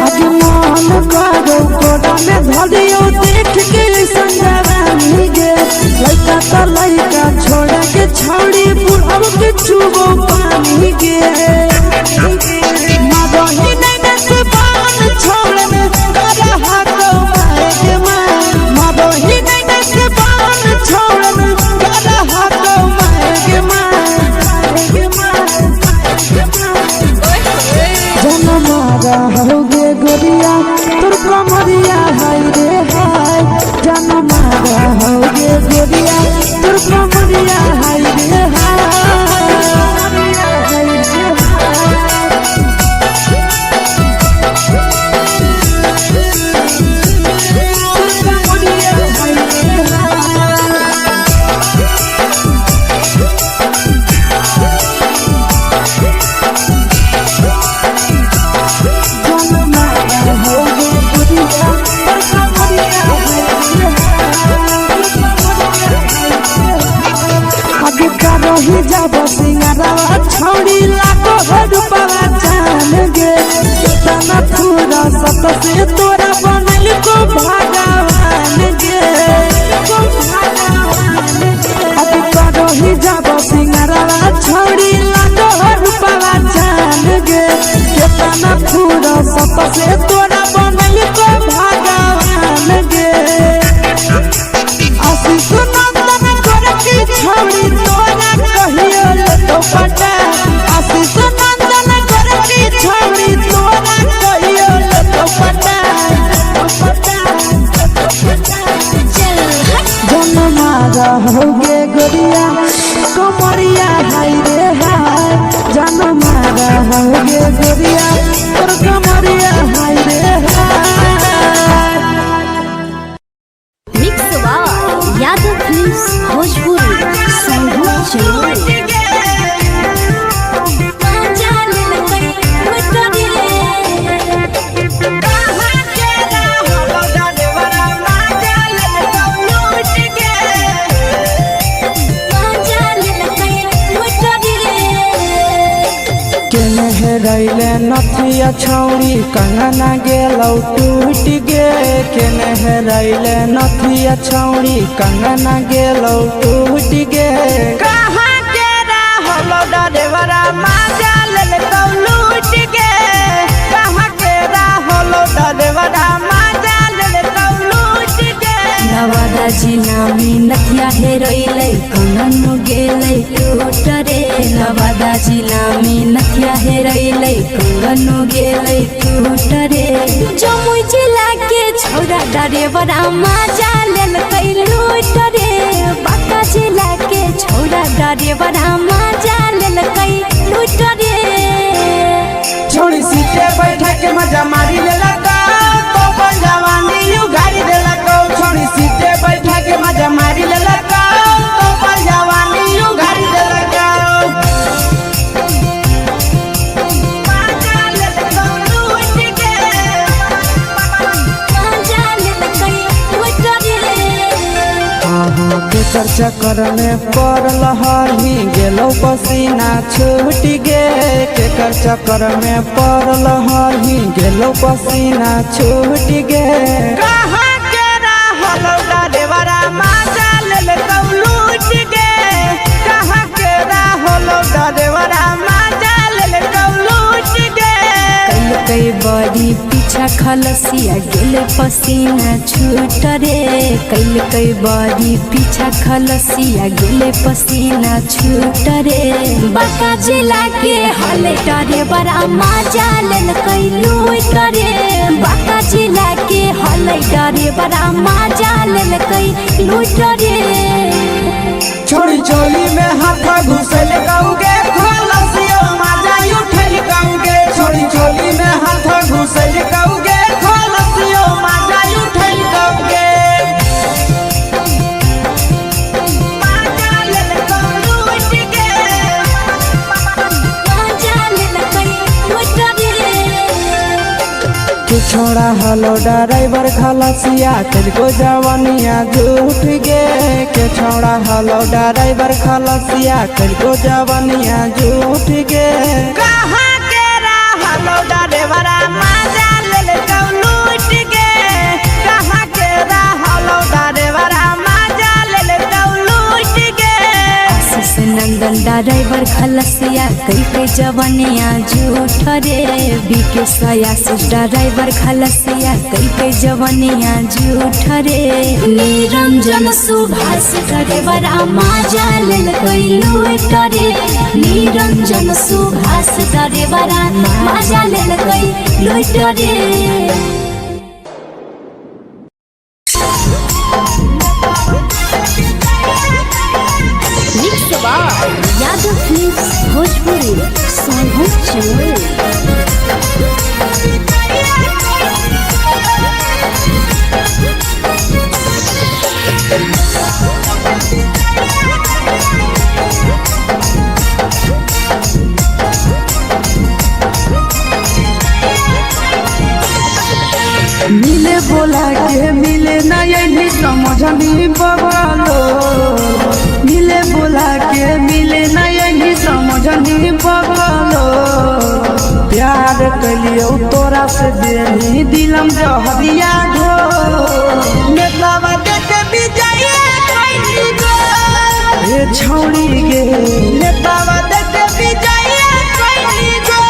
आज मन करो कोड़ा में धरियो देख के संजवानी गे लड़का छोड़ के छोड़ी बुढ़ाव के छुबो पानी गे मगही नहीं से बान छोड़ में करा हाथो मारे के मां मगही नहीं से बान छोड़ में करा हाथो मारे के मां जन मारा होगे गोरिया तोर कमरिया हाय रे हाय जन मारा होगे गोरिया तोर कमरिया हाय रे रही जब सिंगारवा छोड़ी लाखों रुपया जान गे कितना पूरा सत से तोरा बनल को भगवान गे अब रही जब सिंगारवा छोड़ी लाखों रुपया जान गे कितना पूरा सत से तोरा बनल को भगवान गे आशीष नंदन करके छोड़ी तोरा कहियो तो पटा आशीष नंदन करके छोड़ी तोरा कहियो तो पटा मारा होगे गोरिया कमरिया हाय रे हाय जान मारा होगे गोरिया और कमरिया हाय रे हाय। Mix by Yadav films Bhojpuri संगीत चलो रैले नथिया छौरी कंगना गेलौ टूट गे केने रैले नथिया छौरी कंगना गेलौ टूट गे कहाँ के रहलो डरेवरा माजा लेलकौ लूट गे कहाँ के रहलो डरेवरा माजा लेलकौ लूट गे नवादा जिला में नथिया हेरोइले कंगन गेलै टूट रे नवादा जिला में नथिया हेरोइले कंगन गेलै टूट रे जमुई जिला के छौरा डरेवरा माजा लेलकै लूट रे बांका जिला के छौरा डरेवरा माजा लेलकै लूट रे छोड़ी सीटे बैठा के मजा मारी लेलकौ तो अपन जवानी उगारी देलकौ छोड़ी सीटे बैठा के मजा मारी लेलकौ तो अपन जवानी उगारी देलकौ माजा लेलकौ लूट गे माजा लेलकै लूट रे केकर चक्कर में पड़ल हही गेलौ पसीना छूट गे केकर चक्कर में पड़ल हही गेलौ पसीना छूट गे कहाँ के रहलो डरेवरा माजा लेलकौ लूट गे कहाँ के रहलो डरेवरा माजा लेलकौ लूट गे कई बड़ी पीछा खलसिया गेल पसीना छूट रे कई बड़ी पीछा खलसिया गेल पसीना छूट रे बांका जिला के हले डरे बड़ा माजा लेलकै लूट रे बांका जिला के हले डरे बड़ा माजा लेलकै लूट रे छोड़ी चोली में हाथ घुसल गौगे खलसियो माजा उठल गौगे छोड़ी चोली में हाथ घुसल गौगे खलसियो माजा उठल गौगे माजा लेलकौ लूट गे माजा लेलकै लूट रे तू छोड़ा हलो ड्राइवर खलसिया तेरे जवानिया झूठ गे के छोड़ा हलो ड्राइवर खलसिया तेरे जवानिया झूठ गे कहाँ के रहलो डरेवरा माजा लेलकौ लूट गे कहाँ के रहलो डरेवरा माजा लेलकौ लूट गे आशीष नंदन ड्राइवर खलसिया कई जवनिया झूठ रे बीके आशीष ड्राइवर खलसिया कई जवनिया झूठ रे निरंजन सुभाष ड्राइवरा माजा लेलकै लूट रे निरंजन सुभाष ड्राइवरा माजा लेलकै लूट रे mix by Yadav films Bhojpuri संगीत चलो मिले बोला के मिले ना यही समझनी बगलो मिले बोला के मिले ना यही समझनी बगलो प्यार कलियो तोरा से देनी दिलम जहरिया घो नेतावा देखे विजय कैली गो ए छौड़ी गे नेतावा देखे विजय कैली गो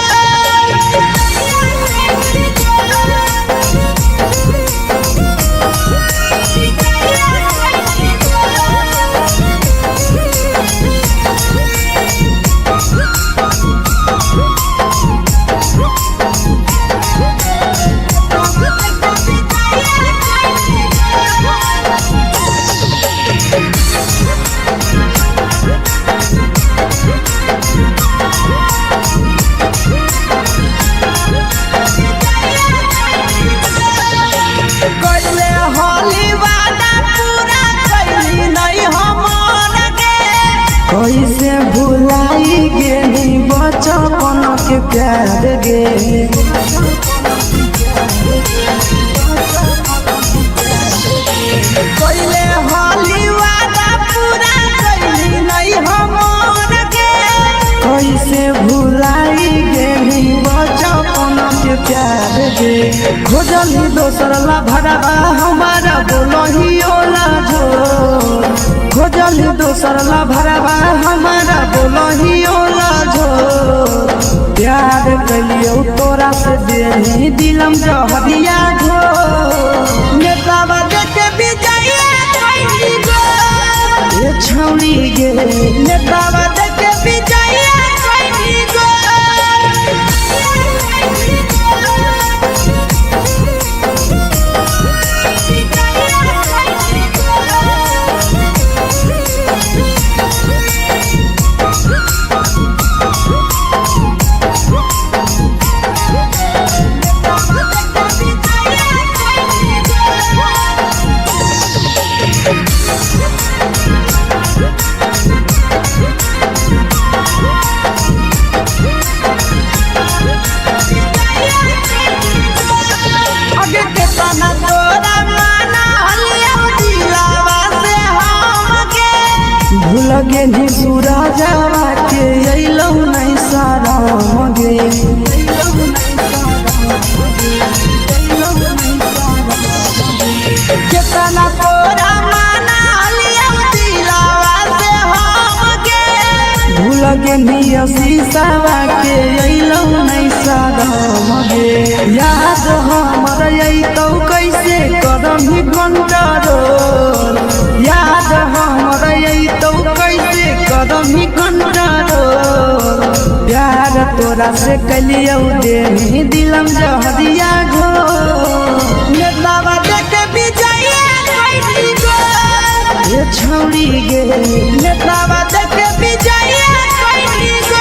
कैसे भुलाई गेली बचपन के प्यार गे पहले होली वादा पूरा कैली नहीं हमर के कैसे भुलाई गेली बचपन के प्यार गे खोजली दोसर ला भरवा हमारा बोलही ओला जो खोजली दोसर ला भरवा हमारा बोलही ओला जो प्यार कलियो तोरा से देनी दिलम जहरिया घो नेतावा देखे विजया कैली गो ये छौड़ी गे नेतावा देखे विजया कैली गो आगे के तना तोरा माना हलिया दिलावा से हमके भूल गेली सूरजवा के अइलौ नहीं सारा मगे केतना तोरा माना हलिया दिलावा से हमके भूल गेली शीशवा के अइलौ नहीं सारा मगे याद हमर अइतौ कैसे करही कंट्रोल याद हमर अइतौ कैसे करही कंट्रोल प्यार तोरा से कलियौ देनी दिलम जहरिया घो नेतावा देखे विजया कैली गो ये छौड़ी गे नेतावा देखे विजया कैली गो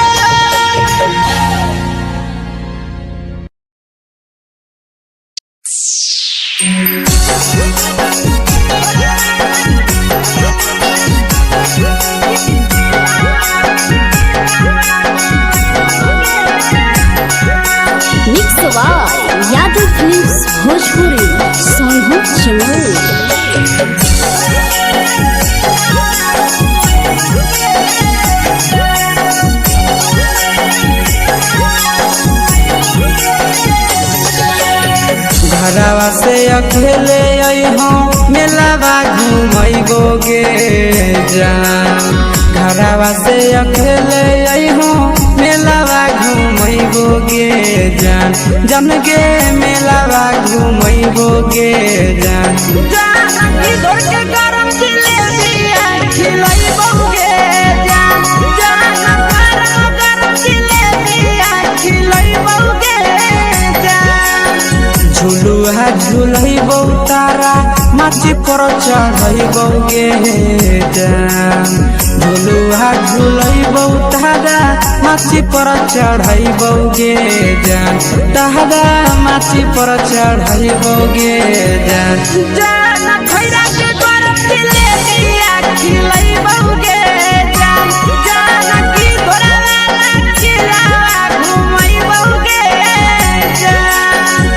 मिक्स आवाज यादव फिल्म्स भोजपुरी सोनू चमोली। घरवा से अकेले अइहो मेलावा घूमैबो गे जान घरवा से अकेले अइहो मेलावा घूमैबो गे जान जन गे मेलावा घूमैबो गे जान जान की दौड़ के गरम जिलेबिया खिलैबो गे जान जान गरम जिलेबिया खिलैबो गे जान झुलुहा झुलैबो तारा माची पर चढ़ैबो गे जान झुलुहा झुलैबो तारा माची पर चढ़ैबो गे जान तारा माची पर चढ़ैबो गे जान जान खैरा के गरम जिलेबिया खिलैबो गे जान जान की घोड़ा वाला खिलावा घुमैबो गे जान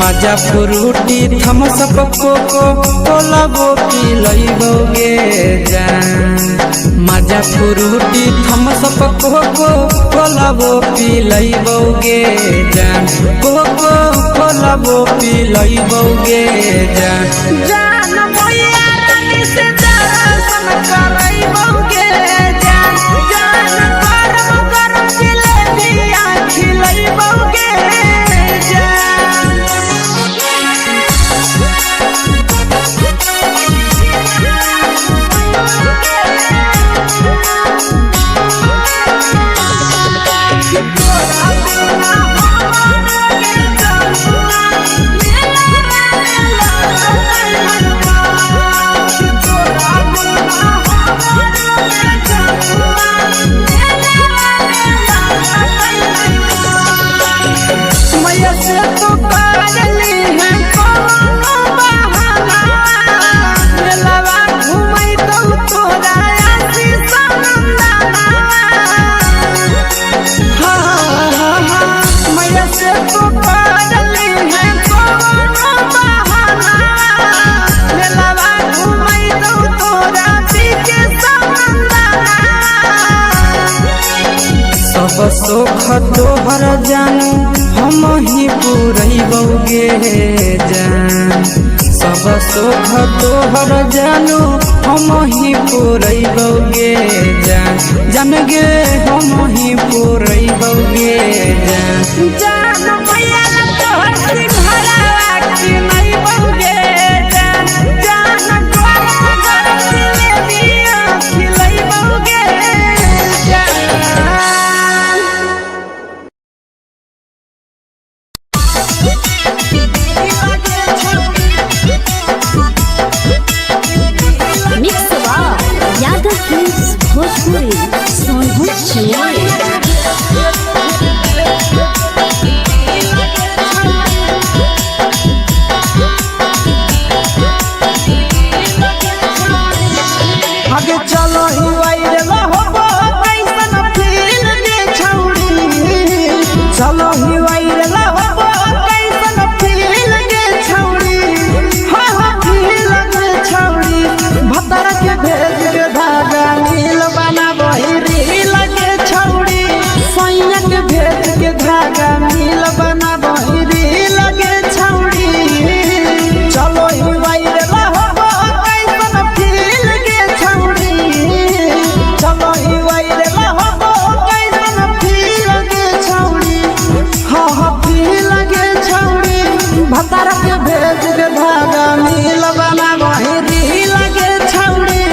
माजा फ्रूटी थम्स अप कोको कोला वो पी लइबोगे जान माजा फ्रूटी थम्स अप कोको कोला वो पी लइबोगे जान कोको कोला वो पी लइबोगे जान जान मोया रानी से दर्शन करइबोगे जान जान गरम गरम जिलेबिया खिलइबोगे जान मैया से तो पागली है कोनो बहाना मेलावा घूमै तो तोरा आसी सनंदना मैया से तो पागली है कोनो बहाना मेलावा घूमै तो तोरा पीके सनंदना सब सुख तोहर जानू हम ही पूरइबोगे जान सब सुख तोहर जानू हम ही पूरइबोगे जान जान गे हम ही पूरइबोगे जान जान मैया तोहर सिंघरावा खिलइबोगे जान जान गरम गरम जिलेबिया खिलइबोगे जान मिक्स यादव फिल्म्स भोजपुरी सोनभद्र चेन्नई। आगे चलो ही वायरल होबो कैसन फील दे छौड़ी चलो ही वायरल होबो कैसन फील दे छौड़ी हाँ फील दे छौड़ी भतर के भेज के धागा नील बना बहिरी लगे छौड़ी सैया के भेज के धागा नील बना बहिरी लगे छौड़ी चलो ही वायरल होबो कैसन फील के छौड़ी चलो ही वायरल होबो कैसन फील के छौड़ी हाँ फील के छौड़ी भतर के भेज के धागा नील बना बहिरी लगे छौड़ी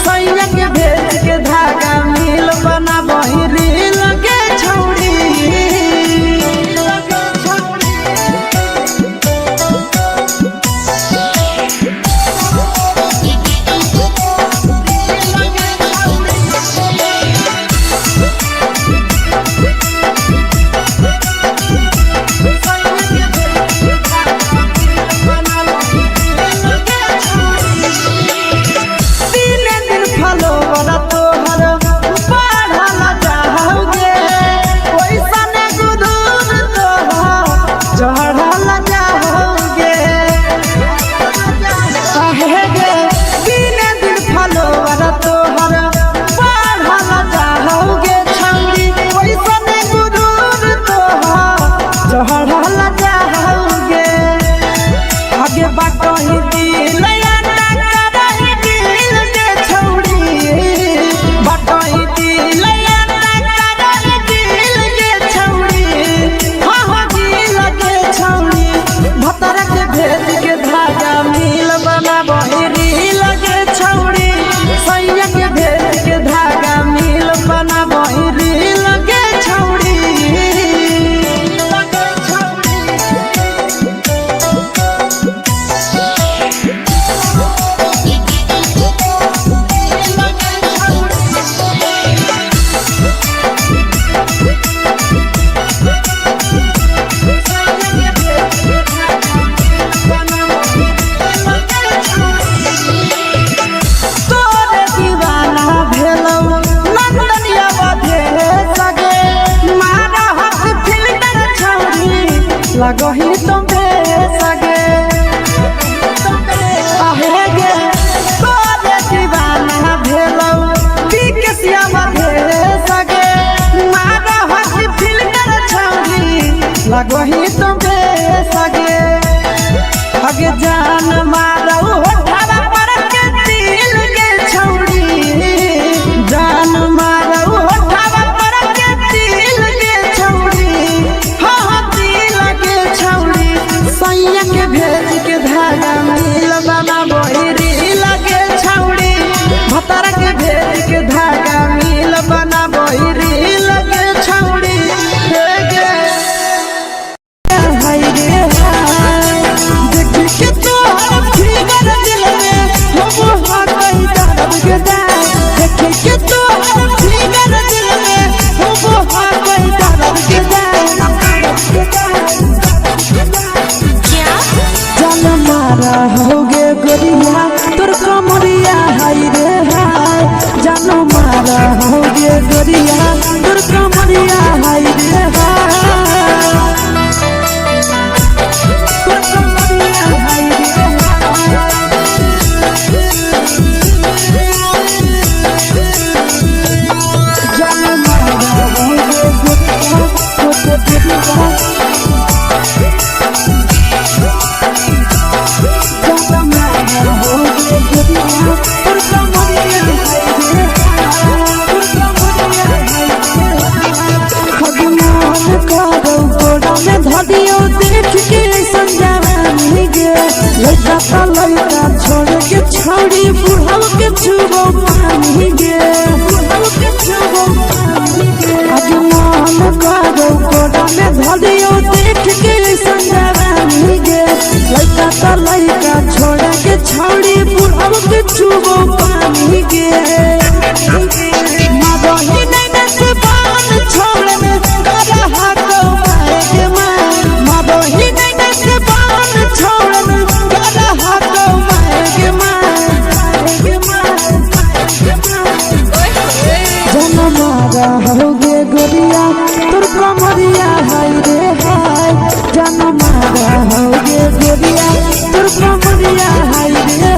सैया के भेज के धागा नील बना बहिरी लगे छौड़ी तीने दिन फलोवर तोहर बढ़ल जाओगे ओइसन गुरूर तोहर चढ़ल जाओगे काहे गे तीने दिन फलोवर तोहर बढ़ल जाओगे छौड़ी ओइसन गुरूर तोहर चढ़ल जाओगे आगे बाटही दिल करही दिल के छौड़ी बाटही दिल करही दिल के छौड़ी हाँ दिल के छौड़ी भतर के भेज के धागा मिल बना बहिरी लगे छौड़ी सैया के भेज के धागा मिल बना बहिरी लगे छौड़ी लगे छौड़ी तोरे दीवाना भेलौ नंदनिया बधे सगे मारा हाथ फिल्टर छौड़ी लगही तो बेस लगो ही तो बेसगे अगे जान मारो होठावा पर के दिल के छौड़ी जान मारो होठावा पर के दिल के छौड़ी हाँ दिल के छौड़ी सैया के भेज के धागा मिल बना बोरी लगे छौड़ी भतर के भेज के धागा मिल बना बोरी लगे छौड़ी होगे गोरिया तोर कमरिया हाय रे हाय जानो मारा होगे गोरिया तोर कमरिया हाय रे हाय तोर कमरिया हाय रे जानो मारा होगे गोरिया तोर कमरिया धदियो देख के समझावे गे लड़का का लड़का छोड़ के छौड़ी बुढ़ाव के छुबो पानी गे बुढ़ाव के छुबो पानी गे आज मन करो कोड़ा में धदियो देख के समझावे गे लड़का का लड़का छोड़ के छौड़ी बुढ़ाव के छुबो पानी गे मगही नहीं न से बान छोड़ में करा हाथ होगे गोरिया तोर कमरिया हाय रे हाय जानो मारा होगे गोरिया तोर कमरिया हाय रे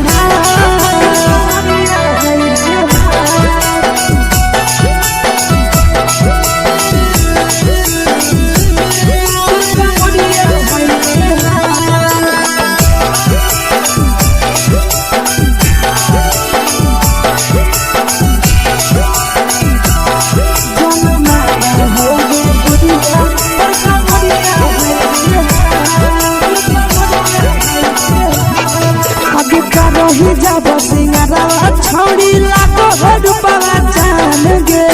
रही जब सिंगारा छौड़ी लाखो रुपया जान गे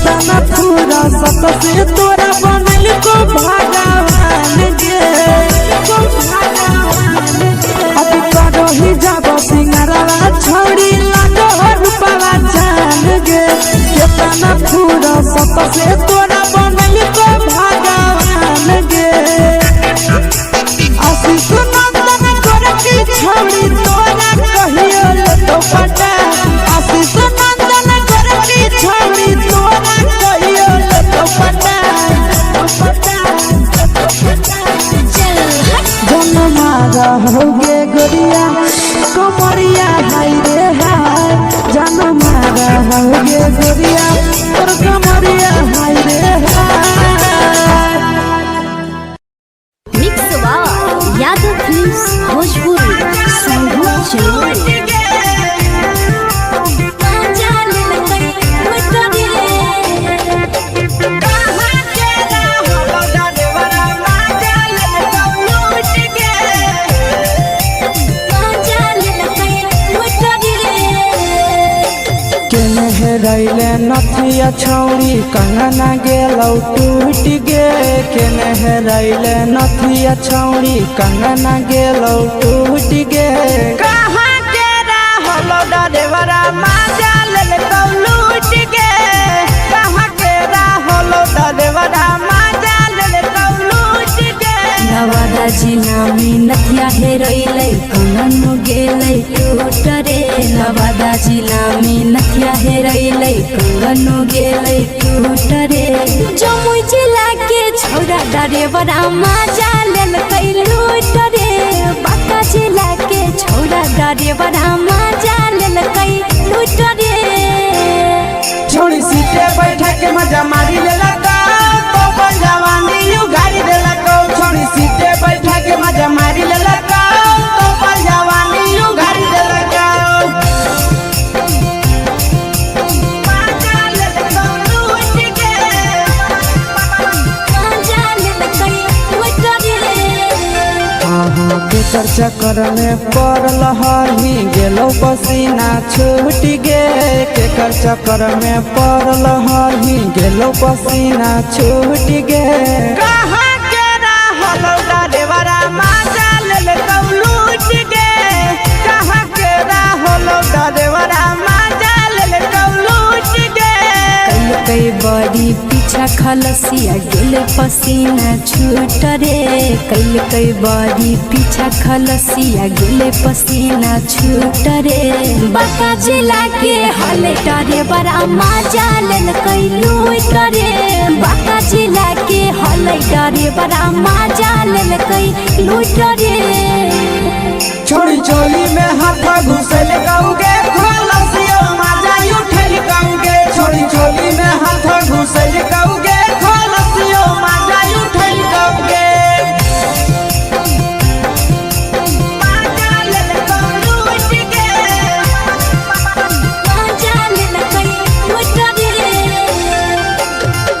तना पूरा सत से तोरा बनल को भगवान गे अब रही जब सिंगारा छौड़ी लाखो रुपया जान गे तना पूरा सत से तोरा बनल को भगवान गे आशीष नंदन करके छौड़ी तोरा कहियो तो पटा आशीष नंदन करके छौड़ी तोरा कहियो तो पटा जन मारा होगे गोरिया कमरिया हाय रे हाय जन मारा होगे गोरिया तोर कमरिया हाय रे हाय मिक्स यादव फिल्म्स भोजपुरी संगीत चलो रैले नथिया छौड़ी कंगना गेलौ टूट गे केने हेरैले नथिया छौड़ी कंगना गेलौ टूट गे कहाँ के रहलो डरेवरा माजा लेलकौ लूट गे कहाँ के रहलो डरेवरा माजा लेलकौ लूट गे नवादा जिला में नथिया हेरैले कंगन गेलै टूट रे नवादा जिला में नथिया हेरैले कंगन गेलै टूट रे जमुई जिला के छौड़ा डरेवरा माजा लेलकै लूट रे बांका जिला के छौड़ा डरेवरा माजा लेलकै लूट रे छोड़ी सीटे बैठा के मजा मारी लेलका तो जवानी यू गाड़ी देलको केकर चक्कर में पड़ल हही गेलो पसीना छूट गे केकर चक्कर में पड़ल हही गेलो पसीना छूट गे कहाँ के रहलो डरेवरा माजा ले लूट गे कहाँ के रहलो डरेवरा माजा ले लूट गे कई बड़ी पीछा खलसिया गेल पसीना छूट रे कई बड़ी पीछा खलसिया गेल पसीना छूट रे बाका जिला के हले डरे बड़ा मजा लेल कई लूट रे बाका जिला के हले डरे बड़ा मजा लेल कई लूट रे छोड़ी चोली में हाथ घुसल गाऊंगे खलसिया मजा उठल गाऊंगे छोड़ी चोली में हाथ घुसल गाऊंगे खलसिया मजा उठल गाऊंगे मजा लेल कई लूट गे मजा लेल कई लूट रे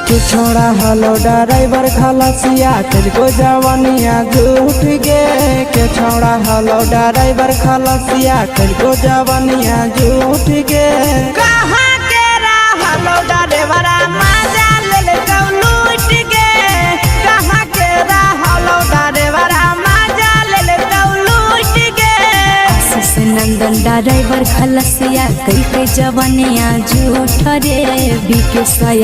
तू छोड़ा हलो ड्राइवर खलसिया तेरे जवानिया झूठ गे के छोड़ा हलो ड्राइवर खलसिया तेरे जवानिया झूठ गे कहाँ के रहलो ड्राइवर मजा ले लूट गे कहाँ के रहलो ड्राइवर मजा ले लूट गे आशीष नंदन ड्राइवर खलसिया कई जवानिया झूठ रे बीके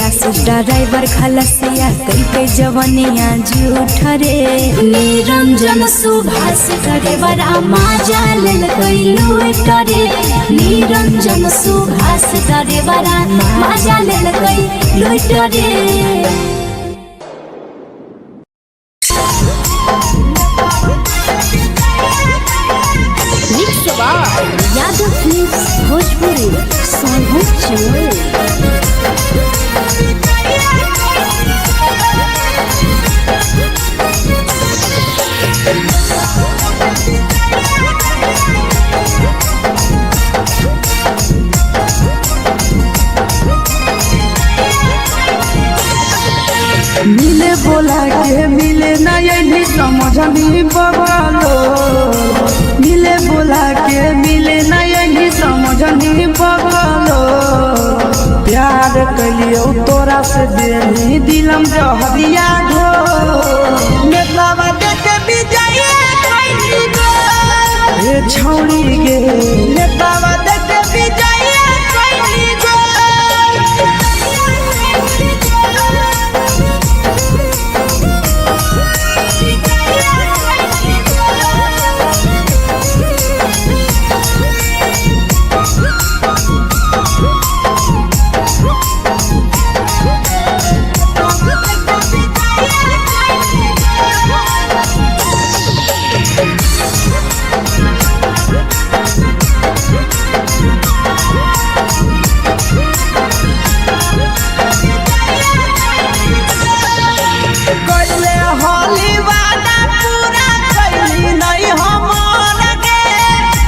आशीष ड्राइवर खलसिया कई जवानिया झूठ रे निरंजन सुभाष ड्राइवर मजा लेल कई लूट रे निरंजन सुभाष ड्राइवर मजा लेल कई लूट रे यादव फिल्म्स भोजपुरी सोनू चोर मिले बोला के मिले ना यही समझनी बगलो मिले बोला के मिले ना यही समझनी बगलो प्यार कलियो तोरा से देनी दिलम जहरिया घो नेतावा देखे विजय कैली गो ए छौड़ी गे नेतावा देखे विजय कैली गो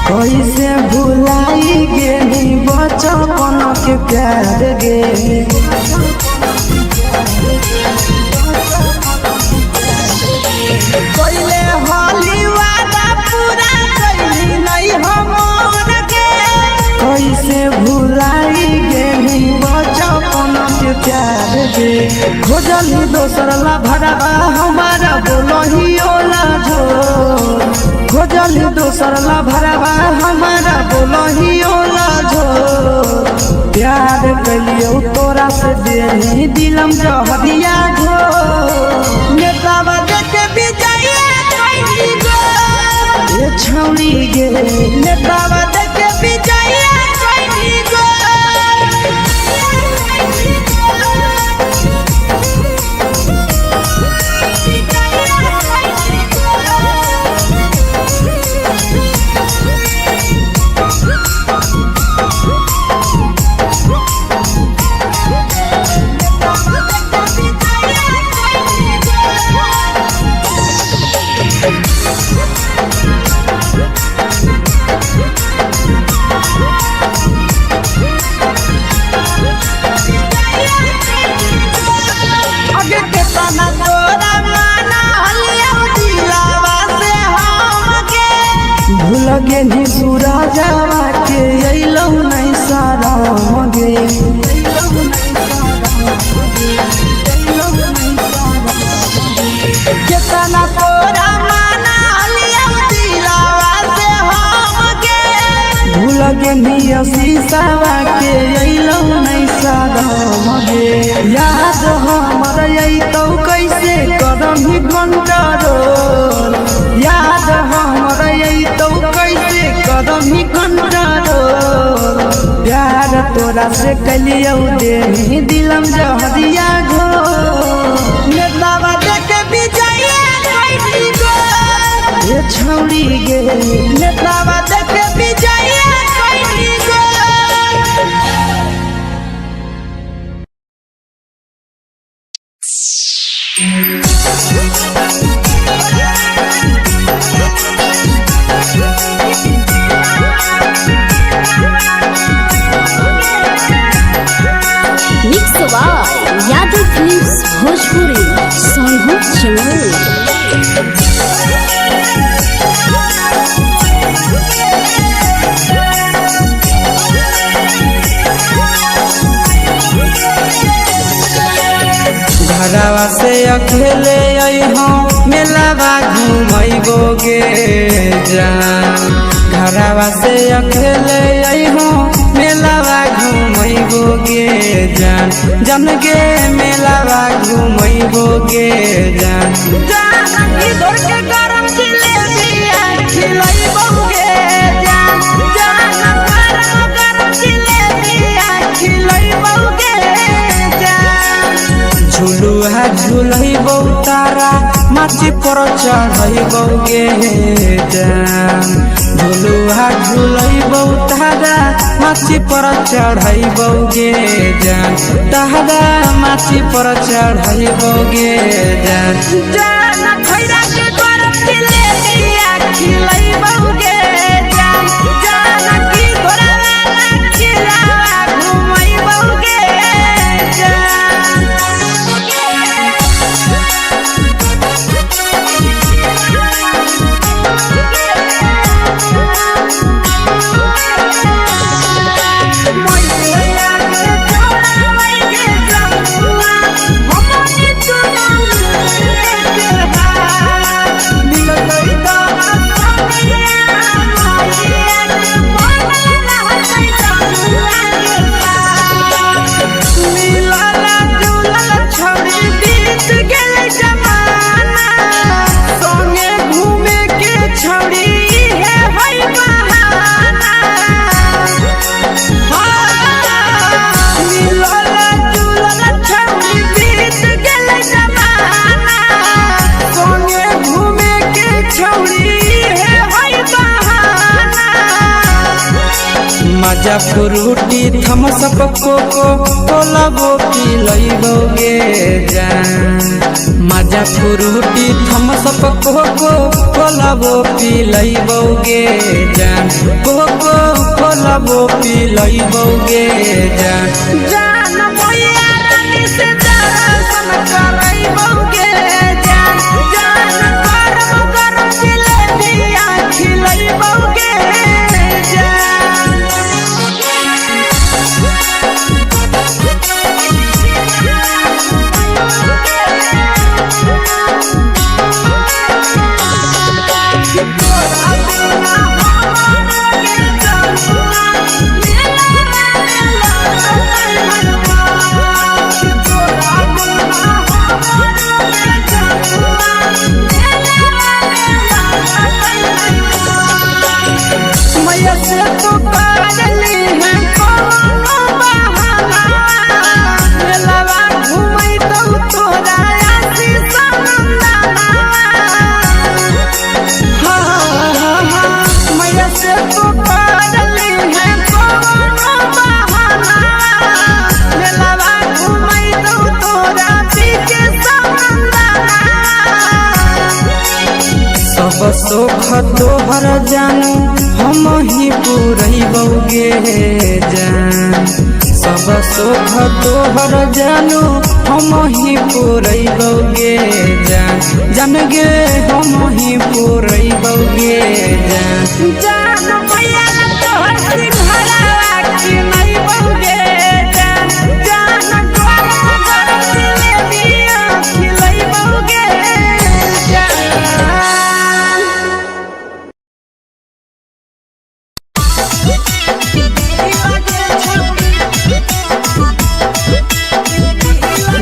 कैसे भुलाई गेली बचपन के प्यार गे कैले होली वादा पूरा कैली नहीं हमर गे कैसे भुलाई गेली बचपन के प्यार गे खोजली दोसर ला भरवा हमारा बोलही ओला झो खोजली दोसर ला भरवा हमारा बोलही ओला झो प्यार कलियो तोरा से देनी दिलम जहरिया घो नेतावा देखे विजय कैली गो ए छौड़ी गे नेतावा देखे विजय कैली गो आगे के तना तोरा माना लियो दिलावा से हम के भूल गे नी सूरजवा के अइलौ नहीं सारा मगे कितना तोरा माना लिया दिलावा से हमके भूल गे नी शीशावा के अइलौ नहीं सारा मगे याद हमर अइतौ कैसे करही कंट्रोल याद हमर अइतौ कैसे करही कंट्रोल प्यार तोरा से कलियौ दे दिलम जहरिया घो नेतावा देख विजय कैसी गो ये छौड़ी गे नेतावा देख विजय कैसी गो mix by Yadav films Bhojpuri Sonu चमल। घरवा से अकेले अइहो मेलावा घूमैबोगे जान घरवा से अकेले अइहो मेलावा घूमैबोगे जान जन गे मेलावा घूमैबोगे जान जान इधर के गरम जिलेबिया खिलैबोगे जान जान गरम जिलेबिया खिलैबोगे जान झुलुहा झुलैबौ तारा माची पर चढ़ैबोगे जान झुलुहा झुलैबौ तारा माची पर चढ़ैबोगे जान तारा माची पर चढ़ैबोगे जान जान खैरा के गरम जिलेबिया खिलैबोगे जान जान की घोड़ावाला खिलावा घुमैबोगे जान मजा फ्रूटी थम्स अप कोको कोला वो पी लइबोगे जान मजा फ्रूटी थम्स अप कोको कोला वो पी लइबोगे जान कोको कोला वो पी लइबोगे जान जान मोया रानी से दर्शन करइबोगे जान जान गरम गरम जिलेबिया खिलइबोगे जान सब सुख तोहर जानू हम ही पुरैबोगे जान सब सुख तोहर जानू हम ही पुरैबोगे जान जान गे हम ही पुरैबोगे बउगे जान मैया तोहर सिंघरावा खिलाई बउगे जान तोहर जिलेबिया खिलाई बउगे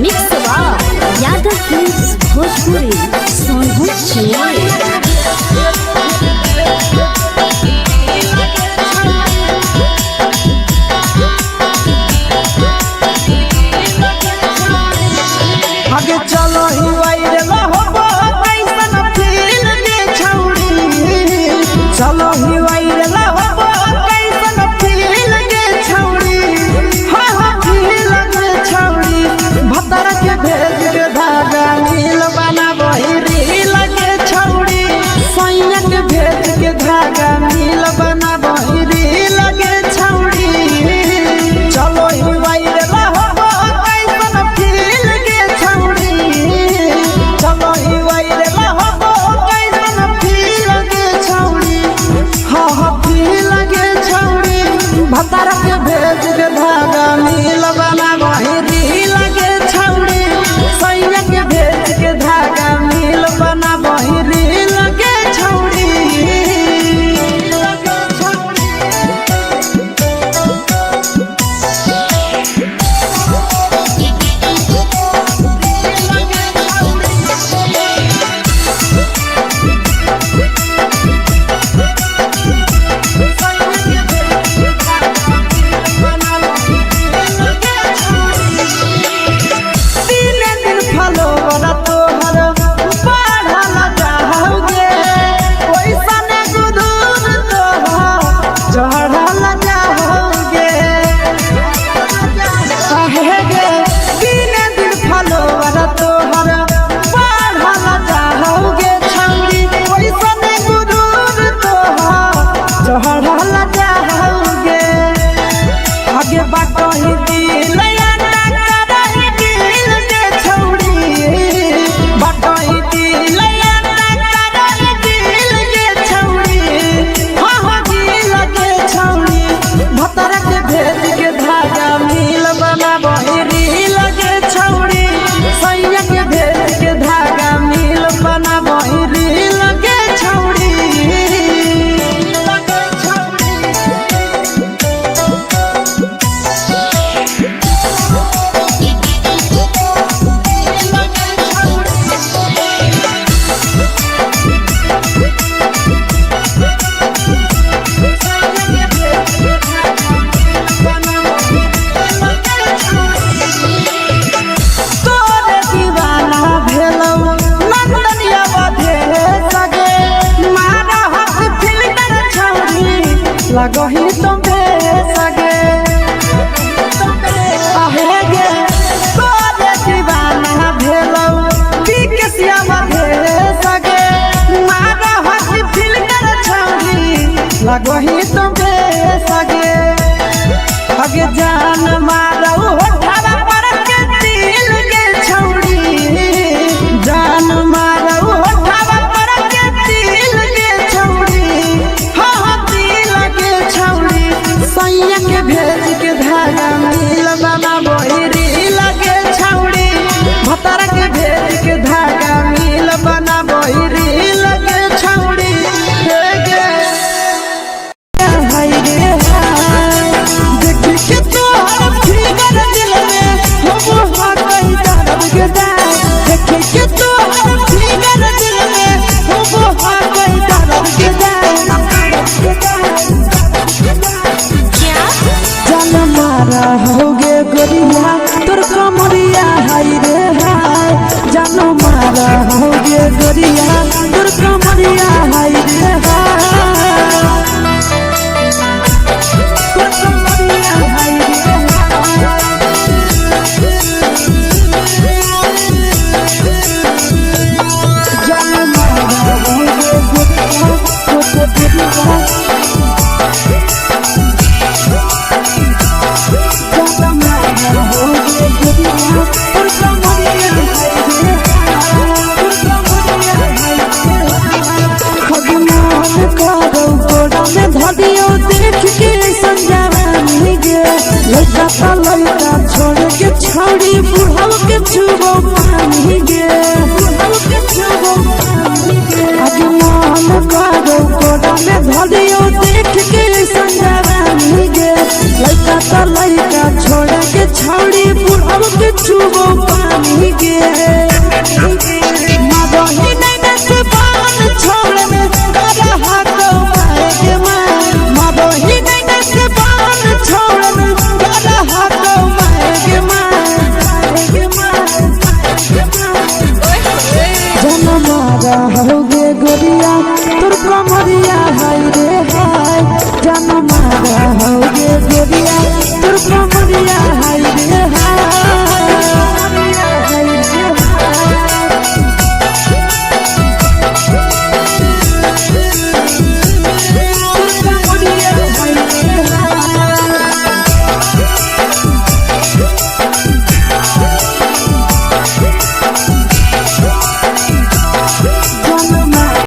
मिक्स यादव फिल्म्स भोजपुरी सोनभद्र आगे चलो ही वायरल होबो कैसन फील के छौड़ी चलो ही वायरल होबो कैसन फील के छौड़ी हां हां फील के छौड़ी भतर के भेज के धागा नील बना बहिरी लगे छौड़ी सैया के भेज के धागा नील बना बहिरी लगे छौड़ी चलो ही वायरल होबो कैसन फील के छौड़ी चलो ही वायरल होबो कैसन फील के छौड़ी हां हां फील के छौड़ी भतर के भेज के धागा नील बना बहिरी लगे छौड़ी सैया के भेज के धागा नील बना बहिरी लगे छौड़ी लगे छौड़ी तीन दिन फलोवर तोहर बढ़ल जाओगे ओइसन गुरूर तोहर चढ़ल जाओगे कहे गे तीन दिन फलोवर तोहर बढ़ल जाओगे छौड़ी ओइसन गुरूर तोहर चढ़ल जाओगे आगे बाटही दिल करही दिल के छौड़ी बाटही दिल करही दिल के छौड़ी हाँ हाँ दिल के छौड़ी भतर के भेज के धागा मिल बना बहिरी लगे छौड़ी सैया के भेज के धागा मिल बना बहिरी लगे छौड़ी लगे छौड़ी तोरे दीवाना भेलौ नंदनिया बधे सगे मारा हाथ फिल्टर छौड़ी लगही तुमे सगे आहे गे तोरे दीवाना भेलौ बिकसिया बधे सगे मारा हाथ फिल्टर छौड़ी लगही तुमे सगे आगे जान मारौ होठवा पर के दिल के छौड़ी जान मारौ होठवा पर के दिल के छौड़ी हाँ हाँ दिल के छौड़ी सैया के भेज के धागा मिल बना बहिरी लगे छौड़ी भतर के भेज के धागा मिल बना बहिरी लगे छौड़ी हे गे हाय गे हाय देख के तोहर फिगर दिल में हम हाथ दर्द के जाए देख के तोहर फिगर दिल में हम हाथ दर्द के जाए जान मारा होगे गोरिया तोर कमरिया हाय रे हाय जान मारा होगे गोरिया तोर कमरिया